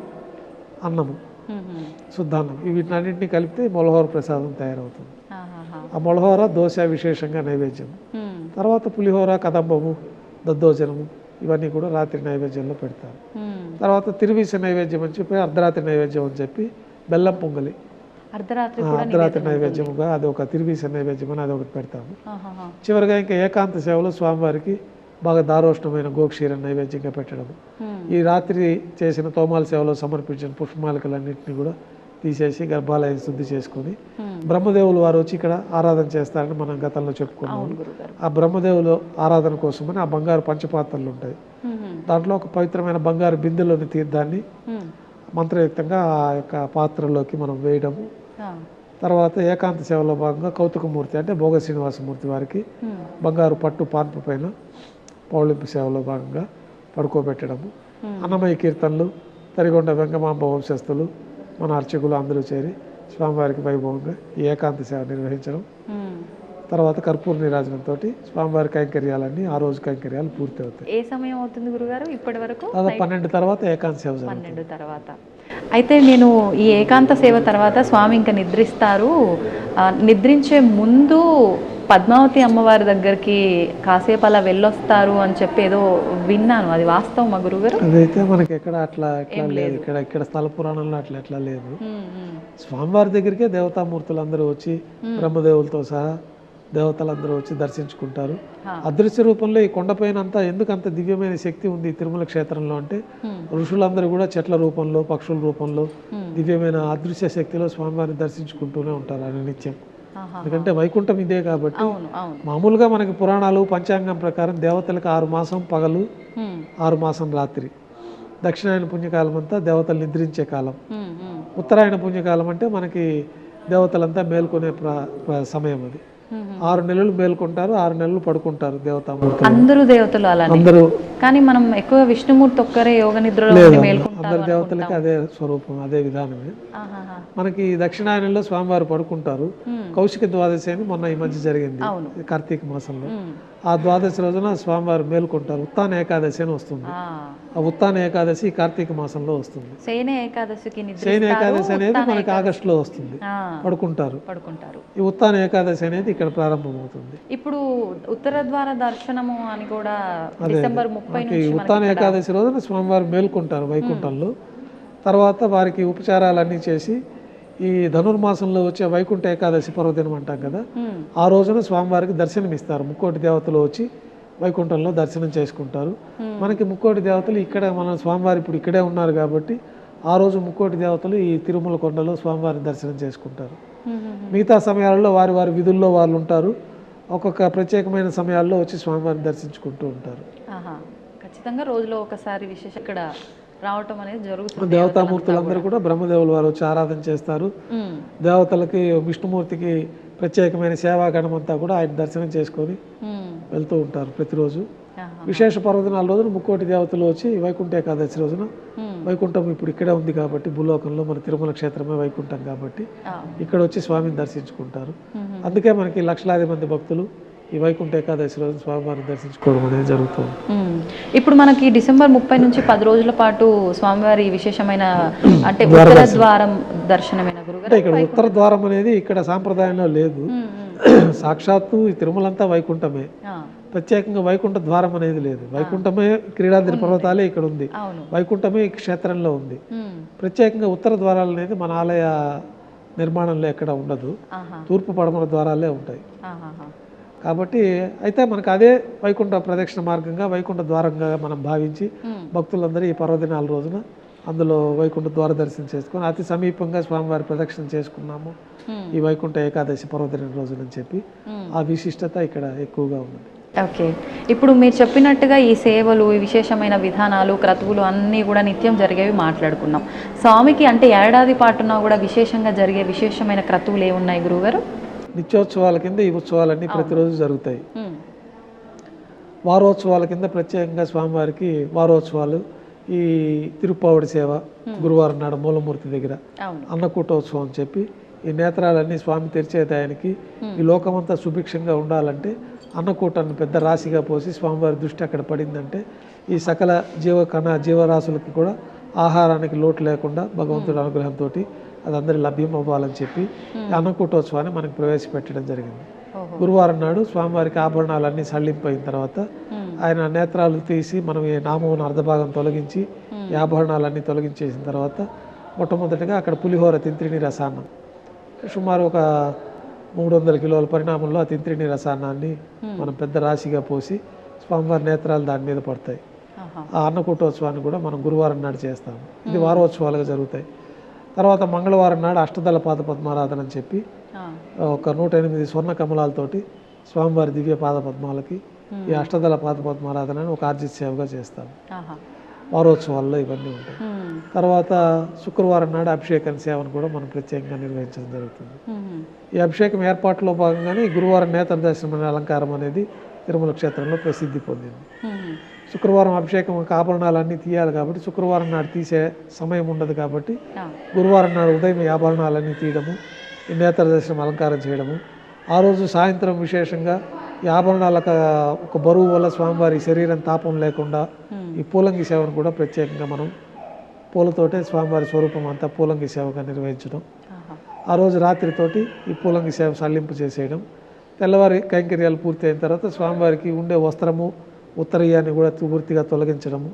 Speaker 3: అన్నము,
Speaker 2: ఉహుం.
Speaker 3: శుద్ధాన్నం వీటినన్నింటినీ కలిపితే మొళహోర ప్రసాదం తయారవుతుంది.
Speaker 2: ఆహాహా.
Speaker 3: ఆ మొళహోర దోశ విశేషంగా నైవేద్యం.
Speaker 2: ఉమ్.
Speaker 3: తర్వాత పులిహోర, కదంబము, దద్దోజనము ఇవన్నీ కూడా రాత్రి నైవేద్యంలో పెడతారు.
Speaker 2: ఉమ్.
Speaker 3: తర్వాత తిరువీస నైవేద్యం అని చెప్పి, అర్ధరాత్రి నైవేద్యం అని చెప్పి బెల్లం పొంగలి
Speaker 2: అర్ధరాత్రి కూడా
Speaker 3: అర్ధరాత్రి నైవేద్యముగా అది ఒక తిరువీస నైవేద్యం అని అది ఒకటి పెడతాము.
Speaker 2: ఆహాహా.
Speaker 3: చివరిగా ఇంకా ఏకాంత సేవలో స్వామివారికి బాగా దారోష్ణమైన గోక్షీర నైవేద్యంగా పెట్టడము.
Speaker 2: ఉమ్.
Speaker 3: ఈ రాత్రి చేసిన తోమాల సేవలో సమర్పించిన పుష్పమాలికలన్నింటినీ కూడా తీసేసి గర్భాలయం శుద్ధి చేసుకొని, బ్రహ్మదేవులు వారు వచ్చి ఇక్కడ ఆరాధన చేస్తారని మనం గతంలో చెప్పుకున్నాము.
Speaker 2: అవును గురుగారు.
Speaker 3: ఆ బ్రహ్మదేవులు ఆరాధన కోసమని ఆ బంగారు పంచపాత్రలు ఉంటాయి.
Speaker 2: ఉహుం.
Speaker 3: దాంట్లో ఒక పవిత్రమైన బంగారు బిందెలోని తీర్థాన్ని
Speaker 2: ఉమ్.
Speaker 3: మంత్రయుక్తంగా ఆ యొక్క పాత్రలోకి మనం వేయడము.
Speaker 2: ఆ.
Speaker 3: తర్వాత ఏకాంత సేవలో భాగంగా కౌతుకమూర్తి అంటే భోగ శ్రీనివాసమూర్తి వారికి
Speaker 2: ఉమ్.
Speaker 3: బంగారు పట్టు పాన్పు పైన పౌళింపు సేవలో భాగంగా పడుకోబెట్టడము. అన్నమయ్య కీర్తనలు, తరిగొండ వెంగమాంబ వంశస్థులు, మన అర్చకులు అందరూ చేరి స్వామివారికి వైభవంగా ఈ ఏకాంత సేవ నిర్వహించడం.
Speaker 2: ఉమ్.
Speaker 3: తర్వాత కర్పూర నీరాజనంతో స్వామివారి కైంకర్యాలన్నీ ఆ రోజు కైంకర్యాలు పూర్తి అవుతాయి.
Speaker 2: ఏ సమయం అవుతుంది గురుగారు ఇప్పటి వరకు?
Speaker 3: దాదాపు 12 తర్వాత ఏకాంత సేవ జరుగుతుంది.
Speaker 2: 12 తర్వాత. అయితే నేను ఈ ఏకాంత సేవ తర్వాత స్వామి ఇంకా నిద్రిస్తారు. నిద్రించే ముందు పద్మావతి అమ్మవారి దగ్గరికి కాసేపు అలా వెళ్ళొస్తారు అని చెప్పి ఏదో విన్నాను. అది వాస్తవం మా గురుగారు?
Speaker 3: అదైతే మనకి ఎక్కడ అట్లా లేదు. ఇక్కడ స్థల పురాణంలో ఎట్లా లేదు. స్వామివారి దగ్గరికే దేవతామూర్తులు అందరూ వచ్చి, బ్రహ్మదేవులతో సహా దేవతలందరూ వచ్చి దర్శించుకుంటారు. అదృశ్య రూపంలో ఈ కొండపైన అంతా ఎందుకు అంత దివ్యమైన శక్తి ఉంది తిరుమల క్షేత్రంలో అంటే, ఋషులందరూ కూడా చెట్ల రూపంలో, పక్షుల రూపంలో దివ్యమైన అదృశ్య శక్తిలో స్వామివారిని దర్శించుకుంటూనే ఉంటారు అని నిత్యం. ఎందుకంటే వైకుంఠం ఇదే కాబట్టి. మామూలుగా మనకి పురాణాలు పంచాంగం ప్రకారం దేవతలకు 6 మాసం పగలు, 6 మాసం రాత్రి. దక్షిణాయన పుణ్యకాలం అంతా దేవతలు నిద్రించే కాలం. ఉత్తరాయణ పుణ్యకాలం అంటే మనకి దేవతలంతా మేల్కొనే సమయం. అది 6 నెలలు మేల్కొంటారు, 6 నెలలు పడుకుంటారు దేవతామూర్తులు.
Speaker 2: అందరూ దేవతలు అలానే.
Speaker 3: అందరూ.
Speaker 2: కానీ మనం ఎక్కువ విష్ణుమూర్తి ఒక్కరే యోగ నిద్రలో మేల్కొంటారు.
Speaker 3: అందరు దేవతలకి అదే స్వరూపం, అదే విధానమే. మనకి దక్షిణాయనంలో స్వామివారు పడుకుంటారు. కౌశిక ద్వాదశి అని మొన్న ఈ మధ్య జరిగింది కార్తీక మాసంలో. ఆ ద్వాదశి రోజున స్వామివారు మేల్కొంటారు. ఉత్తాన ఏకాదశి అని వస్తుంది. ఆ ఉత్తాన ఏకాదశి కార్తీక మాసంలో వస్తుంది.
Speaker 2: శయన ఏకాదశికి
Speaker 3: శయన ఏకాదశి అనేది మనకి ఆగస్టులో వస్తుంది. పడుకుంటారు. ఈ ఉత్తాన ఏకాదశి అనేది ఇక్కడ ప్రారంభమవుతుంది.
Speaker 2: ఇప్పుడు ఉత్తర ద్వార దర్శనము అని కూడా డిసెంబర్ 30 నుంచి
Speaker 3: ఉత్తాన ఏకాదశి రోజున స్వామివారు మేల్కొంటారు వైకుంఠంలో. తర్వాత వారికి ఉపచారాలన్నీ చేసి ఈ ధనుర్మాసంలో వచ్చే వైకుంఠ ఏకాదశి పర్వదినం అంటాం కదా, ఆ రోజున స్వామివారికి దర్శనం ఇస్తారు. ముక్కోటి దేవతలు వచ్చి వైకుంఠంలో దర్శనం చేసుకుంటారు. మనకి ముక్కోటి దేవతలు ఇక్కడ, మన స్వామివారు ఇప్పుడు ఇక్కడే ఉన్నారు కాబట్టి ఆ రోజు ముక్కోటి దేవతలు ఈ తిరుమల కొండలో స్వామివారిని దర్శనం చేసుకుంటారు. మిగతా సమయాల్లో వారి వారి విధుల్లో వాళ్ళు ఉంటారు. ఒక్కొక్క ప్రత్యేకమైన సమయాల్లో వచ్చి స్వామివారిని దర్శించుకుంటూ ఉంటారు.
Speaker 2: ఖచ్చితంగా రోజులో ఒకసారి విశేష ఇక్కడ రావటం అనేది జరుగుతుంది.
Speaker 3: దేవతామూర్తులందరూ కూడా బ్రహ్మదేవులు వారు వచ్చి ఆరాధన చేస్తారు. దేవతలకి, విష్ణుమూర్తికి ప్రత్యేకమైన సేవాగణం అంతా కూడా ఆయన దర్శనం చేసుకొని వెళ్తూ ఉంటారు ప్రతిరోజు. విశేష పర్వదినాల రోజున ముక్కోటి దేవతలు వచ్చి వైకుంఠ ఏకాదశి రోజున, వైకుంఠం ఇప్పుడు ఇక్కడే ఉంది కాబట్టి భూలోకంలో మన తిరుమల క్షేత్రమే వైకుంఠం కాబట్టి ఇక్కడ వచ్చి స్వామిని దర్శించుకుంటారు. అందుకే మనకి లక్షలాది మంది భక్తులు ఈ వైకుంఠ ఏకాదశి రోజు స్వామివారిని దర్శించుకోవడం అనేది జరుగుతుంది.
Speaker 2: ఇప్పుడు మనకి డిసెంబర్ 30 నుంచి 10 రోజుల పాటు స్వామివారి విశేషమైన అంటే ఉత్తర ద్వారం దర్శనమైన గురు గురుగారు?
Speaker 3: అంటే ఇక్కడ ఉత్తర ద్వారం అనేది ఇక్కడ సాంప్రదాయంలో లేదు. సాక్షాత్తు ఈ తిరుమలంతా వైకుంఠమే, ప్రత్యేకంగా వైకుంఠ ద్వారం అనేది లేదు. వైకుంఠమే క్రీడాద్రి పర్వతాలే ఇక్కడ ఉంది, వైకుంఠమే ఈ క్షేత్రంలో ఉంది. ప్రత్యేకంగా ఉత్తర ద్వారాలు అనేది మన ఆలయ నిర్మాణంలో ఎక్కడ ఉండదు, తూర్పు పడమర ద్వారాలే ఉంటాయి. కాబట్టి అయితే మనకు అదే వైకుంఠ ప్రదక్షిణ మార్గంగా వైకుంఠ ద్వారంగా మనం భావించి భక్తులందరూ ఈ పర్వదినాల రోజున అందులో వైకుంఠ ద్వార దర్శనం చేసుకొని అతి సమీపంగా స్వామివారి ప్రదక్షిణ చేసుకున్నాము ఈ వైకుంఠ ఏకాదశి పర్వదినం రోజునని చెప్పి ఆ విశిష్టత ఇక్కడ ఎక్కువగా ఉంది.
Speaker 2: ఓకే, ఇప్పుడు మీరు చెప్పినట్టుగా ఈ సేవలు, ఈ విశేషమైన విధానాలు, క్రతువులు అన్నీ కూడా నిత్యం జరిగేవి మాట్లాడుకున్నాం. స్వామికి అంటే ఏడాది పాటున కూడా విశేషంగా జరిగే విశేషమైన క్రతువులు ఏమున్నాయి గురువుగారు?
Speaker 3: నిత్యోత్సవాల కింద ఈ ఉత్సవాలన్నీ ప్రతిరోజు జరుగుతాయి. వారోత్సవాల కింద ప్రత్యేకంగా స్వామివారికి వారోత్సవాలు, ఈ తిరుప్పావడి సేవ గురువారం నాడు మూలమూర్తి దగ్గర అన్నకూటోత్సవం అని చెప్పి ఈ నేత్రాలన్నీ స్వామి తెరిచేదానికి ఈ లోకమంతా సుభిక్షంగా ఉండాలంటే అన్నకూటాన్ని పెద్ద రాశిగా పోసి స్వామివారి దృష్టి అక్కడ పడిందంటే ఈ సకల జీవరాశులకి కూడా ఆహారానికి లోటు లేకుండా భగవంతుడి అనుగ్రహంతో అది అందరి లభ్యం అవ్వాలని చెప్పి అన్నకూటోత్సవాన్ని మనకు ప్రవేశపెట్టడం జరిగింది. గురువారం నాడు స్వామివారికి ఆభరణాలన్నీ సళ్ళింపైన తర్వాత ఆయన నేత్రాలు తీసి మనం ఈ నామం అర్ధభాగం తొలగించి ఈ ఆభరణాలన్నీ తొలగించేసిన తర్వాత మొట్టమొదటిగా అక్కడ పులిహోర తింత్రిణి రసాన్నం సుమారు ఒక 300 కిలోల పరిణామంలో ఆ తింత్రిణి రసాన్నాన్ని మనం పెద్ద రాశిగా పోసి స్వామివారి నేత్రాలు దాని మీద పడతాయి. ఆ అన్నకూటోత్సవాన్ని కూడా మనం గురువారం నాడు చేస్తాము. ఇది వారోత్సవాలుగా జరుగుతాయి. తర్వాత మంగళవారం నాడు అష్టదళ పాద పద్మారాధన అని చెప్పి ఒక 108 స్వర్ణ కమలాలతోటి స్వామివారి దివ్య పాద పద్మాలకి ఈ అష్టదళ పాద పద్మారాధనని ఒక ఆర్జిత సేవగా చేస్తాము. వారోత్సవాల్లో ఇవన్నీ ఉంటాయి. తర్వాత శుక్రవారం నాడు అభిషేకం సేవను కూడా మనం ప్రత్యేకంగా నిర్వహించడం జరుగుతుంది. ఈ అభిషేకం ఏర్పాట్లో భాగంగానే గురువారం నేత్ర దర్శనం అనే అలంకారం అనేది తిరుమల క్షేత్రంలో ప్రసిద్ధి పొందింది. శుక్రవారం అభిషేకం ఆభరణాలన్నీ తీయాలి కాబట్టి శుక్రవారం నాడు తీసే సమయం ఉండదు కాబట్టి గురువారం నాడు ఉదయం ఈ ఆభరణాలన్నీ తీయడము, ఈ నేత్ర దర్శనం అలంకారం చేయడము, ఆ రోజు సాయంత్రం విశేషంగా ఈ ఆభరణాలకు ఒక బరువు వల్ల స్వామివారి శరీరం తాపం లేకుండా ఈ పూలంగి సేవను కూడా ప్రత్యేకంగా మనం పూలతోటే స్వామివారి స్వరూపం అంతా పూలంగి సేవగా నిర్వహించడం, ఆ రోజు రాత్రితోటి ఈ పూలంగి సేవ సల్లింపు చేసేయడం, తెల్లవారి కైంకర్యాలు పూర్తి అయిన తర్వాత స్వామివారికి ఉండే వస్త్రము ఉత్తరీయాన్ని కూడా పూర్తిగా తొలగించడము,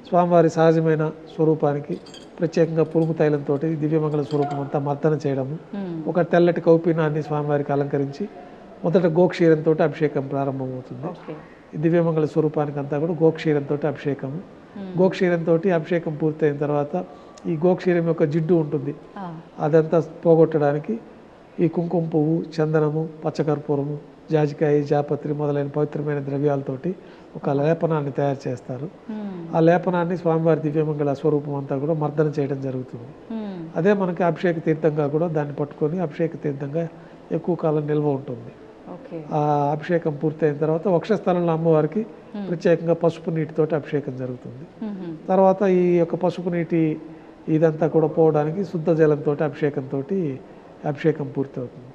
Speaker 3: స్వామివారి సహజమైన స్వరూపానికి ప్రత్యేకంగా పురుగు తైలంతో దివ్యమంగళ స్వరూపం అంతా మర్దన చేయడము, ఒక తెల్లటి కౌపీనాన్ని స్వామివారికి అలంకరించి మొదట గోక్షీరంతో అభిషేకం ప్రారంభమవుతుంది. ఈ దివ్యమంగళ స్వరూపానికి అంతా కూడా గోక్షీరంతో అభిషేకము. గోక్షీరంతో అభిషేకం పూర్తయిన తర్వాత ఈ గోక్షీరం యొక్క జిడ్డు ఉంటుంది, అదంతా పోగొట్టడానికి ఈ కుంకుమ పువ్వు, చందనము, పచ్చకర్పూరము, జాజికాయ, జాపత్రి మొదలైన పవిత్రమైన ద్రవ్యాలతోటి ఒక లేపనాన్ని తయారు చేస్తారు. ఆ లేపనాన్ని స్వామివారి దివ్యమంగళ స్వరూపం అంతా కూడా మర్దన చేయడం జరుగుతుంది. అదే మనకి అభిషేక తీర్థంగా కూడా దాన్ని పట్టుకొని అభిషేక తీర్థంగా ఎక్కువ కాలం నిల్వ ఉంటుంది. ఆ అభిషేకం పూర్తయిన తర్వాత వక్షస్థలంలో అమ్మవారికి ప్రత్యేకంగా పసుపు నీటితోటి అభిషేకం జరుగుతుంది. తర్వాత ఈ యొక్క పసుపు నీటి ఇదంతా కూడా పోవడానికి శుద్ధ జలంతో అభిషేకం పూర్తవుతుంది.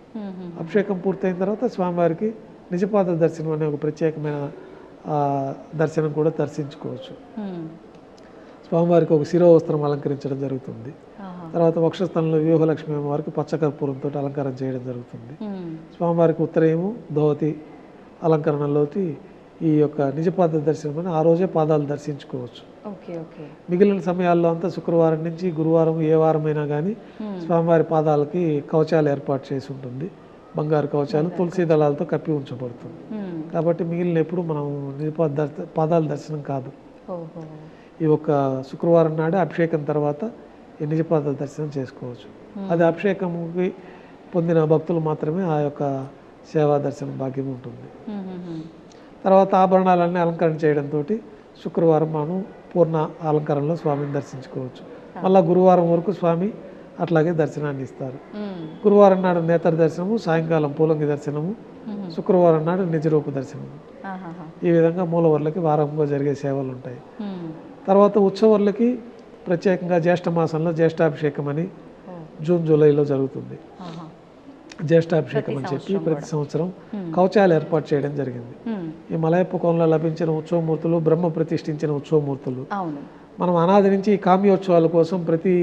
Speaker 3: అభిషేకం పూర్తయిన తర్వాత స్వామివారికి నిజపాద దర్శనం అనే ఒక ప్రత్యేకమైన దర్శనం కూడా దర్శించుకోవచ్చు. స్వామివారికి ఒక శిరోవస్త్రం అలంకరించడం జరుగుతుంది. తర్వాత వక్షస్థలంలో వ్యూహలక్ష్మి అమ్మవారికి పచ్చకర్పూరంతో అలంకారం చేయడం జరుగుతుంది. స్వామివారికి ఉత్తరయము ధోతి అలంకరణలోకి ఈ యొక్క నిజపాద దర్శనం అని ఆ రోజే పాదాలు దర్శించుకోవచ్చు. మిగిలిన సమయాల్లో అంతా శుక్రవారం నుంచి గురువారం ఏ వారమైనా కానీ స్వామివారి పాదాలకి కవచాలు ఏర్పాటు చేసి ఉంటుంది. బంగారు కవచాలు తులసి దళాలతో కప్పి ఉంచబడుతుంది. కాబట్టి మిగిలిన ఎప్పుడు మనం నిజపాద పాదాల దర్శనం కాదు. ఈ ఒక శుక్రవారం నాడే అభిషేకం తర్వాత ఈ నిజపాద దర్శనం చేసుకోవచ్చు. అది అభిషేకంకి పొందిన భక్తులు మాత్రమే ఆ యొక్క సేవా దర్శనం భాగ్యం ఉంటుంది. తర్వాత ఆభరణాలన్నీ అలంకరణ చేయడంతో శుక్రవారం మనం పూర్ణ అలంకరణలో స్వామిని దర్శించుకోవచ్చు. మళ్ళీ గురువారం వరకు స్వామి అట్లాగే దర్శనాన్ని ఇస్తారు. గురువారం నాడు నేత్ర దర్శనము, సాయంకాలం పూలంగి దర్శనము, శుక్రవారం నాడు నిజరూప దర్శనము. ఈ విధంగా మూలవర్లకి వారంగా జరిగే సేవలు ఉంటాయి. తర్వాత ఉత్సవర్లకి ప్రత్యేకంగా జ్యేష్ఠ మాసంలో జ్యేష్ఠాభిషేకం అని జూన్ జూలైలో జరుగుతుంది. జ్యేష్ఠాభిషేకం అని చెప్పి ప్రతి సంవత్సరం కవచాలు ఏర్పాటు చేయడం జరిగింది. ఈ మలయప్ప కోనలో లభించిన ఉత్సవమూర్తులు, బ్రహ్మ ప్రతిష్ఠించిన ఉత్సవమూర్తులు మనం అనాది నుంచి ఈ కామ్యోత్సవాల కోసం ప్రతి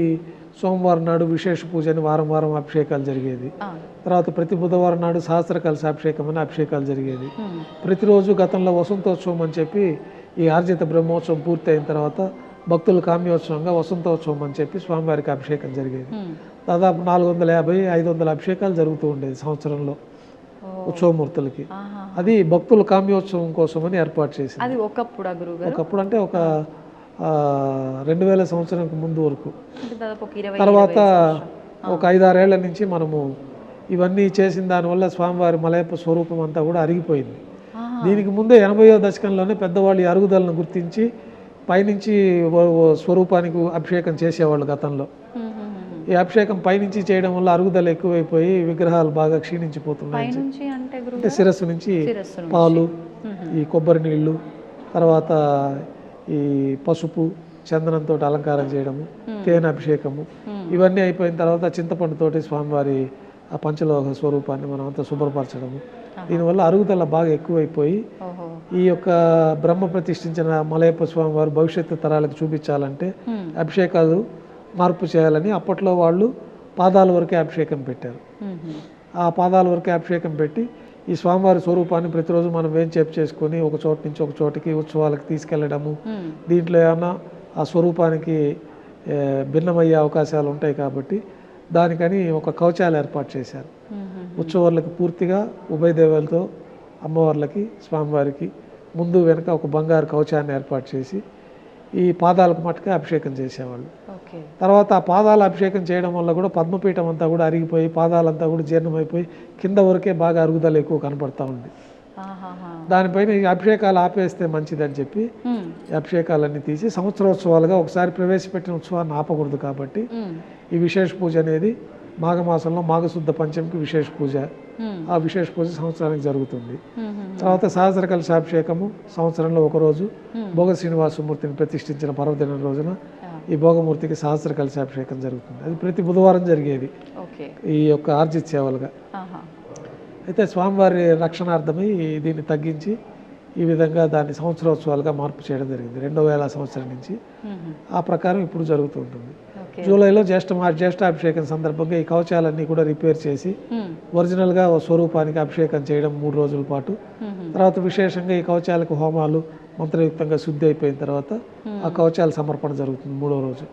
Speaker 3: సోమవారం నాడు విశేష పూజ అని వారం వారం అభిషేకాలు జరిగేది. తర్వాత ప్రతి బుధవారం నాడు సహస్ర కలశ అభిషేకం అని అభిషేకాలు జరిగేది. ప్రతిరోజు గతంలో వసంతోత్సవం అని చెప్పి ఈ ఆర్జిత బ్రహ్మోత్సవం పూర్తి అయిన తర్వాత భక్తుల కామ్యోత్సవంగా వసంతోత్సవం అని చెప్పి స్వామివారికి అభిషేకం జరిగేది. దాదాపు 450-500 అభిషేకాలు జరుగుతూ ఉండేది సంవత్సరంలో ఉత్సవమూర్తులకి. అది భక్తుల కామ్యోత్సవం కోసం అని ఏర్పాటు చేసింది.
Speaker 2: అది ఒకప్పుడు
Speaker 3: అంటే ఒక 2000 సంవత్సరానికి ముందు వరకు.
Speaker 2: దాదాపు 20
Speaker 3: తర్వాత ఒక 5-6 ఏళ్ల నుంచి మనము ఇవన్నీ చేసిన దానివల్ల స్వామివారి మలయప్ప స్వరూపం అంతా కూడా అరిగిపోయింది. దీనికి ముందే 80వ దశకంలోనే పెద్దవాళ్ళు ఈ అరుగుదలను గుర్తించి పైనుంచి స్వరూపానికి అభిషేకం చేసేవాళ్ళు గతంలో. ఈ అభిషేకం పైనుంచి చేయడం వల్ల అరుగుదల ఎక్కువైపోయి విగ్రహాలు బాగా క్షీణించిపోతున్నాయి. అంటే శిరస్సు నుంచి పాలు, ఈ కొబ్బరి నీళ్లు, తర్వాత ఈ పసుపు చందనంతో అలంకారం చేయడము, తేనె అభిషేకము, ఇవన్నీ అయిపోయిన తర్వాత చింతపండుతోటి స్వామివారి ఆ పంచలోహ స్వరూపాన్ని మనం అంతా శుభ్రపరచడము. దీనివల్ల అరుగుదల బాగా ఎక్కువైపోయి ఈ యొక్క బ్రహ్మ ప్రతిష్ఠించిన మలయప్ప స్వామి వారు భవిష్యత్తు తరాలకు చూపించాలంటే అభిషేకాలు మార్పు చేయాలని అప్పట్లో వాళ్ళు పాదాల వరకే అభిషేకం పెట్టారు. ఆ పాదాల వరకే అభిషేకం పెట్టి ఈ స్వామివారి స్వరూపాన్ని ప్రతిరోజు మనం వేంచేపు చేసుకొని ఒక చోట నుంచి ఒక చోటికి ఉత్సవాలకు తీసుకెళ్లడము. దీంట్లో ఏమన్నా ఆ స్వరూపానికి భిన్నమయ్యే అవకాశాలు ఉంటాయి కాబట్టి దానికని ఒక కవచాలు ఏర్పాటు చేశారు. ఉత్సవాలకు పూర్తిగా ఉభయ దేవాలతో అమ్మవార్లకి స్వామివారికి ముందు వెనక ఒక బంగారు కవచాన్ని ఏర్పాటు చేసి ఈ పాదాలకు మట్టుకే అభిషేకం చేసేవాళ్ళు. తర్వాత ఆ పాదాల అభిషేకం చేయడం వల్ల కూడా పద్మపీఠం అంతా కూడా అరిగిపోయి పాదాలంతా కూడా జీర్ణమైపోయి కింద వరకే బాగా అరుగుదల ఎక్కువ కనపడతా ఉంది. దానిపైన ఈ అభిషేకాలు ఆపేస్తే మంచిదని చెప్పి ఈ అభిషేకాలన్నీ తీసి సంవత్సరోత్సవాలుగా ఒకసారి ప్రవేశపెట్టిన ఉత్సవాన్ని ఆపకూడదు కాబట్టి ఈ విశేష పూజ అనేది మాఘమాసంలో మాఘశుద్ధ పంచమికి విశేష పూజ. ఆ విశేష పూజ సంవత్సరానికి జరుగుతుంది. తర్వాత సహస్ర కలశాభిషేకము సంవత్సరంలో ఒకరోజు భోగ శ్రీనివాసమూర్తిని ప్రతిష్ఠించిన పర్వదినం రోజున ఈ భోగమూర్తికి సహస్ర కలశాభిషేకం జరుగుతుంది. అది ప్రతి బుధవారం జరిగేది ఈ యొక్క ఆర్జిత సేవలుగా. అయితే స్వామివారి రక్షణార్థమై దీన్ని తగ్గించి ఈ విధంగా దాన్ని సంవత్సరోత్సవాలుగా మార్పు చేయడం జరిగింది 2000 సంవత్సరం నుంచి. ఆ ప్రకారం ఇప్పుడు జరుగుతూ ఉంటుంది. జూలైలో జ్యేష్ఠాభిషేకం సందర్భంగా ఈ కవచాలన్నీ కూడా రిపేర్ చేసి ఒరిజినల్గా స్వరూపానికి అభిషేకం చేయడం 3 రోజుల పాటు. తర్వాత విశేషంగా ఈ కవచాలకు హోమాలు మంత్రయుక్తంగా శుద్ధి అయిపోయిన తర్వాత ఆ కవచాల సమర్పణ జరుగుతుంది 3వ రోజు.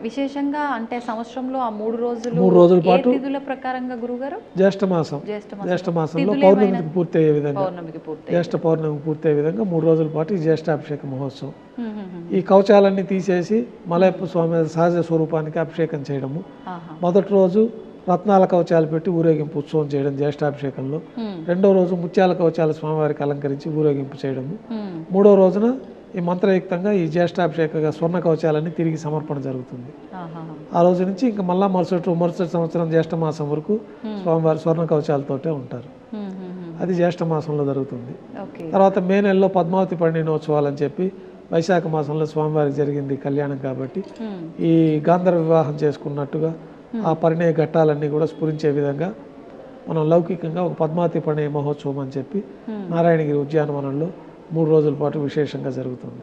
Speaker 2: విశేషంగా అంటే సంవత్సరంలో ఆ 3
Speaker 3: రోజుల పాటు
Speaker 2: తిథుల ప్రకారంగా గురుగారు
Speaker 3: జ్యేష్ఠ మాసంలో పౌర్ణమికి పూర్తి అయ్యే విధంగా జ్యేష్ఠ పౌర్ణమికి పూర్తి అయ్యే విధంగా 3 రోజుల పాటు ఈ జ్యేష్ఠాభిషేక మహోత్సవం. ఈ కవచాలన్నీ తీసేసి మలయప్ప స్వామి సహజ స్వరూపానికి అభిషేకం చేయడము. మొదటి రోజు రత్నాల కవచాలు పెట్టి ఊరేగింపు ఉత్సవం చేయడం జ్యేష్ఠాభిషేకంలో. 2వ రోజు ముత్యాల కవచాల స్వామివారికి అలంకరించి ఊరేగింపు చేయడము. 3వ రోజున ఈ మంత్రయుక్తంగా ఈ జ్యేష్ఠాభిషేక స్వర్ణ కవచాలన్నీ తిరిగి సమర్పణ జరుగుతుంది. ఆ రోజు నుంచి ఇంకా మళ్ళా మరుసటి సంవత్సరం జ్యేష్ఠ మాసం వరకు స్వామివారి స్వర్ణ కవచాలతోటే ఉంటారు. అది జ్యేష్ఠ మాసంలో జరుగుతుంది. తర్వాత మే నెలలో పద్మావతి పరిణయోత్సవాలు అని చెప్పి వైశాఖ మాసంలో స్వామివారికి జరిగింది కళ్యాణం కాబట్టి ఈ గాంధర్వ వివాహం చేసుకున్నట్టుగా ఆ పరిణయ ఘట్టాలన్నీ కూడా స్ఫురించే విధంగా మనం లౌకికంగా ఒక పద్మావతి పరిణయ మహోత్సవం అని చెప్పి నారాయణగిరి ఉద్యానవనంలో 3 రోజుల పాటు విశేషంగా జరుగుతుంది.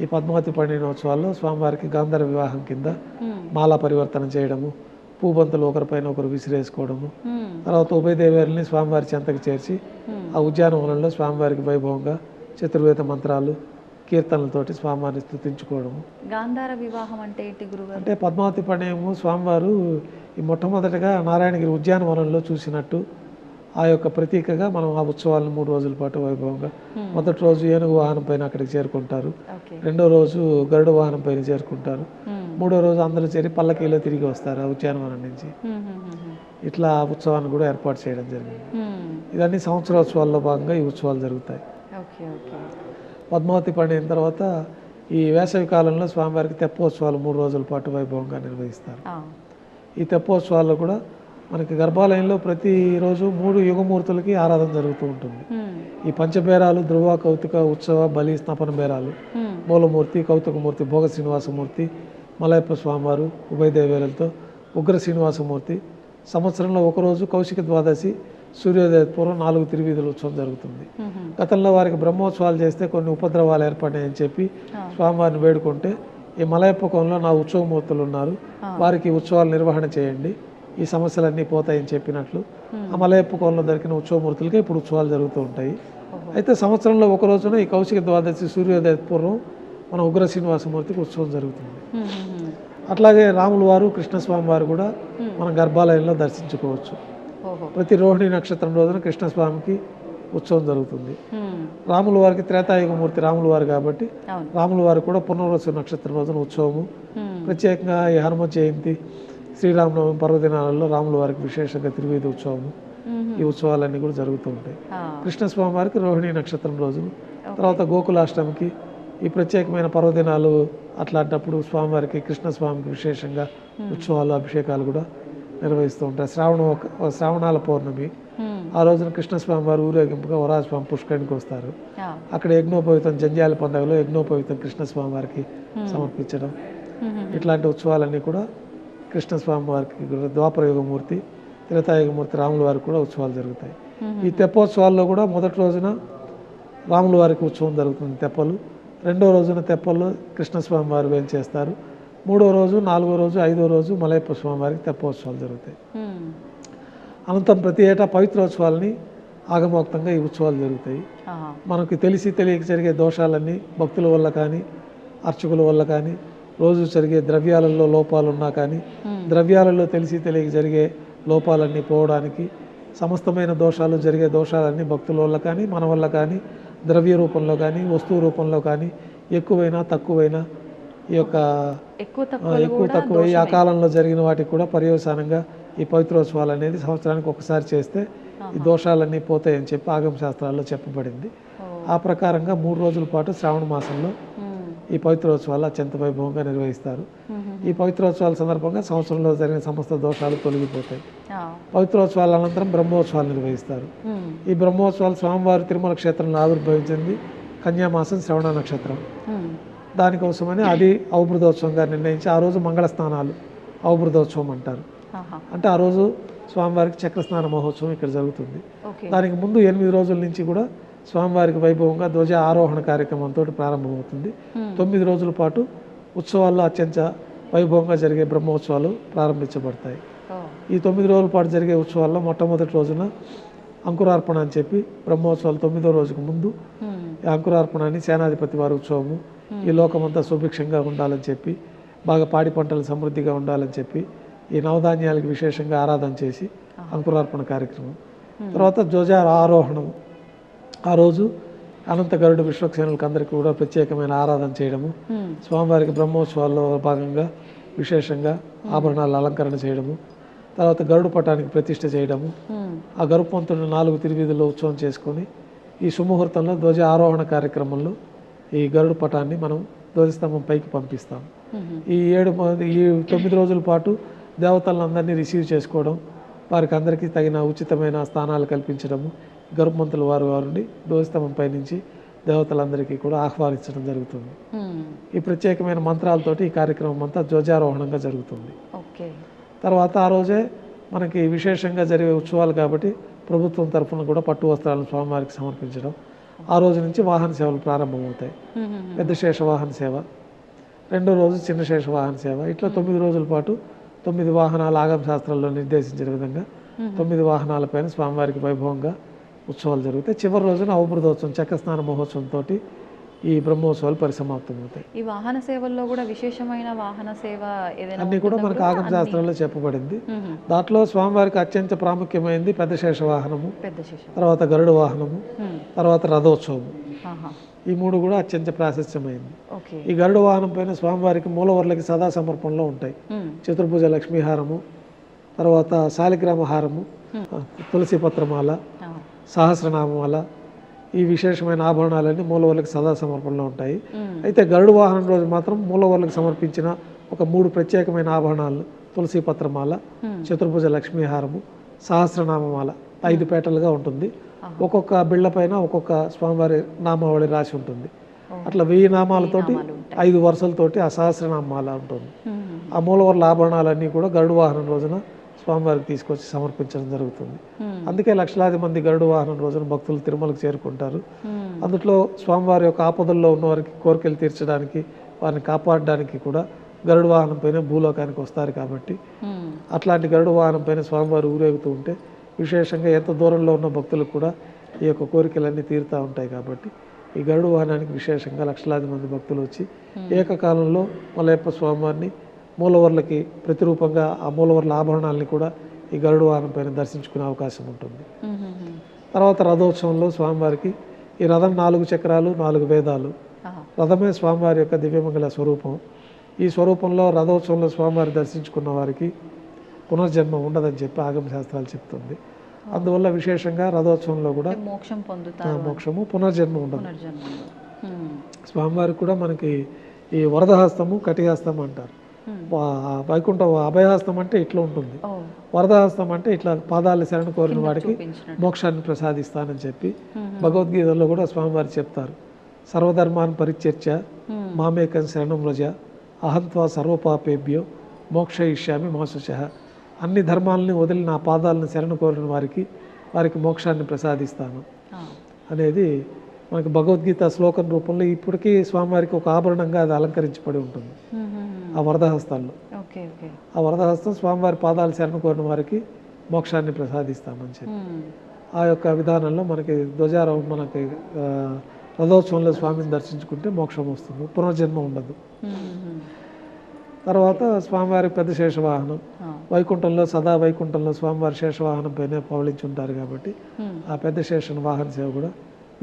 Speaker 3: ఈ పద్మావతి పరిణయోత్సవాల్లో స్వామివారికి గాంధర్వ వివాహం కింద మాలా పరివర్తన చేయడము, పూబంతులు ఒకరిపైన ఒకరు విసిరేసుకోవడము, తర్వాత ఉభయ దేవేరుల్ని స్వామివారి చెంతకు చేర్చి ఆ ఉద్యానవనంలో స్వామివారికి వైభవంగా చతుర్వేద మంత్రాలు కీర్తనలతోటి స్వామివారిని స్తుతించుకోవడము.
Speaker 2: గాంధార వివాహం అంటే ఏంటి గురుగారు?
Speaker 3: అంటే పద్మావతి పరిణయము స్వామివారు ఈ మొట్టమొదటిగా నారాయణగిరి ఉద్యానవనంలో చూసినట్టు ఆ యొక్క ప్రతీకగా మనం ఆ ఉత్సవాలను 3 రోజుల పాటు వైభవంగా మొదటి రోజు ఏనుగు వాహనం పైన అక్కడికి చేరుకుంటారు. 2వ రోజు గరుడ వాహనం పైన చేరుకుంటారు. 3వ రోజు అందరూ చేరి పల్లకీలో తిరిగి వస్తారు ఆ ఉద్యానవనం నుంచి. ఇట్లా ఆ ఉత్సవాన్ని కూడా ఏర్పాటు చేయడం జరిగింది. ఇవన్నీ సంవత్సరోత్సవాల్లో భాగంగా ఈ ఉత్సవాలు జరుగుతాయి. పద్మావతి పండిన తర్వాత ఈ వేసవి కాలంలో స్వామివారికి తెప్పోత్సవాలు 3 రోజుల పాటు వైభవంగా నిర్వహిస్తారు. ఈ తెప్పోత్సవాల్లో కూడా మనకి గర్భాలయంలో ప్రతిరోజు 3 యుగమూర్తులకి ఆరాధన జరుగుతూ ఉంటుంది. ఈ పంచబేరాలు ధ్రువ, కౌతుక, ఉత్సవ, బలి, స్నపన బేరాలు, మూలమూర్తి, కౌతుకమూర్తి, భోగ శ్రీనివాసమూర్తి, మలయప్ప స్వామివారు ఉభయ దేవేరులతో ఉగ్ర శ్రీనివాసమూర్తి. సంవత్సరంలో ఒకరోజు కౌశిక ద్వాదశి సూర్యోదయ పూర్వం 4 తిరువీధుల ఉత్సవం జరుగుతుంది. గతంలో వారికి బ్రహ్మోత్సవాలు చేస్తే కొన్ని ఉపద్రవాలు ఏర్పడినాయని చెప్పి స్వామివారిని వేడుకుంటే, ఈ మలయప్ప కోణంలో నా ఉత్సవమూర్తులు ఉన్నారు, వారికి ఉత్సవాలు నిర్వహణ చేయండి, ఈ సమస్యలన్నీ పోతాయని చెప్పినట్లు ఆ మలయప్ప కోణంలో దొరికిన ఉత్సవమూర్తులకి ఇప్పుడు ఉత్సవాలు జరుగుతూ ఉంటాయి. అయితే సంవత్సరంలో ఒక రోజున ఈ కౌశిక ద్వాదశి సూర్యోదయ పూర్వం మన ఉగ్ర శ్రీనివాసమూర్తికి ఉత్సవం జరుగుతుంది. అట్లాగే రాముల వారు కృష్ణస్వామి వారు కూడా మన గర్భాలయంలో దర్శించుకోవచ్చు. ప్రతి రోహిణి నక్షత్రం రోజున కృష్ణస్వామికి ఉత్సవం జరుగుతుంది. రాముల వారికి త్రేతాయుగమూర్తి రాముల వారు కాబట్టి రాముల వారు కూడా పునర్వసు నక్షత్రం రోజున ఉత్సవము. ప్రత్యేకంగా ఈ హనుమ జయంతి, శ్రీరామనవమి పర్వదినాలలో రాముల వారికి విశేషంగా తిరువీధి ఉత్సవము, ఈ ఉత్సవాలన్నీ కూడా జరుగుతూ ఉంటాయి. కృష్ణస్వామి వారికి రోహిణి నక్షత్రం రోజులు, తర్వాత గోకులాష్టమికి, ఈ ప్రత్యేకమైన పర్వదినాలు అట్లాంటప్పుడు స్వామివారికి కృష్ణస్వామికి విశేషంగా ఉత్సవాలు, అభిషేకాలు కూడా నిర్వహిస్తూ ఉంటారు. శ్రావణాల పౌర్ణమి ఆ రోజున కృష్ణస్వామి వారు ఊరేగింపుగా వరాజస్వామి పుష్కరిణికి వస్తారు. అక్కడ యజ్ఞోపవితం జంధ్యాల పండుగలో యజ్ఞోపవితం కృష్ణస్వామి వారికి సమర్పించడం, ఇట్లాంటి ఉత్సవాలన్నీ కూడా కృష్ణస్వామి వారికి, ద్వాపరయుగమూర్తి త్రేతాయుగమూర్తి రాముల వారికి కూడా ఉత్సవాలు జరుగుతాయి. ఈ తెప్పోత్సవాల్లో కూడా మొదటి రోజున రాముల వారికి ఉత్సవం జరుగుతుంది తెప్పలు, రెండో రోజున తెప్పల్లో కృష్ణస్వామి వారు వేంచేస్తారు, మూడో రోజు, నాలుగో రోజు, ఐదో రోజు మలయప్ప స్వామి వారికి తెప్పోత్సవాలు జరుగుతాయి. అనంతరం ప్రతి ఏటా పవిత్రోత్సవాలని ఆగమోక్తంగా ఈ ఉత్సవాలు జరుగుతాయి. మనకి తెలిసి తెలియక జరిగే దోషాలన్నీ భక్తుల వల్ల కానీ, అర్చకుల వల్ల కానీ, రోజు జరిగే ద్రవ్యాలలో లోపాలున్నా కానీ, ద్రవ్యాలలో తెలిసి తెలియక జరిగే లోపాలన్నీ పోవడానికి, సమస్తమైన దోషాలు జరిగే దోషాలన్నీ భక్తుల వల్ల కానీ, మన వల్ల కానీ, ద్రవ్య రూపంలో కానీ, వస్తువు రూపంలో కానీ ఎక్కువైనా తక్కువైనా, ఈ యొక్క ఎక్కువ తక్కువ ఆ కాలంలో జరిగిన వాటికి కూడా పర్యవసానంగా ఈ పవిత్రోత్సవాలు అనేది సంవత్సరానికి ఒకసారి చేస్తే ఈ దోషాలన్నీ పోతాయని చెప్పి ఆగమ శాస్త్రాల్లో చెప్పబడింది. ఆ ప్రకారంగా 3 రోజుల పాటు శ్రావణ మాసంలో ఈ పవిత్రోత్సవాలు అత్యంత వైభవంగా నిర్వహిస్తారు. ఈ పవిత్రోత్సవాల సందర్భంగా సంవత్సరంలో జరిగిన సమస్త దోషాలు తొలగిపోతాయి. పవిత్రోత్సవాల అనంతరం బ్రహ్మోత్సవాలు నిర్వహిస్తారు. ఈ బ్రహ్మోత్సవాలు స్వామివారి తిరుమల క్షేత్రంలో ఆవిర్భవించింది కన్యామాసం శ్రవణ నక్షత్రం. దానికోసమని అది అవబృతోత్సవంగా నిర్ణయించి ఆ రోజు మంగళ స్నానాలు అవబృతోత్సవం అంటారు. అంటే ఆ రోజు స్వామివారికి చక్రస్నాన మహోత్సవం ఇక్కడ జరుగుతుంది. దానికి ముందు 8 రోజుల నుంచి కూడా స్వామివారికి వైభవంగా ధ్వజ ఆరోహణ కార్యక్రమంతో ప్రారంభమవుతుంది. 9 రోజుల పాటు ఉత్సవాల్లో అత్యంత వైభవంగా జరిగే బ్రహ్మోత్సవాలు ప్రారంభించబడతాయి. ఈ 9 రోజుల పాటు జరిగే ఉత్సవాల్లో మొట్టమొదటి రోజున అంకురార్పణ అని చెప్పి బ్రహ్మోత్సవాలు 9వ రోజుకు ముందు ఈ అంకురార్పణాన్ని సేనాధిపతి వారి ఉత్సవము, ఈ లోకమంతా సుభిక్షంగా ఉండాలని చెప్పి, బాగా పాడి పంటలు సమృద్ధిగా ఉండాలని చెప్పి ఈ నవధాన్యాలకు విశేషంగా ఆరాధన చేసి అంకురార్పణ కార్యక్రమం. తర్వాత ధ్వజ ఆరోహణం, ఆ రోజు అనంత గరుడు విశ్వక్సేనులకు అందరికీ కూడా ప్రత్యేకమైన ఆరాధన చేయడము, స్వామివారికి బ్రహ్మోత్సవాల్లో భాగంగా విశేషంగా ఆభరణాలు అలంకరణ చేయడము, తర్వాత గరుడు పటానికి ప్రతిష్ఠ చేయడము, ఆ గరుపంతుని 4 తిరువీధుల్లో ఉత్సవం చేసుకొని ఈ సుముహూర్తంలో ధ్వజ ఆరోహణ కార్యక్రమంలో ఈ గరుడు పటాన్ని మనం ధ్వజస్తంభం పైకి పంపిస్తాం. ఈ 9 రోజుల పాటు దేవతలందరినీ రిసీవ్ చేసుకోవడం, వారికి అందరికీ తగిన ఉచితమైన స్థానాలు కల్పించడము, గరుపమంతుల వారిని ధ్వజస్తంభం పై నుంచి దేవతలందరికీ కూడా ఆహ్వానించడం జరుగుతుంది. ఈ ప్రత్యేకమైన మంత్రాలతోటి ఈ కార్యక్రమం అంతా ధ్వజారోహణంగా జరుగుతుంది. తర్వాత ఆ రోజే మనకి విశేషంగా జరిగే ఉత్సవాలు కాబట్టి ప్రభుత్వం తరఫున కూడా పట్టు వస్త్రాలను స్వామివారికి సమర్పించడం, ఆ రోజు నుంచి వాహన సేవలు ప్రారంభమవుతాయి. పెద్ద శేష వాహన సేవ, రెండో రోజు చిన్న శేష వాహన సేవ, ఇట్లా 9 రోజుల పాటు 9 వాహనాలు ఆగమ శాస్త్రాల్లో నిర్దేశించిన విధంగా 9 వాహనాలపైన స్వామివారికి వైభవంగా ఉత్సవాలు జరుగుతాయి. చివరి రోజున అవబృతోత్సవం చక్రస్నాన మహోత్సవంతో ఈ బ్రహ్మోత్సవాలు పరిసమాప్తమవుతాయి.
Speaker 2: ఈ వాహన సేవల్లో కూడా విశేషమైన వాహన సేవ
Speaker 3: అన్ని కూడా మనకు ఆగమ శాస్త్రంలో చెప్పబడింది. దాంట్లో స్వామివారికి అత్యంత ప్రాముఖ్యమైనది పెద్ద శేష వాహనము, తర్వాత గరుడ వాహనము, తర్వాత రథోత్సవము. ఈ 3 కూడా అత్యంత ప్రాశస్త్యమైంది. ఈ గరుడ వాహనం పైన స్వామివారికి మూలవర్లకి సదా సమర్పణలో ఉంటాయి. చతుర్భుజ లక్ష్మీహారము, తర్వాత శాలిగ్రామ హారము, తులసి పత్రమాల, సహస్రనామమాల, ఈ విశేషమైన ఆభరణాలన్నీ మూలవర్లకు సదా సమర్పణలో ఉంటాయి. అయితే గరుడు వాహనం రోజు మాత్రం మూలవర్లకు సమర్పించిన ఒక 3 ప్రత్యేకమైన ఆభరణాలు, తులసి పత్రమాల, చతుర్భుజ లక్ష్మీహారము, సహస్రనామమాల 5 పేటలుగా ఉంటుంది. ఒక్కొక్క బిళ్ళ పైన ఒక్కొక్క స్వామివారి నామావళి రాసి ఉంటుంది. అట్లా 1000 నామాలతోటి 5 వరుసలతోటి ఆ సహస్రనామాల ఉంటుంది. ఆ మూలవర్ల ఆభరణాలన్నీ కూడా గరుడు వాహనం రోజున స్వామివారికి తీసుకొచ్చి సమర్పించడం జరుగుతుంది. అందుకే లక్షలాది మంది గరుడు వాహనం రోజున భక్తులు తిరుమలకు చేరుకుంటారు. అందులో స్వామివారి యొక్క ఆపదల్లో ఉన్న వారికి కోరికలు తీర్చడానికి, వారిని కాపాడడానికి కూడా గరుడు వాహనం పైన భూలోకానికి వస్తారు. కాబట్టి అట్లాంటి గరుడు వాహనం పైన స్వామివారు ఊరేగుతూ ఉంటే విశేషంగా ఎంత దూరంలో ఉన్న భక్తులకు కూడా ఈ యొక్క కోరికలన్నీ తీరుతూ ఉంటాయి. కాబట్టి ఈ గరుడు వాహనానికి విశేషంగా లక్షలాది మంది భక్తులు వచ్చి ఏకకాలంలో మలయప్ప స్వామివారిని మూలవర్లకి ప్రతిరూపంగా ఆ మూలవర్ల ఆభరణాలని కూడా ఈ గరుడు వాహనం పైన దర్శించుకునే అవకాశం ఉంటుంది. తర్వాత రథోత్సవంలో స్వామివారికి ఈ రథం 4 చక్రాలు 4 వేదాలు, రథమే స్వామివారి యొక్క దివ్యమంగళ స్వరూపం. ఈ స్వరూపంలో రథోత్సవంలో స్వామివారి దర్శించుకున్న వారికి పునర్జన్మ ఉండదని చెప్పి ఆగమ శాస్త్రాలు చెప్తుంది. అందువల్ల విశేషంగా రథోత్సవంలో కూడా మోక్షము పునర్జన్మ ఉండదు. స్వామివారికి కూడా మనకి ఈ వరదహస్తము కటిహస్తం అంటారు. వైకుంఠ అభయహస్తం అంటే ఇట్లా ఉంటుంది, వరదహస్తం అంటే ఇట్లా పాదాలు శరణు కోరిన వాడికి మోక్షాన్ని ప్రసాదిస్తానని చెప్పి భగవద్గీతలో కూడా స్వామివారు చెప్తారు. సర్వధర్మాన్ని పరిచర్య మామేకం శరణం వ్రజ అహంత్వా సర్వపాపేభ్యో మోక్షయిష్యామి మా శుచః. అన్ని ధర్మాలని వదిలి నా పాదాలను శరణు కోరిన వారికి మోక్షాన్ని ప్రసాదిస్తాను అనేది మనకి భగవద్గీత శ్లోకం రూపంలో ఇప్పటికీ స్వామివారికి ఒక ఆభరణంగా అది అలంకరించబడి ఉంటుంది ఆ వరదహస్తాల్లో. ఆ వరదహస్తం స్వామివారి పాదాలు శరణు కోరిన వారికి మోక్షాన్ని ప్రసాదిస్తామని చెప్పి ఆ యొక్క విధానంలో మనకి ధ్వజారోహం మనకి రథోత్సవంలో స్వామిని దర్శించుకుంటే మోక్షం వస్తుంది, పునర్జన్మ ఉండదు. తర్వాత స్వామివారి పెద్ద శేషవాహనం వైకుంఠంలో సదా వైకుంఠంలో స్వామివారి శేషవాహనం పైన పవళించి ఉంటారు. కాబట్టి ఆ పెద్ద శేష వాహన సేవ కూడా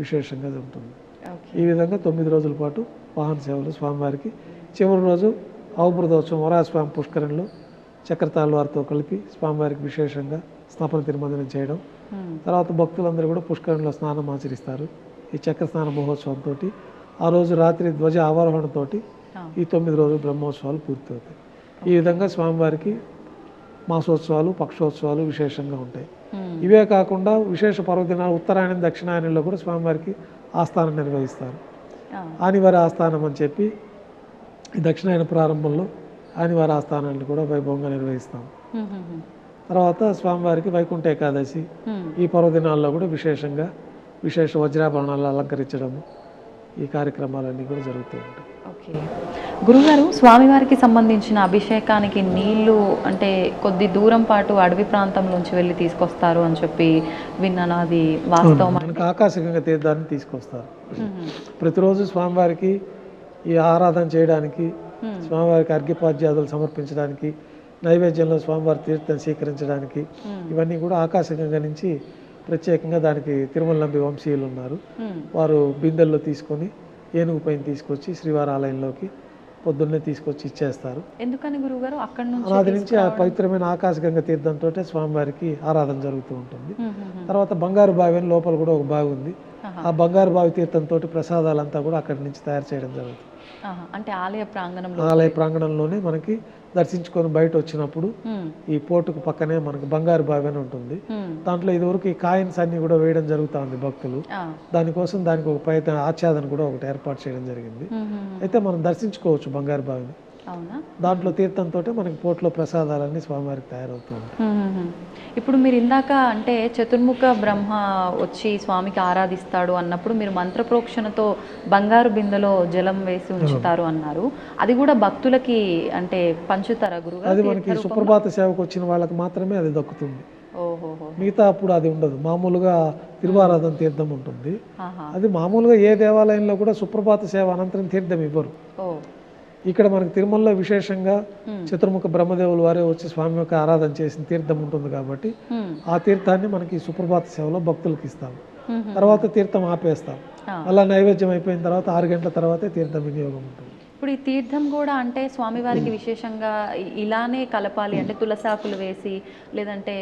Speaker 3: విశేషంగా ఉంటుంది. ఈ విధంగా 9 రోజుల పాటు వాహన సేవలు స్వామివారికి. చివరి రోజు అవబృతోత్సవం వరాహస్వామి పుష్కరంలో చక్రతాళ వారితో కలిపి స్వామివారికి విశేషంగా స్నాపన తిరుమంజనం చేయడం. తర్వాత భక్తులందరూ కూడా పుష్కరంలో స్నానం ఆచరిస్తారు. ఈ చక్ర స్నాన మహోత్సవంతో ఆ రోజు రాత్రి ధ్వజ ఆవాహనతో ఈ 9 రోజులు బ్రహ్మోత్సవాలు పూర్తవుతాయి. ఈ విధంగా స్వామివారికి మాసోత్సవాలు పక్షోత్సవాలు విశేషంగా ఉంటాయి. ఇవే కాకుండా విశేష పర్వదినాలు ఉత్తరాయణం దక్షిణాయనంలో కూడా స్వామివారికి ఆస్థానం నిర్వహిస్తారు. ఆనివారి ఆస్థానం అని చెప్పి ఈ దక్షిణాయన ప్రారంభంలో ఆనివారి ఆస్థానాన్ని కూడా వైభవంగా నిర్వహిస్తాం. తర్వాత స్వామివారికి వైకుంఠ ఏకాదశి ఈ పర్వదినాల్లో కూడా విశేషంగా విశేష వజ్రాభరణాలు అలంకరించడము ఈ కార్యక్రమాలన్నీ కూడా జరుగుతూ ఉంటాయి.
Speaker 2: ఓకే గురుగారు, స్వామివారికి సంబంధించిన అభిషేకానికి నీళ్లు అంటే కొద్ది దూరం పాటు అడవి ప్రాంతంలోంచి వెళ్ళి తీసుకొస్తారు అని చెప్పి విన్నాను, అది వాస్తవం?
Speaker 3: మనకు ఆకాశగంగా తీర్థాన్ని తీసుకొస్తారు. ప్రతిరోజు స్వామివారికి ఈ ఆరాధన చేయడానికి, స్వామివారికి అర్ఘ్యపాద్యాదులు సమర్పించడానికి, నైవేద్యంలో స్వామివారి తీర్థం స్వీకరించడానికి ఇవన్నీ కూడా ఆకాశగంగా నుంచి ప్రత్యేకంగా దానికి తిరుమల నంబి వంశీయులు ఉన్నారు. వారు బిందెల్లో తీసుకొని ఏనుగు పైన తీసుకొచ్చి శ్రీవారి ఆలయంలోకి పొద్దున్నే తీసుకొచ్చి ఇచ్చేస్తారు.
Speaker 2: ఎందుకని గురుగారు అక్కడి
Speaker 3: నుంచి ఆ పవిత్రమైన ఆకాశగంగా తీర్థంతో స్వామివారికి ఆరాధన జరుగుతూ ఉంటుంది. తర్వాత బంగారు బావి అని లోపల కూడా ఒక బావి ఉంది. ఆ బంగారు బావి తీర్థంతో ప్రసాదాలంతా కూడా అక్కడి నుంచి తయారు చేయడం జరుగుతుంది.
Speaker 2: అంటే ఆలయ
Speaker 3: ప్రాంగణంలోనే మనకి దర్శించుకొని బయట వచ్చినప్పుడు ఈ పోర్టుకు పక్కనే మనకి బంగారు బావి అని ఉంటుంది. దాంట్లో ఇదివరకు ఈ కాయిన్స్ అన్ని కూడా వేయడం జరుగుతూ ఉంది భక్తులు. దానికోసం దానికి ఒక పైన ఆచ్ఛాదన కూడా ఒకటి ఏర్పాటు చేయడం జరిగింది. అయితే మనం దర్శించుకోవచ్చు బంగారు బావిని. దాంట్లో తీర్థంతో మనకి పోర్టులో ప్రసాదాలన్నీ స్వామివారికి తయారవుతూ ఉంటాయి.
Speaker 2: ఇప్పుడు మీరు ఇందాక అంటే చతుర్ముఖ బ్రహ్మ వచ్చి స్వామికి ఆరాధిస్తాడు అన్నప్పుడు మీరు మంత్రప్రోక్షణతో బంగారు బిందెలో జలం వేసి ఉంచుతారు అన్నారు. అది కూడా భక్తులకి అంటే పంచుతారా గురుగారు?
Speaker 3: అది మనకి సుప్రభాత సేవకు వచ్చిన వాళ్ళకి మాత్రమే అది దక్కుతుంది. మిగతా అప్పుడు అది ఉండదు. మామూలుగా తిరువారాధన తీర్థం ఉంటుంది. అది మామూలుగా ఏ దేవాలయంలో కూడా సుప్రభాత సేవ అనంతరం తీర్థం ఇవ్వరు. ఇక్కడ మనకి తిరుమలలో విశేషంగా చతుర్ముఖ బ్రహ్మదేవుల వారే వచ్చి స్వామి యొక్క ఆరాధన చేసిన తీర్థం ఉంటుంది. కాబట్టి ఆ తీర్థాన్ని మనకి సుప్రభాత సేవలో భక్తులకు ఇస్తాం. తర్వాత తీర్థం ఆపేస్తాం. అలా నైవేద్యం అయిపోయిన తర్వాత 6 గంటల తర్వాతే తీర్థం వినియోగం ఉంటుంది.
Speaker 2: ఇప్పుడు ఈ తీర్థం కూడా అంటే స్వామివారికి విశేషంగా ఇలానే కలపాలి అంటే తులసాకులు వేసి లేదంటే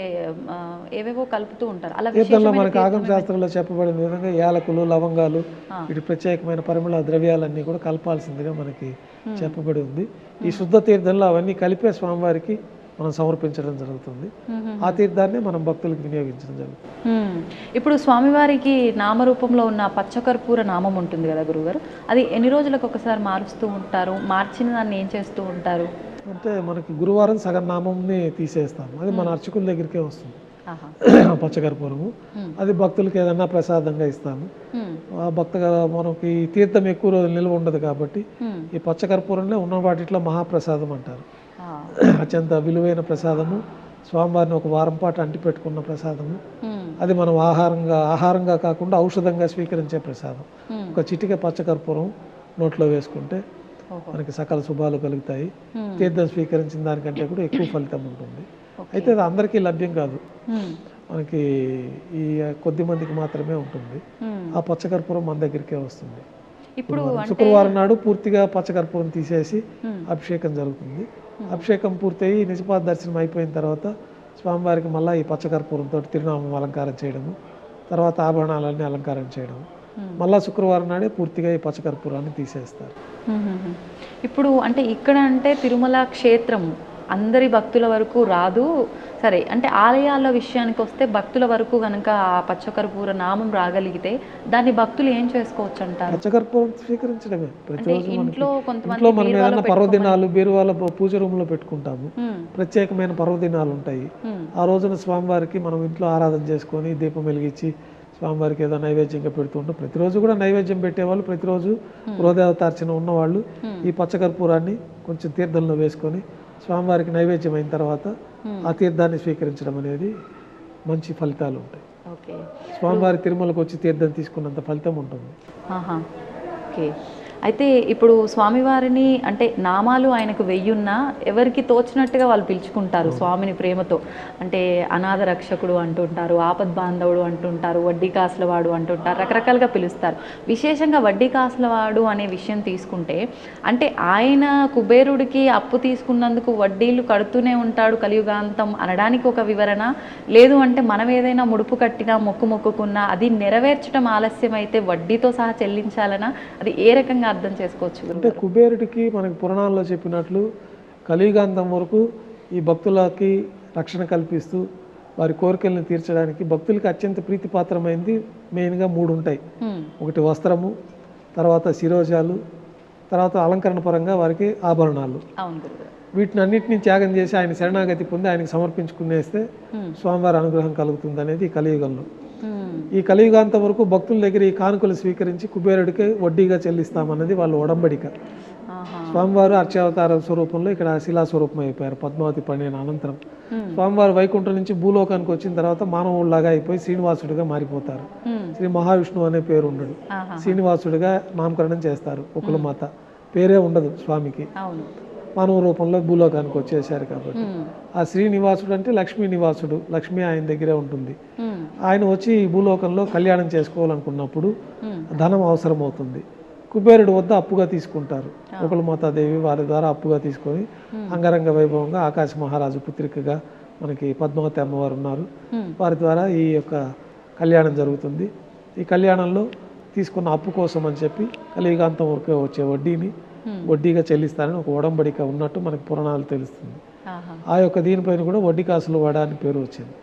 Speaker 2: ఏవేవో కలుపుతూ ఉంటారు. అలా
Speaker 3: తీర్థంలో మనకి ఆగమ శాస్త్రంలో చెప్పబడిన విధంగా యాలకులు లవంగాలు వీటి ప్రత్యేకమైన పరిమళ ద్రవ్యాలన్నీ కూడా కలపాల్సిందిగా మనకి చెప్పబడి ఉంది. ఈ శుద్ధ తీర్థంలో అవన్నీ కలిపే స్వామివారికి మనం సమర్పించడం జరుగుతుంది. ఆ తీర్థాన్ని మనం భక్తులకు వినియోగించడం జరుగుతుంది.
Speaker 2: ఇప్పుడు స్వామివారికి నామరూపంలో ఉన్న పచ్చకర్పూర నామం ఉంటుంది కదా గురుగారు, అది ఎన్ని రోజులకు ఒకసారి మారుస్తూ ఉంటారు? మార్చిన దాన్ని ఏం చేస్తూ ఉంటారు?
Speaker 3: అంటే మనకి గురువారం సగం నామంని తీసేస్తాము, అది మన అర్చకుల దగ్గరికే వస్తుంది.
Speaker 2: ఆహా.
Speaker 3: పచ్చకర్పూరము అది భక్తులకి ఏదన్నా ప్రసాదంగా ఇస్తాము. ఆ భక్తగా మనకి తీర్థం ఎక్కువ రోజులు నిల్వ ఉండదు కాబట్టి ఈ పచ్చకర్పూరంలో ఉన్న వాటిలో మహాప్రసాదం అంటారు. అత్యంత విలువైన ప్రసాదము, స్వామివారిని ఒక వారం పాటు అంటి పెట్టుకున్న ప్రసాదము. అది మనం ఆహారంగా కాకుండా ఔషధంగా స్వీకరించే ప్రసాదం. ఒక చిటిక పచ్చకర్పూరం నోట్లో వేసుకుంటే మనకి సకల శుభాలు కలుగుతాయి. తీర్థం స్వీకరించిన దానికంటే కూడా ఎక్కువ ఫలితం ఉంటుంది. అయితే అది అందరికీ లభ్యం కాదు, మనకి ఈ కొద్ది మందికి మాత్రమే ఉంటుంది. ఆ పచ్చకర్పూరం మన దగ్గరికే వస్తుంది.
Speaker 2: ఇప్పుడు
Speaker 3: శుక్రవారం నాడు పూర్తిగా పచ్చకర్పూరం తీసేసి అభిషేకం జరుగుతుంది. అభిషేకం పూర్తయి నిజపాద దర్శనం అయిపోయిన తర్వాత స్వామివారికి మళ్ళీ ఈ పచ్చకర్పూరంతో తిరునామం అలంకారం చేయడము, తర్వాత ఆభరణాలన్నీ అలంకారం చేయడము. మళ్ళా శుక్రవారం నాడే పూర్తిగా ఈ పచ్చకర్పూరాన్ని తీసేస్తారు.
Speaker 2: ఇప్పుడు అంటే ఇక్కడ అంటే తిరుమల క్షేత్రం అందరి భక్తుల వరకు రాదు సరే, అంటే ఆలయాల విషయానికి వస్తే భక్తుల వరకు కనుక ఆ పచ్చకర్పూర నామం రాగలిగితే దాన్ని భక్తులు ఏం చేసుకోవచ్చు అంటారు?
Speaker 3: పచ్చకర్పూరం స్వీకరించడమే. ప్రతిరోజు
Speaker 2: ఇంట్లో
Speaker 3: ఇంట్లో మనం ఏదైనా పర్వదినాలు బీరువాల పూజ రూమ్ లో పెట్టుకుంటాము, ప్రత్యేకమైన పర్వదినాలు ఉంటాయి. ఆ రోజున స్వామివారికి మనం ఇంట్లో ఆరాధన చేసుకొని దీపం వెలిగించి స్వామివారికి ఏదో నైవేద్యంగా పెడుతుంటాం. ప్రతిరోజు కూడా నైవేద్యం పెట్టేవాళ్ళు, ప్రతిరోజు గృహదేవతార్చన ఉన్నవాళ్ళు ఈ పచ్చకర్పూరాన్ని కొంచెం తీర్థంలో వేసుకొని స్వామివారికి నైవేద్యం అయిన తర్వాత ఆ తీర్థాన్ని స్వీకరించడం అనేది మంచి ఫలితాలు ఉంటాయి. స్వామివారి తిరుమలకు వచ్చి తీర్థం తీసుకున్నంత ఫలితం ఉంటుంది.
Speaker 2: ఓకే. అయితే ఇప్పుడు స్వామివారిని అంటే నామాలు ఆయనకు వెయ్యున్నా ఎవరికి తోచినట్టుగా వాళ్ళు పిలుచుకుంటారు స్వామిని ప్రేమతో. అంటే అనాథ రక్షకుడు అంటుంటారు, ఆపద్ బాంధవుడు అంటుంటారు, వడ్డీ కాసులవాడు అంటుంటారు, రకరకాలుగా పిలుస్తారు. విశేషంగా వడ్డీ కాసులవాడు అనే విషయం తీసుకుంటే అంటే ఆయన కుబేరుడికి అప్పు తీసుకున్నందుకు వడ్డీలు కడుతూనే ఉంటాడు కలియుగాంతం అనడానికి ఒక వివరణ, లేదు అంటే మనం ఏదైనా ముడుపు కట్టినా మొక్కుకున్నా అది నెరవేర్చడం ఆలస్యం అయితే వడ్డీతో సహా చెల్లించాలనా, అది ఏ రకంగా అర్థం చేసుకోవచ్చు?
Speaker 3: అంటే కుబేరుడికి మనకి పురాణాల్లో చెప్పినట్లు కలియుగాంతం వరకు ఈ భక్తులకి రక్షణ కల్పిస్తూ వారి కోరికలను తీర్చడానికి భక్తులకి అత్యంత ప్రీతిపాత్రమైంది మెయిన్గా 3 ఉంటాయి. ఒకటి వస్త్రము, తర్వాత శిరోజాలు, తర్వాత అలంకరణ పరంగా వారికి ఆభరణాలు. వీటిని అన్నింటినీ త్యాగం చేసి ఆయన శరణాగతి పొంది ఆయనకు సమర్పించుకునేస్తే స్వామివారి అనుగ్రహం కలుగుతుంది అనేది ఈ కలియుగంలో. ఈ కలియుగాంతం వరకు భక్తుల దగ్గర ఈ కానుకలు స్వీకరించి కుబేరుడికి వడ్డీగా చెల్లిస్తామన్నది వాళ్ళ ఒడంబడిక. స్వామివారు అర్చావతార స్వరూపంలో ఇక్కడ శిలా స్వరూపం అయిపోయారు పద్మావతి పండిన అనంతరం. స్వామివారు వైకుంఠం నుంచి భూలోకానికి వచ్చిన తర్వాత మానవుడిలాగా అయిపోయి శ్రీనివాసుడిగా మారిపోతారు. శ్రీ మహావిష్ణువు అనే పేరు ఉండడు, శ్రీనివాసుడిగా నామకరణం చేస్తారు. ఒకళ్ళ మాత పేరే ఉండదు స్వామికి, మానవ రూపంలో భూలోకానికి వచ్చేసారు కాబట్టి. ఆ శ్రీనివాసుడు అంటే లక్ష్మీ నివాసుడు, లక్ష్మి ఆయన దగ్గరే ఉంటుంది. ఆయన వచ్చి ఈ భూలోకంలో కళ్యాణం చేసుకోవాలనుకున్నప్పుడు ధనం అవసరం అవుతుంది. కుబేరుడు వద్ద అప్పుగా తీసుకుంటారు. ఒకళ్ళ మాతాదేవి వారి ద్వారా అప్పుగా తీసుకొని అంగరంగ వైభవంగా ఆకాశ మహారాజు పుత్రికగా మనకి పద్మావతి అమ్మవారు ఉన్నారు, వారి ద్వారా ఈ యొక్క కళ్యాణం జరుగుతుంది. ఈ కళ్యాణంలో తీసుకున్న అప్పు కోసం అని చెప్పి కలియుగాంతం వరకు వచ్చే వడ్డీని వడ్డీగా చెల్లిస్తారని ఒక ఒడంబడిక ఉన్నట్టు మనకి పురాణాలు తెలుస్తుంది. ఆ యొక్క దీనిపైన కూడా వడ్డీ కాసులు వాడ అని పేరు వచ్చింది.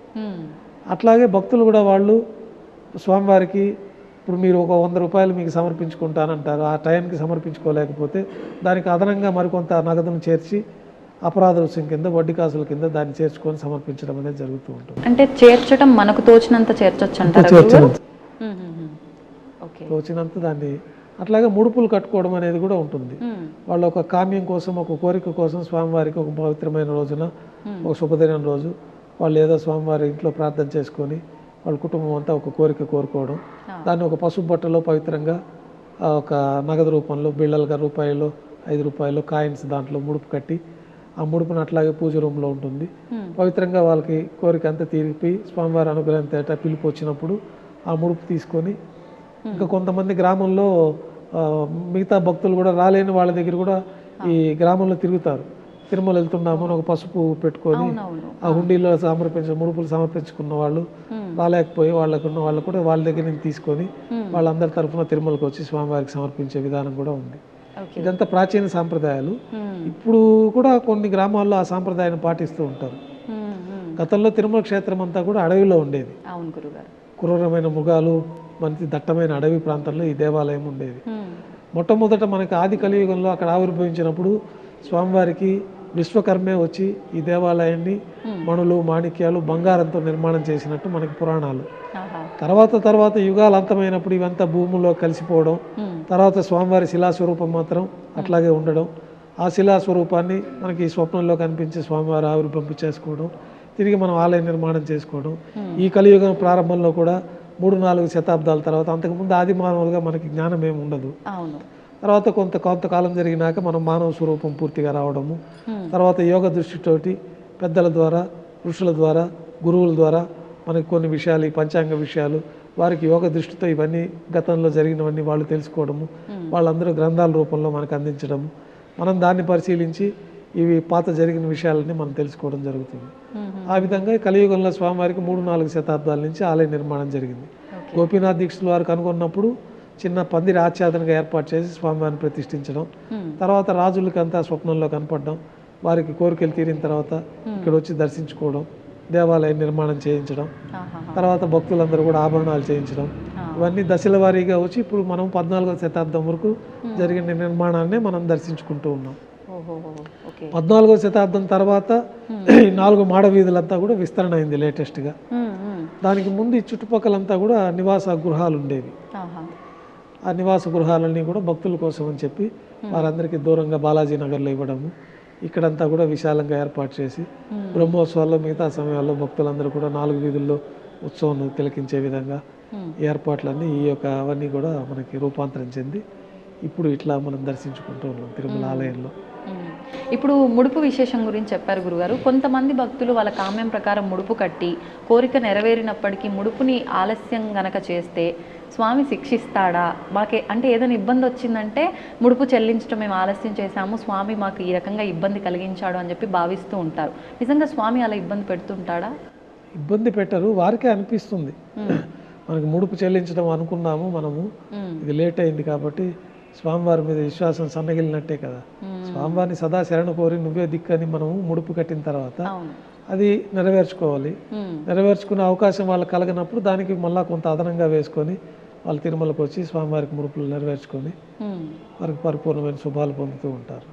Speaker 3: అట్లాగే భక్తులు కూడా వాళ్ళు స్వామివారికి ఇప్పుడు మీరు ఒక 100 రూపాయలు మీకు సమర్పించుకుంటానంటారు, ఆ టైంకి సమర్పించుకోలేకపోతే దానికి అదనంగా మరికొంత నగదును చేర్చి అపరాధ రుసుం కింద వడ్డీ కాసుల కింద దాన్ని చేర్చుకొని సమర్పించడం అనేది జరుగుతూ ఉంటుంది.
Speaker 2: అంటే చేర్చడం మనకు తోచినంత చేర్చొచ్చు అంటారు,
Speaker 3: తోచినంత దాన్ని. అట్లాగే ముడుపులు కట్టుకోవడం అనేది కూడా ఉంటుంది. వాళ్ళ ఒక కామ్యం కోసం, ఒక కోరిక కోసం స్వామివారికి ఒక పవిత్రమైన రోజున, ఒక శుభదినం రోజు వాళ్ళు ఏదో స్వామివారి ఇంట్లో ప్రార్థన చేసుకొని వాళ్ళ కుటుంబం అంతా ఒక కోరిక కోరుకోవడం, దాన్ని ఒక పసుపు బట్టలో పవిత్రంగా ఒక నగదు రూపంలో బిళ్ళలుగా రూపాయలు 5 రూపాయలు కాయిన్స్ దాంట్లో ముడుపు కట్టి ఆ ముడుపును అట్లాగే పూజ రూమ్లో ఉంటుంది. పవిత్రంగా వాళ్ళకి కోరిక అంతా తీరిపి స్వామివారి అనుగ్రహం తేట పిలుపు వచ్చినప్పుడు ఆ ముడుపు తీసుకొని ఇంకా కొంతమంది గ్రామంలో మిగతా భక్తులు కూడా రాలేని వాళ్ళ దగ్గర కూడా ఈ గ్రామంలో తిరుగుతారు. తిరుమల వెళ్తున్నాము అని ఒక పసుపు పెట్టుకొని ఆ హుండీలో ముడుపులు సమర్పించుకున్న వాళ్ళు రాలేకపోయి వాళ్ళు కూడా వాళ్ళ దగ్గర నుంచి తీసుకొని వాళ్ళందరి తరఫున తిరుమలకు వచ్చి స్వామివారికి సమర్పించే విధానం కూడా ఉంది. ఇదంతా ప్రాచీన సాంప్రదాయాలు. ఇప్పుడు కూడా కొన్ని గ్రామాల్లో ఆ సాంప్రదాయాన్ని పాటిస్తూ ఉంటారు. గతంలో తిరుమల క్షేత్రం అంతా కూడా అడవిలో ఉండేది. క్రూరమైన మృగాలు, మంచి దట్టమైన అడవి ప్రాంతంలో ఈ దేవాలయం ఉండేది. మొట్టమొదట మనకి ఆది కలియుగంలో అక్కడ ఆవిర్భవించినప్పుడు స్వామివారికి విశ్వకర్మే వచ్చి ఈ దేవాలయాన్ని మణులు మాణిక్యాలు బంగారంతో నిర్మాణం చేసినట్టు మనకి పురాణాలు. తర్వాత యుగాలు అంతమైనప్పుడు ఇవంతా భూముల్లో కలిసిపోవడం, తర్వాత స్వామివారి శిలాస్వరూపం మాత్రం అట్లాగే ఉండడం, ఆ శిలాస్వరూపాన్ని మనకి స్వప్నంలో కనిపించే స్వామివారి ఆవిర్భంపి చేసుకోవడం, తిరిగి మనం ఆలయ నిర్మాణం చేసుకోవడం. ఈ కలియుగం ప్రారంభంలో కూడా 3-4 శతాబ్దాల తర్వాత, అంతకుముందు ఆది మానవులుగా మనకి జ్ఞానం ఏమి ఉండదు. తర్వాత కొంతకాలం జరిగినాక మనం మానవ స్వరూపం పూర్తిగా రావడము, తర్వాత యోగ దృష్టితోటి పెద్దల ద్వారా, ఋషుల ద్వారా, గురువుల ద్వారా మనకి కొన్ని విషయాలు, ఈ పంచాంగ విషయాలు, వారికి యోగ దృష్టితో ఇవన్నీ గతంలో జరిగినవన్నీ వాళ్ళు తెలుసుకోవడము, వాళ్ళందరూ గ్రంథాల రూపంలో మనకు అందించడము, మనం దాన్ని పరిశీలించి ఇవి పాత జరిగిన విషయాలని మనం తెలుసుకోవడం జరుగుతుంది. ఆ విధంగా కలియుగంలో స్వామివారికి 3-4 శతాబ్దాల నుంచి ఆలయ నిర్మాణం జరిగింది. గోపీనాథ్ దీక్షితుల వారు కనుగొన్నప్పుడు చిన్న పందిరి ఆచ్ఛాదనగా ఏర్పాటు చేసి స్వామివారిని ప్రతిష్ఠించడం, తర్వాత రాజులకంతా స్వప్నంలో కనపడడం, వారికి కోరికలు తీరిన తర్వాత ఇక్కడ వచ్చి దర్శించుకోవడం, దేవాలయం నిర్మాణం చేయించడం, తర్వాత భక్తులందరూ కూడా ఆభరణాలు చేయించడం, ఇవన్నీ దశల వారీగా వచ్చి ఇప్పుడు మనం 14వ శతాబ్దం వరకు జరిగిన నిర్మాణాన్ని మనం దర్శించుకుంటూ ఉన్నాం. 14వ శతాబ్దం తర్వాత ఈ 4 మాడ వీధులంతా కూడా విస్తరణ అయింది లేటెస్ట్గా. దానికి ముందు ఈ చుట్టుపక్కలంతా కూడా నివాస గృహాలు ఉండేవి. ఆ నివాస గృహాలన్నీ కూడా భక్తుల కోసం అని చెప్పి వారందరికీ దూరంగా బాలాజీ నగర్లో ఇవ్వడము, ఇక్కడంతా కూడా విశాలంగా ఏర్పాటు చేసి బ్రహ్మోత్సవాల్లో మిగతా సమయాల్లో భక్తులందరూ కూడా 4 వీధుల్లో ఉత్సవం తిలకించే విధంగా ఏర్పాట్లన్నీ అవన్నీ కూడా మనకి రూపాంతరం చెంది ఇప్పుడు ఇట్లా మనం దర్శించుకుంటూ ఉన్నాం తిరుమల ఆలయంలో.
Speaker 2: ఇప్పుడు ముడుపు విశేషం గురించి చెప్పారు గురుగారు. కొంతమంది భక్తులు వాళ్ళ కామ్యం ప్రకారం ముడుపు కట్టి కోరిక నెరవేరినప్పటికీ ముడుపుని ఆలస్యం గనక చేస్తే స్వామి శిక్షిస్తాడా? అంటే ఏదైనా ఇబ్బంది వచ్చిందంటే ముడుపు చెల్లించడం మేము ఆలస్యం చేశాము, స్వామి మాకు ఈ రకంగా ఇబ్బంది కలిగించాడు అని చెప్పి భావిస్తూ ఉంటారు. నిజంగా స్వామి అలా ఇబ్బంది పెడుతుంటాడా?
Speaker 3: ఇబ్బంది పెట్టరు, వారికే అనిపిస్తుంది. మనకి ముడుపు చెల్లించడం అనుకున్నాము మనము, ఇది లేట్ అయింది కాబట్టి స్వామివారి మీద విశ్వాసం సన్నగిలినట్టే కదా. స్వామివారిని సదా శరణు కోరి నువ్వే దిక్కని మనము ముడుపు కట్టిన తర్వాత అది నెరవేర్చుకోవాలి. నెరవేర్చుకునే అవకాశం వాళ్ళకి కలగనప్పుడు దానికి మళ్ళీ కొంత అదనంగా వేసుకొని వాళ్ళు తిరుమలకు వచ్చి స్వామివారికి ముడుపులు నెరవేర్చుకొని వారికి పరిపూర్ణమైన శుభాలు పొందుతూ ఉంటారు.